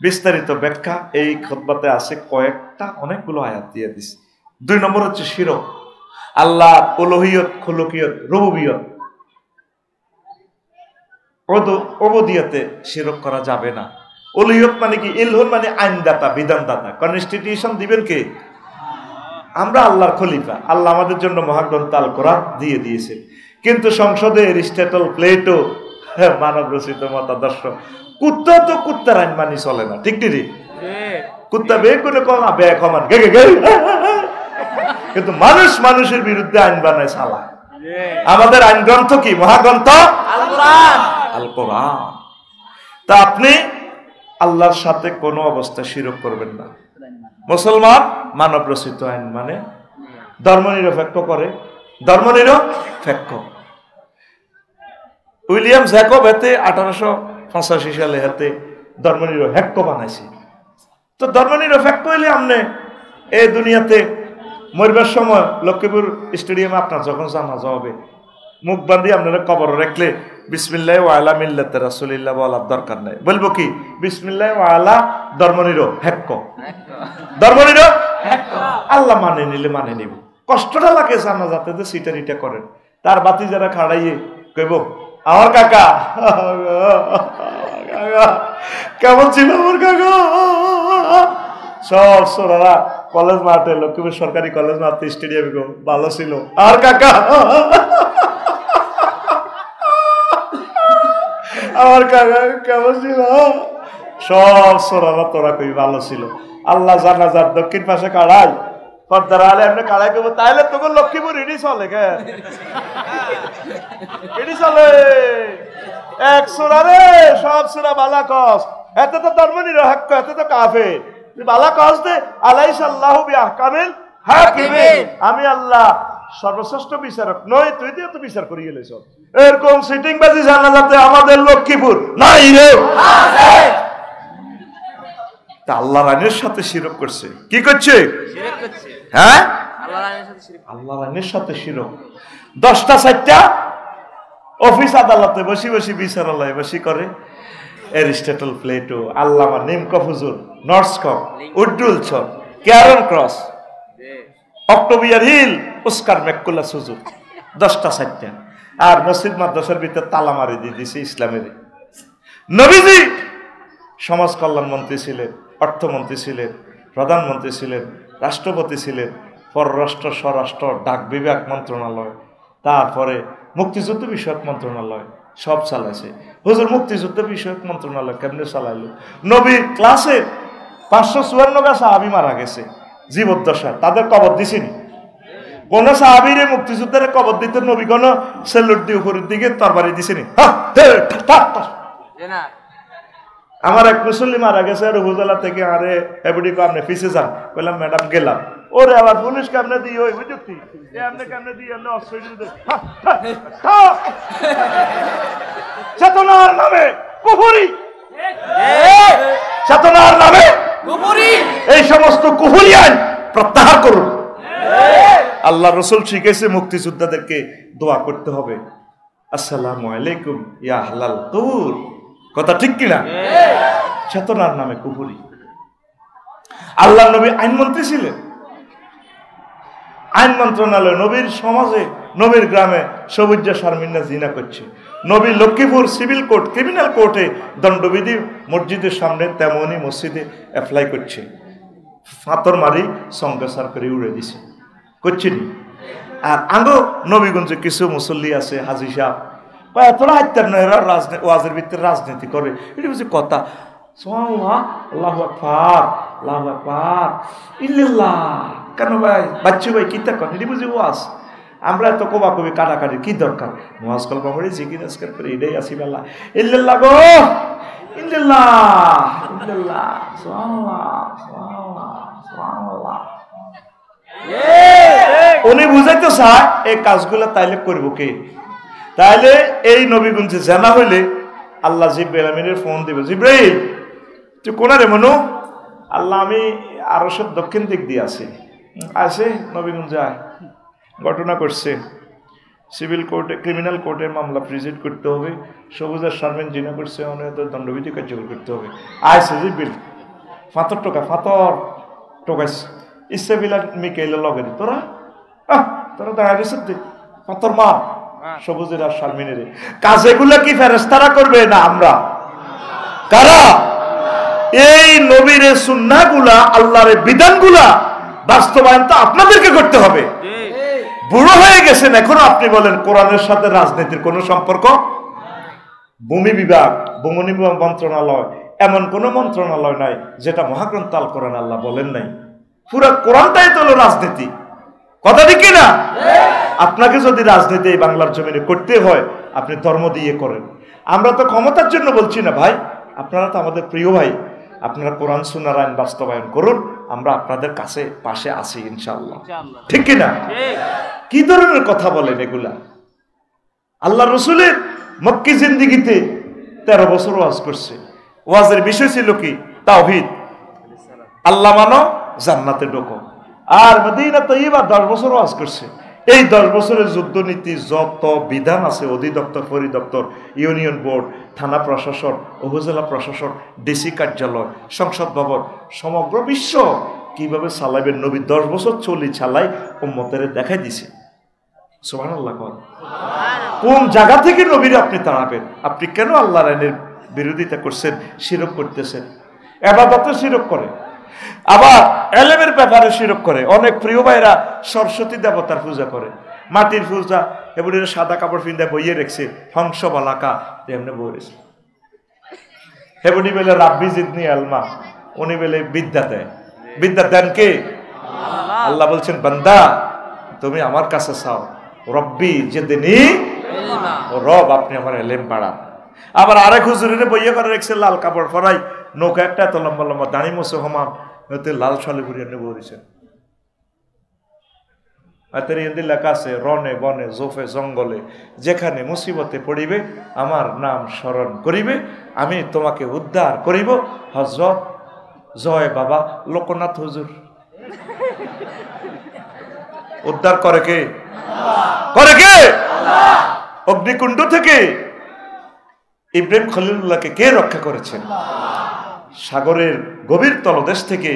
বিস্তারিত ব্যাখ্যা এই খুতবাতে আছে কয়েকটা, অনেকগুলো আয়াত দিয়ে দিছি। 2 নম্বর হচ্ছে শিরক, আল্লাহ উলুহিয়ত, খুলুকিয়ত, রুবুবিয়ত, উবুদিয়তে শিরক করা যাবে না। উলুহিয়ত মানে কি? ইলহুন মানে আইনদাতা, বিধানদাতা। কনস্টিটিউশন দিবেন কে? আমরা আল্লাহর খলিফা। আল্লাহ আমাদের জন্য মহাগ্রন্থ আল কোরআন দিয়ে দিয়েছে, কিন্তু সংসদে এরিস্টটল, প্লেটো মানব রচিত মতাদর্শ। কুত্তা তো কুত্তার আইন মানি চলে না, ঠিক ঠিক? কুত্তা বে কোনো কমা বে কমান গে গে, কিন্তু মানুষ মানুষের বিরুদ্ধে আইন বানায় চালায়। আমাদের আইন গ্রন্থ কি? মহাগ্রন্থ আল কোরআন। আল কোরআন। তা আপনি আল্লাহর সাথে কোনো অবস্থায় শিরক করবেন না। মুসলমান মানব রচিত আইন মানে, ধর্মনিরপেক্ষ করে, ধর্মনিরপেক্ষ। উইলিয়াম জ্যাকব হাতে 1885 সালে হাতে ধর্মনিরপেক্ষ বানাইছে। তো ধর্মনিরপেক্ষ হইলে আপনি এই দুনিয়াতে মরবার সময় লক্ষ্মীপুর স্টেডিয়ামে আপনার যখন জানাজা হবে, মুখ বান্ধি আপনারা কবর রাখলে বিসমিল্লাহ ওয়া আলা মিল্লাতি রাসূলিল্লাহ বলার দরকার নাই। বলবো কি? বিসমিল্লাহ ওয়া আলা ধর্মনিরপেক্ষ। ধর্মনিরপেক্ষ আল্লাহ মানে নিলে মানে নিব। কষ্টটা লাগে জানাজাতে যে সিটারিটা করেন, তার বাতি যারা খাড়াইয়ে কইব আমার কাকা কেমন ছিল আমার কাকা। সব সোনারা কলেজ মাঠে, লক্ষ্মীপুর সরকারি কলেজ মাঠে স্টেডিয়ামে গো ভালো ছিল আর কাকা, আমার কাকা কেমন ছিল। সব সোনারা তোরা কই ভালো ছিল। আল্লাহ জানাজার দক্ষিণ পাশে কাড়াই পর্দার আলে এমনি কাড়াই করবো, তাইলে তোকে লক্ষ্মীপুর ইডি চলে কে? ইডি চলে এক সোনা রে, সব সোনা বালা কস। এত তো ধর্মনিরপেক্ষ, এত তো কাফের। বালা কস দে আলাইসাল্লাহু বিআহকামিল হাকিমিন। আমি আল্লাহ সর্বশ্রেষ্ঠ বিচারক নই, তুই দিয়ে তো বিচার করি গেলে সব। এরকম সিটিং বাজি জানাজাতে আমাদের লক্ষ্মীপুর নাই রে। আল্লাহর আইনের সাথে শিরক করছে। কি করছে? হ্যাঁ, আল্লাহর আইনের সাথে শিরক। 10টা 4টা অফিস আদালতে বসি বসি বিচারালয়ে বসি করে এরিস্টটল, প্লেটো, আল্লামা নিমকফ হুজুর, নর্সকপ, উড্ডুল ছর, ক্যারন ক্রস, অক্টোবিয়ার হিল, ওস্কার ম্যাকুলাস হুজুর। 10টা 4টা। আর মসজিদ মাদ্রাসার ভিতরে তালা মারি দিয়ে দিছে ইসলামের। নবীজি সমাজ কল্যাণ মন্ত্রী ছিলেন, অর্থমন্ত্রী ছিলেন, প্রধানমন্ত্রী ছিলেন, রাষ্ট্রপতি ছিলেন, পররাষ্ট্র, স্বরাষ্ট্র, ডাক বিভাগ মন্ত্রণালয়, তারপরে মুক্তিযুদ্ধ বিষয়ক মন্ত্রণালয় সব চালাইছে। হুজুর মুক্তিযুদ্ধ বিষয়ক মন্ত্রণালয় কেমনে চালাইলো? নবীর ক্লাসে 554 গা সাহাবী মারা গেছে জীবদ্দশা, তাদের কবর দিছিনি। কোন সাহাবীরে মুক্তিযুদ্ধের কবর দিতে নবী কোন সেলুট দিয়ে উপরের দিকে তরবারি দিছিনি? আমার এক মুসল্লি মারা গেছে আর উপজেলা থেকে, আরে এবারে আপনি ফিসে যান। বললাম ম্যাডাম গেলাম। ওরে আবার পুলিশ কেমনে দিয়ে ওই বুঝুক্তি এমনি কেমনে দিয়ে এমনি অস্ট্রেলিয়া চেতনার নামে কুফরি, চেতনার নামে কুফরি, এই সমস্ত কুফরি আইন প্রত্যাহার করুন। আল্লাহ রসুল শিখেছে মুক্তিযোদ্ধাদেরকে দোয়া করতে হবে, আসসালামু আলাইকুম ইয়া আহলাল কবুর। কথা ঠিক কিনা? চেতনার নামে কুফরি। আল্লাহ নবী আইনমন্ত্রী ছিলেন, আইন মন্ত্রণালয়। নবীর সমাজে, নবীর গ্রামে সবুজ্জা শারমিনা জিনা করছে। নবী লক্ষ্মীপুর সিভিল কোর্ট, ক্রিমিনাল কোর্টে দণ্ডবিধি মসজিদের সামনে তেমনই মসজিদে অ্যাপ্লাই করছে। ফাতর মারি সংসার করে উড়ে দিছে করছেন। আর আঙ্গো নবীগঞ্জে কিছু মুসল্লি আছে, হাজি সাহেব বা এতটা হাইতার নয়, এরা ওয়াজের ভিতরে রাজনীতি করে। এটা বুঝি কথা আল্লাহু আকবার, আল্লাহু আকবার, ইল্লাল্লাহ। কেন ভাই বাচ্চু ভাই কিতা কন? এটি বুঝি ওয়াজ। আমরা এত কবা কবি কাটাকাটি কি দরকার? ওয়াজ কলবা পড়ি, জিকির আজকাল করে এটাই আসি আল্লাহ, ইল্লাল্লাহ গো, ইল্লাল্লাহ, ইল্লাল্লাহ, সুবহানাল্লাহ, সুবহানাল্লাহ, সুবহানাল্লাহ। উনি বুঝাইতে চায় এই কাজগুলো তাইলে করব কে? তাইলে এই নবীগঞ্জে জানা হইলে আল্লাহ জিব্রাইল আমিনের ফোন দিবে, জিব্রাইল তুই কোনারে মনু? আল্লাহ আমি আরশের দক্ষিণ দিক দিয়ে আছি। আসে নবীগঞ্জে আয়। ঘটনা করছে সিভিল কোর্টে, ক্রিমিনাল কোর্টে মামলা প্রেজেন্ট করতে হবে। সবুজের শারমিন জিনা করছে, অনেক দণ্ডবিধি কার্যকর করতে হবে। আইসিজি বিল 5 টাকা 5 টোকাইছে ইচ্ছে বিলাল মিকেলে লগে দি তোরা তোরা দাঁড়ায় গেছে 5 মার সবুজের আর শারমিনের কাজেগুলো কি ফেরেশতারা করবে না আমরা? কারা? এই নবীর সুন্নাহগুলা, আল্লাহর বিধানগুলা বাস্তবায়ন তো আপনাদেরকে করতে হবে। বুড়ো হয়ে গেছেন এখনো আপনি বলেন কোরআনের সাথে রাজনীতির কোনো সম্পর্ক? ভূমি বিভাগ, ভূমি মন্ত্রণালয়, এমন কোন মন্ত্রণালয় নাই যেটা মহাগ্রন্থ আল কোরআন আল্লাহ বলেন নাই। পুরো কোরআনটাই তো হলো রাজনীতি। কথা ঠিক না? আপনাকে যদি রাজনীতি এই বাংলার জমিনে করতে হয়, আপনি ধর্ম দিয়ে করেন। আমরা তো ক্ষমতার জন্য বলছি না ভাই, আপনারা তো আমাদের প্রিয় ভাই। আপনারা কোরআন সুন্নাহর আইন বাস্তবায়ন করুন, আমরা আপনাদের কাছে পাশে আছি ইনশাআল্লাহ। ঠিক কিনা? কি ধরনের কথা বলেন এগুলা? আল্লাহ রসুলের মক্কি জিন্দিগিতে 13 বছর ওয়াজ করছে। ওয়াজের বিষয় ছিল কি? তাওহীদ, আল্লাহ মানো, জান্নাতে ঢোকো। আর মদিনা তয়্যিবা 10 বছর ওয়াজ করছে। এই 10 বছরের যুদ্ধনীতি যত বিধান আছে, অধিদপ্তর, পরিদপ্তর, ইউনিয়ন বোর্ড, থানা প্রশাসন, উপজেলা প্রশাসন, ডিসি কার্যালয়, সংসদ ভবন, সমগ্র বিশ্ব কিভাবে চালাবেন নবী 10 বছর চলি চালাই উম্মতের দেখাই দিছে। সুবহানাল্লাহ। কোন জায়গা থেকে নবীর আপনি তাড়াবেন? আপনি কেন আল্লাহর আইনের বিরোধিতা করছেন, শিরক করতেছেন? ইবাদতে শিরক করে, আবার এলেমের ব্যাপারে শিরক করে। অনেক প্রিয় ভাইরা সরস্বতী দেবতার পূজা করে, মাটির পূজা, এবার সাদা কাপড় পিন্ধে বইয়ে রেখেছে, হংস বালাকা এমনি বই রেখেছে। হেবুনি বেলে রাব্বি জিদনি আলমা, উনি বেলে বিদ্যা দেয়। বিদ্যা দেন কে? আল্লাহ বলছেন বান্দা তুমি আমার কাছে চাও, রব্বি জিদনি ইলমা, ও রব আপনি আমার এলেম বাড়ান। আবার আরেক হুজুরের বইয়ে করে রেখেছে লাল কাপড় পরাই, নৌকা একটা এত লম্বা লম্বা, দাঁড়ি মোছে হমান হতে লাল শালে ঘুরিয়ে নেবো বলেছেন। লেখা আছে রনে বনে জোফে জঙ্গলে যেখানে মুসিবতে পড়িবে আমার নাম স্মরণ করিবে, আমি তোমাকে উদ্ধার করিব। হযরত জয় বাবা লোকনাথ হুজুর। উদ্ধার করে কে? করে কে? অগ্নিকুণ্ড থেকে ইব্রাহিম খলিলুল্লাহকে কে রক্ষা করেছেন? সাগরের গভীর তলদেশ থেকে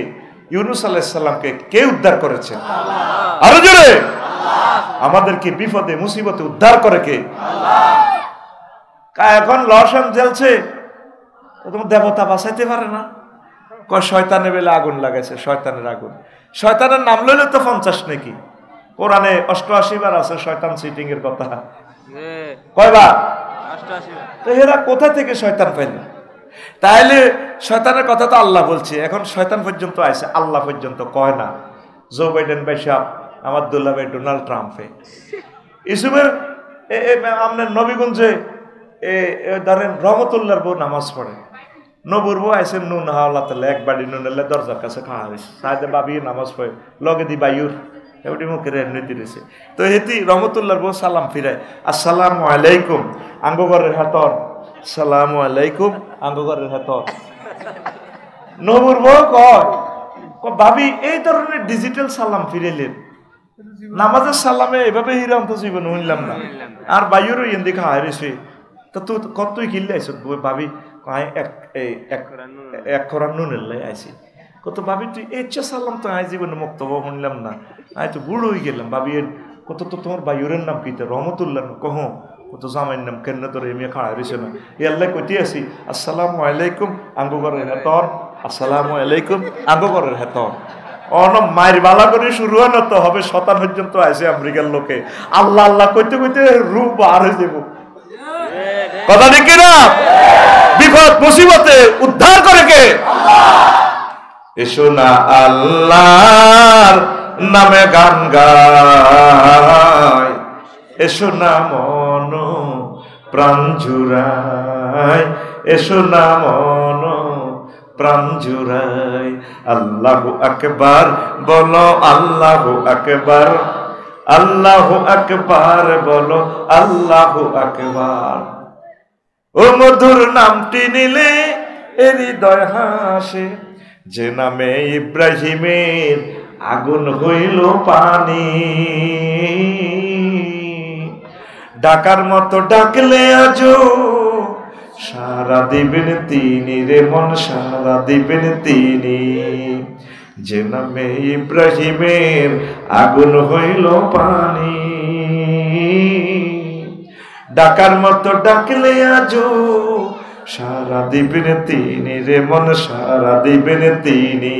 ইউনূস আলাইহিস সালামকে কে উদ্ধার করেছেন? আরো জোরে। আমাদেরকে বিপদে মুসিবতে উদ্ধার করে কে? এখন লশন জ্বলছে, তোমার দেবতা বাঁচাইতে পারে না। কয় শয়তানের বেলা আগুন লাগাইছে, শয়তানের আগুন। শয়তানের নাম লইলে তো 50 নাকি? কোরআনে 88 বার আছে শয়তান সিটিং এর কথা। কয়বার? 88 বার। তো এরা কোথা থেকে শয়তান পাইল? তাইলে শয়তানের কথা তো আল্লাহ বলছে, এখন শয়তান পর্যন্ত আইছে, আল্লাহ পর্যন্ত কয় না। জো বাইডেন ভাই সাহেব, আব্দুল্লাহ ভাই ডোনাল্ড ট্রাম্পে, ইসুফের আপনার নবীগঞ্জে ধরেন রহমতুল্লাহর বউ নামাজ পড়ে, নবুর বউ আইসেন নুন হাওলা তাহলে এক বাড়ি নুন এলে দরজার কাছে খাওয়া হয়েছে, সাহেদে বাবি নামাজ পড়ে লগে দি বায়ুর এমনি মুখের এমনি দিয়েছে। তো হেতি রহমতুল্লাহর বউ সালাম ফিরায়, আসসালামু আলাইকুম আঙ্গঘরের হাতর, সালামু আলাইকুম আঙ্গঘরের হাতর। নবুর বউ কয় ভাবি এই ধরনের ডিজিটাল সালাম ফিরেলেন, নামাজের সালামে এভাবে হিরাম তো জীবন শুনলাম না। আর বায়ুরও এন দিকে হারিয়েছে, তা তুই কতই কিনলে আইস ভাবি? এক খরান নুনের লাই আইসি। কত ভাবি তুই ইচ্ছা সালাম তো আই জীবনে মুক্তব শুনলাম না, আই তো বুড়ো হয়ে গেলাম। ভাবি কত তো তোমার বায়ুরের নাম কি? রহমতুল্লাহ কহ, কত জামাইয়ের নাম কেন তোর এমনি খাড়া রয়েছে না? এল্লাই কইতে আসি আসসালামু আলাইকুম আঙ্গঘরের হেতর, আসসালামু আলাইকুম আঙ্গঘরের হেতর। অন মায়ের বালা করে শুরু হয় না তো হবে শতান পর্যন্ত আছে আমেরিকার লোকে। আল্লাহ আল্লাহ কইতে কইতে রূপ বার হয়ে যাব। কথা ঠিক না? বিপদ মুসিবতে উদ্ধার করে কে? এসো না আল্লাহর নামে গান গায়, এসো না মন প্রাণ জুড়ায়, এসো না মন প্রাণ জুড়ায়। আল্লাহু আকবার বলো, আল্লাহু আকবার, আল্লাহু আকবার বলো, আল্লাহু আকবার। ও মধুর নামটি নিলে হৃদয় হাসে, যে নামে ইব্রাহিমের আগুন হইল পানি। ডাকার মতো ডাকলে আজো সারা দিবেন তিনি রে মন, সারা দিবেন তিনি। যে নামে ইব্রাহিমের আগুন হইল পানি, ডাকার মতো ডাকলে আজো সারা দিবেন তিনি রে মন, সারা দিবেন তিনি।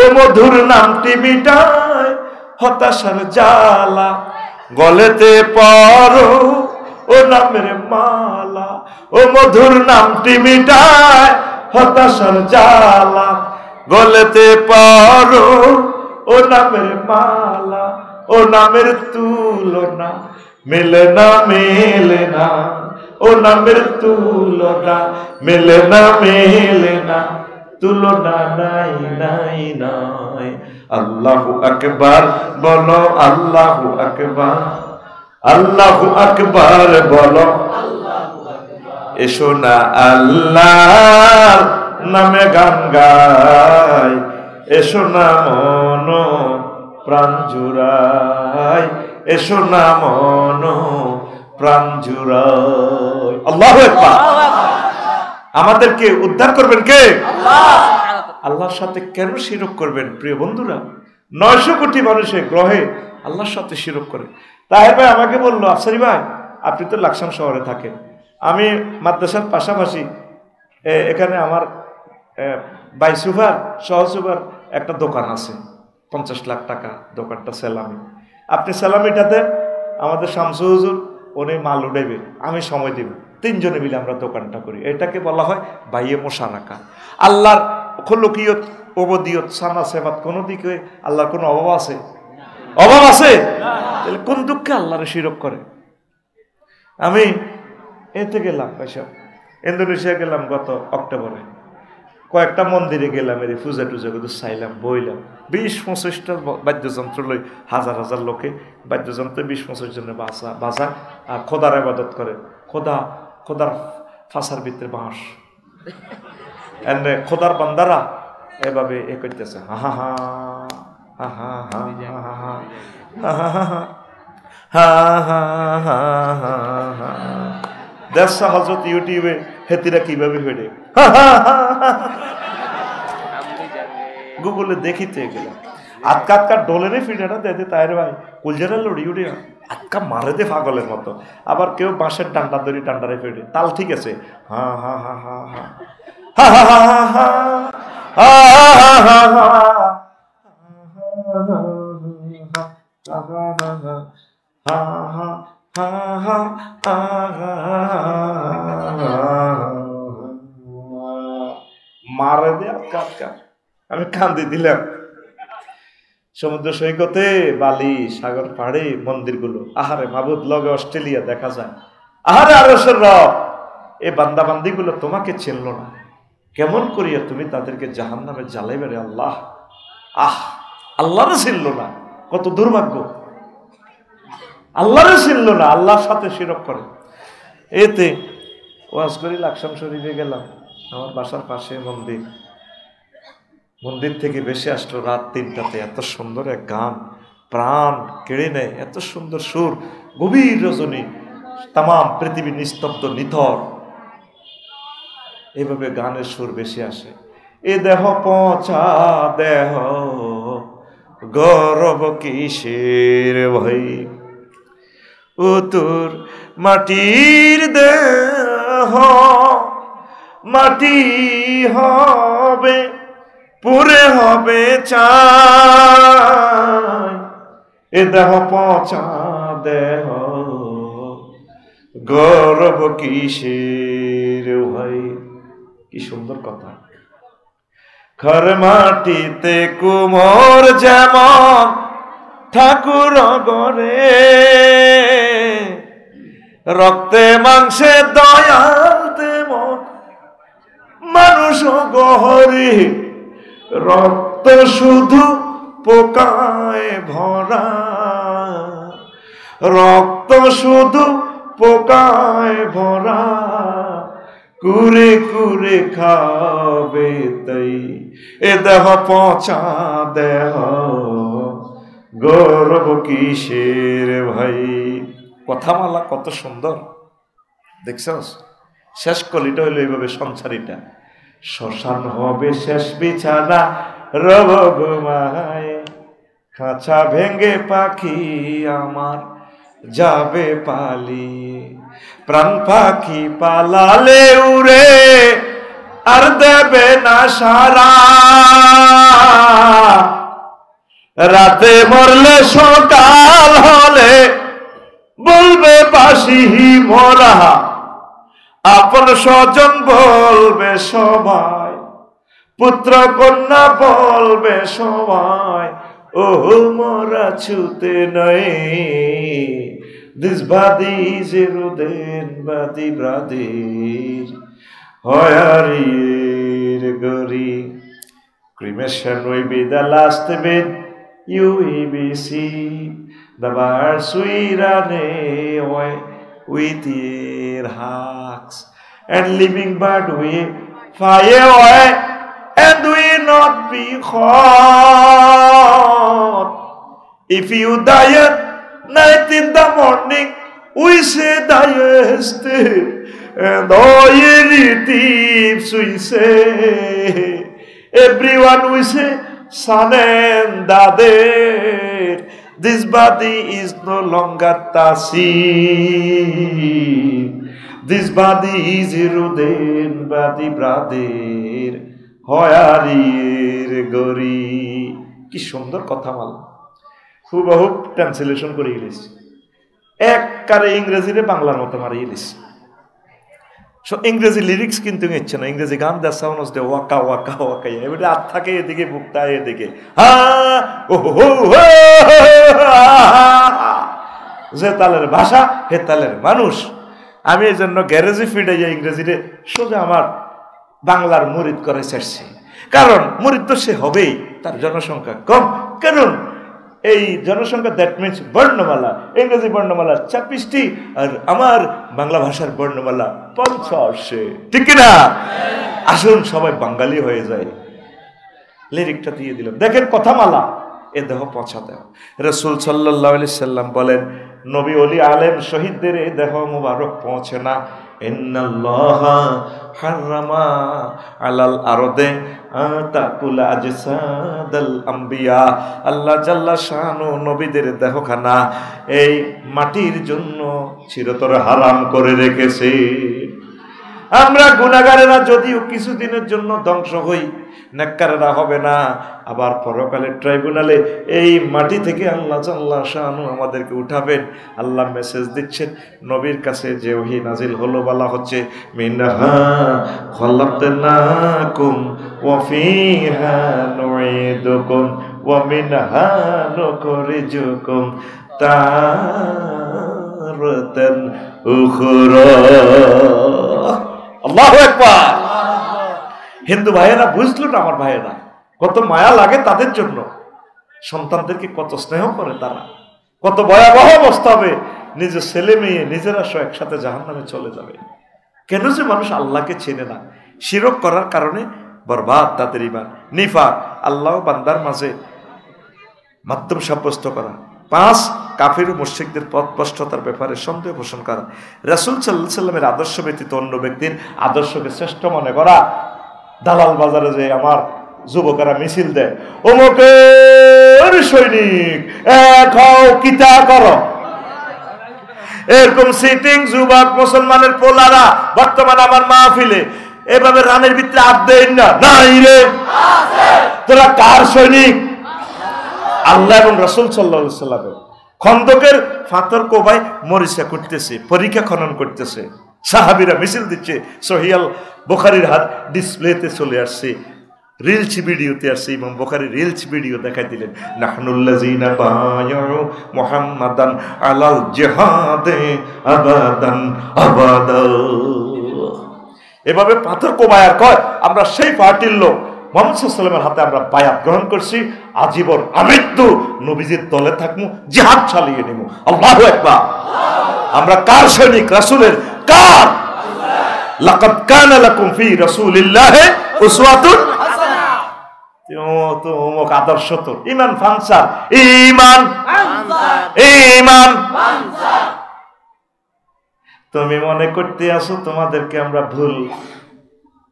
ও মধুর নামটি মিটায় হতাশার জ্বালা, গলেতে পরো ও নামের মালা। ও মধুর নামটি মিটায় হতাশার জ্বালা, গলেতে পরো ও নামের মালা। ও নামের তুলনা মেলে না, মেলে না। ও নামের তুলনা মেলে না, মেলে না। তুলনা নাই, নাই, নাই। আল্লাহু আকবার বলো, আল্লাহু আকবার, আল্লাহু আকবার বলো। এসো না আল্লাহর নামে গান গাই, এসো না মন প্রাণ জুড়াই, এসো না মন প্রাণ জুড়াই। আল্লাহু আকবার। আমাদেরকে উদ্ধার করবেন কে? আল্লাহর সাথে কেন শিরক করবেন প্রিয় বন্ধুরা? 900 কোটি মানুষের গ্রহে আল্লাহর সাথে শিরক করে। তাহের ভাই আমাকে বললো, আফসারি ভাই আপনি তো লাকসাম শহরে থাকেন, আমি মাদ্রাসার পাশাপাশি এখানে আমার বাইসুফার সহসুফার একটা দোকান আছে, 50 লাখ টাকা দোকানটা সেলামি। আপনি সেলামিটাতে আমাদের শামসু হুজুর উনি মাল উঠাইবে, আমি সময় দিব, 3 জনে মিলে আমরা দোকানটা করি। এটাকে বলা হয় বাইয়ে মোশারাকা। আল্লাহর খলুকিয়ত, ওবদিয়ত, সানা সেবাত কোনো দিকে আল্লাহর কোনো অভাব আছে? অভাব আছে? তাহলে কোন দুঃখে আল্লাহরে শিরক করে? আমি এতে গেলাম, ইন্দোনেশিয়া গেলাম গত অক্টোবরে, কয়েকটা মন্দিরে গেলাম, এর পূজা টুজা করতে চাইলাম, বইলাম। 20-25টা বাদ্যযন্ত্র লই, হাজার হাজার লোকে বাদ্যযন্ত্রে 20-25 জনের বাজা আর খোদার ইবাদত করে। খোদার ফাঁসার ভিতরে বাঁশ, এনে খোদার বান্দারা এভাবে এ করতেছে, হা হা হা হা হা হা হা হা হা হা। দেড়শো হজরত ইউটিউবে হেতিরা কিভাবে ফেটে গুগলে দেখিতে গেলাম। আটকা আটকা ডোলেরে ফিডাটা দেতে তাইরে ভাই কুলজারা লড়ি উড়ে আটকা মারে দে পাগলের মতো। আবার কেউ বাঁশের ডান্ডা ধরি ডান্ডারে ফেটে, তাল ঠিক আছে, হা হা হা হা হা হা হা হা হা মারে দে আটকা আটকা। আমি কান্দি দিলাম। সমুদ্র সৈকতে, বালি, সাগর পাড়ে মন্দিরগুলো, আহারে মাবুদ লগে অস্ট্রেলিয়া দেখা যায়। আহারে আরশের রব, এই বান্দা বান্দিগুলো তোমাকে চিনল না, কেমন করিয়া তুমি তাদেরকে জাহান্নামে জ্বালাইবে রে আল্লাহ। আল্লাহরে চিনল না, কত দুর্ভাগ্য। আল্লাহরে চিনল না, আল্লাহর সাথে শিরক করে। এতে ওয়াজ করি, লাকসাম শরীফে গেলাম, আমার বাসার পাশে মন্দির। মন্দির থেকে বেশি আসলো রাত 3টাতে, এত সুন্দর এক গান, প্রাণ কেড়ে নেয়, এত সুন্দর সুর, গভীর রজনী, তামাম পৃথিবী নিস্তব্ধ নিথর, এইভাবে গানের সুর বেশি আসে। এ দেহ পচা দেহ, গৌরব কিসের ভাই, ও তোর মাটির দেহ মাটি হবে, পুরে হবে চাই। এ দেহ পচা দেহ, গৌরব কিসের ভাই। কি সুন্দর কথা। ঘর মাটিতে কুমোর যেমন ঠাকুর গড়ে, রক্তে মাংসে দয়াল তেমন মানুষ গহরে। রক্ত শুধু পোকায় ভরা, রক্ত শুধু পোকায় ভরা, কুরে কুরে খাবে তাই। এ দেহ পচা দেহ, গৌরব কিসের ভাই। কথামালা কত সুন্দর দেখছস। শেষ কলিটা হইলো এইভাবে সংসারীটা, শ্মশান হবে শেষ বিছানা রব ঘুমায়, খাঁচা ভেঙ্গে পাখি আমার যাবে পালিয়ে, প্রাণ পাখি পালালে উড়ে আর দেবে না সারা, রাতে মরলে সকাল হলে বলবে বাসি মরা, আপন স্বজন বলবে সবাই, পুত্র কন্যা বলবে সবাই, ও মোরা ছুতে নয়, দিস বাদি জেরুদেন বাদি ব্রাদির হয়ারির গরি। Cremation will be the last bit you will be see, the birds will run away with their hugs, and living bird will fly away and will not be caught. If you die at night in the morning, we say dieste, and all ye thieves we say, everyone we say son and daughter, this body is no longer tasin, this body is Ruden body brother হয়ারির গরি। কি সুন্দর কথা মাল, হুবহু ট্রান্সলেশন করে গেলিস, একবারে ইংরেজিরে বাংলার মতো মারিয়ে গেলিস। ইংরেজি লিরিক্স কিন্তু ইচ্ছে না, ইংরেজি গান দেখা দে ওয়াকা ওয়াকা ওয়াকা, এবারে হাত থাকে এদিকে, বুকটা এদিকে, যে তালের ভাষা হে তালের মানুষ। আমি এই জন্য গ্যারেজে ফিরে যাই ইংরেজিরে, সোজা আমার বাংলার মুরিদ করে চাইছি, কারণ মুরিদ তো সে হবেই, তার জনসংখ্যা কম, কারণ এই জনসংখ্যা দ্যাট মিনস বর্ণমালা, ইংরেজি বর্ণমালা 26টি আর আমার বাংলা ভাষার বর্ণমালা 50, ঠিক কিনা? আসুন সবাই বাঙালি হয়ে যায়। লিরিকটা দিয়ে দিলাম, দেখেন কথামালা, এ দেহ পৌঁছা দেহ। রাসূল সাল্লাল্লাহু আলাইহি সাল্লাম বলেন, নবী ওলি আলেম শহীদদের এই দেহ মুবারক পৌঁছে না। ইন্নাল্লাহা হারামা আলাল আরদে তাকুলা আজসাদাল আম্বিয়া, আল্লাহ জাল্লা শানু নবীদের দেহখানা এই মাটির জন্য চিরতরে হারাম করে রেখেছে। আমরা গুনাহগারেরা যদিও কিছুদিনের জন্য ধ্বংস হই, নেককারেরা হবে না। আবার পরকালের ট্রাইব্যুনালে এই মাটি থেকে আল্লাহ জাল্লা শানু আমাদেরকে উঠাবেন। আল্লাহ মেসেজ দিচ্ছেন, নবীর কাছে যে ওহী নাজিল হলো বলা হচ্ছে, মিনহা খলাকনাকুম ওয়া ফিহা নুঈদুকুম ওয়া মিনহা নুখরিজুকুম তারাতান উখরা। আল্লাহু আকবার। হিন্দু ভাইয়েরা বুঝলো না, আমার ভাইয়েরা কত মায়া লাগে তাদের জন্য, সন্তানদেরকে কত স্নেহ করে তারা, কত ভয়াবহ অবস্থা হবে, নিজের ছেলে মেয়ে নিজেরা সব একসাথে জাহান্নামে চলে যাবে। কেন যে মানুষ আল্লাহকে চেনে না, শিরক করার কারণে বরবাদ তাদের ঈমান। নিফাক, আল্লাহ বান্দার মাঝে মাধ্যম সাব্যস্ত করা। 5, কাফির ও মুশরিকদের পথভ্রষ্টতার ব্যাপারে সন্দেহ পোষণ করা। রাসূল সাল্লাল্লাহু আলাইহি সাল্লামের আদর্শ ব্যতীত অন্য ব্যক্তির আদর্শকে শ্রেষ্ঠ মনে করা। দালাল বাজারে যে আমার যুবকেরা মিছিল দেয়, অমুকের সৈনিক এক হও কিতা করো, এরকম সিটিং যুবক মুসলমানের পোলারা বর্তমানে আমার মাহফিলে এভাবে রানের ভিতরে হাত দেন না, নাই রে তোরা কার সৈনিক? আল্লাহ এবং রাসূল সাল্লাল্লাহু আলাইহি সাল্লামের। খন্দকের ফাতর কোবায় মরিচা করতেছে, পরীক্ষা খনন করতেছে, সাহাবীরা মিছিল দিচ্ছে। সহিহ বুখারীর হাত ডিসপ্লেতে চলে আসছে, রিলস ভিডিওতে আসছে। ইমাম বুখারী রিলস ভিডিও দেখাই দিলেন, নাহনুল্লাযিনা বায়াউ মুহাম্মাদান আলাল জিহাদে আবাদান আবাদা। এভাবে পাথর কোবায়ার কয়, আমরা সেই পার্টির লোক, মুহাম্মদ সাল্লাল্লাহু আলাইহি ওয়াসাল্লামের হাতে আমরা বায়াত গ্রহণ করছি, আজীবন আমৃত্যু নবীজির দলে থাকবো, জিহাদ চালিয়ে নেব। আল্লাহু আকবার। আমরা কার সৈনিক? রাসূলের। কার? লাকাদ কানা লাকুম ফি রাসূলিল্লাহি উসওয়াতুন হাসানাহ। তো অমুক আদর্শ তো ইমান ফানসার, ইমান ফানসার, ইমান ফানসার। তুমি মনে করতে আসো তোমাদেরকে আমরা ভুল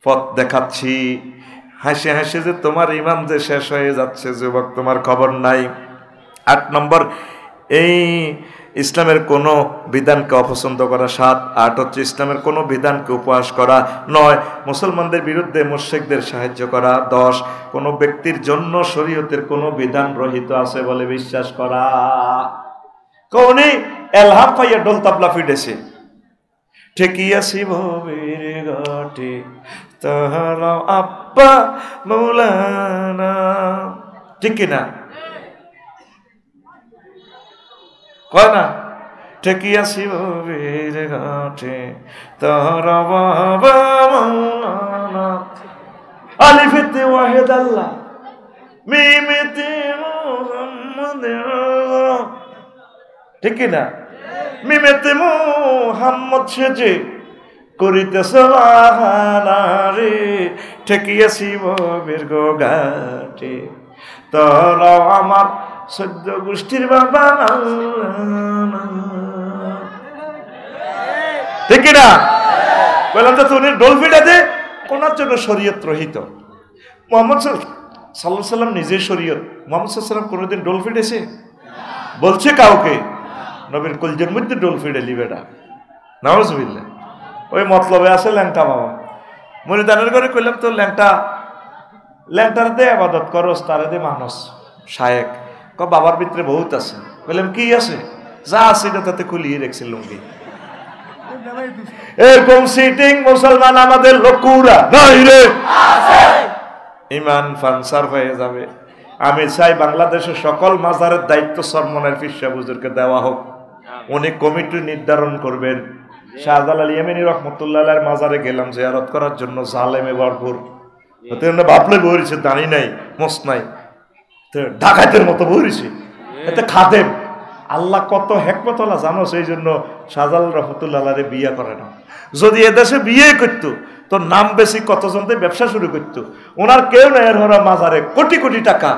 পথ দেখাচ্ছি, হাসি হাসি যে তোমার ইমান যে শেষ হয়ে যাচ্ছে যুবক, তোমার খবর নাই। 8 নম্বর, এই ইসলামের কোনো বিধানকে অপছন্দ করা। 7। 8 হচ্ছে ইসলামের কোনো বিধানকে উপহাস করা। 9 মুসলমানদের বিরুদ্ধে মুশরিকদের সাহায্য করা। 10 কোনো ব্যক্তির জন্য শরীয়তের কোনো বিধান রহিত আছে বলে বিশ্বাস করা। কৌনি এলহাম পাইয়া ডোল তাবলা ফিটেছে, ঠেকিয়াছি ভবের ঘাটে তাহার আব্বা মৌলানা, ঠিক কিনা কয় না? ঠেকিয়াছি ভবের ঘাটে তাহার বাবা মৌলানা, আলিফেতে ওয়াহিদ আল্লাহ, মিমেতে মুহাম্মদ, ঠিক কিনা? মিমেতে মুহাম্মদ সেজে করিতেছ বাহানা রে, ঠেকিয়াছি ভবের ঘাটে তোরাও আমার 14 গোষ্ঠীর বাবা, ঠিক কিনা? বললাম তো তুমি ডলফিটা দে কোনার জন্য শরীয়ত রহিত। মুহাম্মদ সাল্লাল্লাহু আলাইহি সাল্লাম নিজে শরীয়ত। মুহাম্মদ সাল্লাল্লাহু আলাইহি সাল্লাম কোনোদিন ডোল ফিটেছে? বলছে কাউকে? নবীর কলজের মধ্যে ডোল ফিটে লিবেটা, নাউজুবিল্লাহ। ওই মতলবে আছে ল্যাংটা বাবা, মুরিদানের করে কইলাম তো ল্যাংটার দে আবাদত করস, তারে দে মানুষ শায়েক। বাবার ভিতরে বহুত আছে। বললাম কি আছে? যা আছে তাতে খুলিয়ে রেখেছে লুঙ্গি। এরকম সিটিং মুসলমান আমাদের লোকুরা নাই রে, ইমান ফানসার হয়ে যাবে। আমি চাই বাংলাদেশের সকল মাজারের দায়িত্ব সরমনের পীর সাহেব হুজুরকে দেওয়া হোক। উনি কমিটি নির্ধারণ করবেন। শাহজালাল ইয়েমেনি রহমতুল্লাহ আলাইহির মাজারে গেলাম জিয়ারত করার জন্য, জালেমে ভরপুর। ভাবলে বইছে দাঁড়ি নাই, মোস নাই, ডাকাতের মতো বইছে, এতে খাদেম। আল্লাহ কত হেকমত আল্লাহ জানো, সেই জন্য শাহজালাল রহমতুল্লাহ আলাইহি বিয়ে করে না। যদি এদেশে বিয়ে করতো তো নাম বেশি কতজনতে ব্যবসা শুরু করতো। ওনার কেউ না, এর হরা মাজারে কোটি কোটি টাকা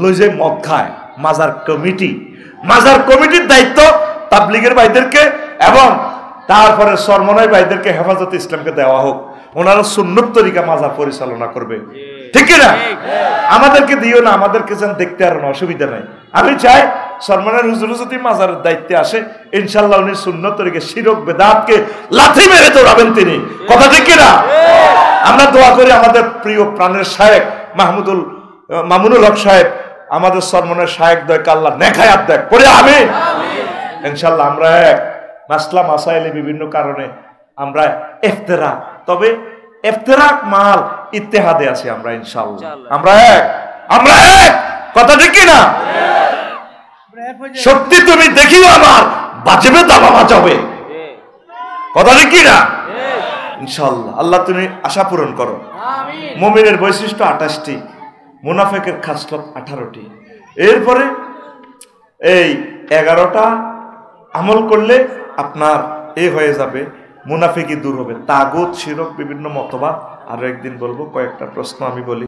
লই যে মদ খায়। মাজার কমিটির দায়িত্ব তাবলীগের ভাইদেরকে এবং তারপরে সরমনাই ভাইদেরকে হেফাজত ইসলামকে দেওয়া হোক। ওনারা সুন্নত তরিকা মাজার পরিচালনা করবে, ঠিক না? আমাদেরকে দিও না, আমাদেরকে যেন দেখতে আর অসুবিধা নাই। আমি চাই সরমনের হুজুর যদি মাজারের দায়িত্বে আসে, ইনশাল্লাহ উনি সুন্নত তরিকা শিরক বেদাতকে লাথি মেরে দৌড়াবেন তিনি, কথা ঠিক না? আমরা দোয়া করি আমাদের প্রিয় প্রাণের শায়েখ মামুনুল হক সাহেব, আমাদের সরমনের শায়েখ দয়কে আল্লাহ নেখায়াত দেখ পড়ে আমি ইনশাল্লাহ। আমরা এক মাসলা মাসাইলে বিভিন্ন কারণে আমরা ইফতিরাক, তবে ইফতিরাক মাল ইত্তেহাদে আছি আমরা ইনশাআল্লাহ। আমরা এক, কথা ঠিক না? সত্যি তুমি দেখিও আমার বাঁচবে, দাবা বাঁচাবে, কথা ঠিক না? ইনশাআল্লাহ। আল্লাহ তুমি আশা পূরণ করো। মুমিনের বৈশিষ্ট্য 28টি, মুনাফিকের খাসলত 18টি। এরপরে এই 11টা আমল করলে আপনার হয়ে যাবে, মুনাফিকি দূর হবে, তাগুত শিরক বিভিন্ন মতবাদ। আরো একদিন বলবো, কয়েকটা প্রশ্ন আমি বলি।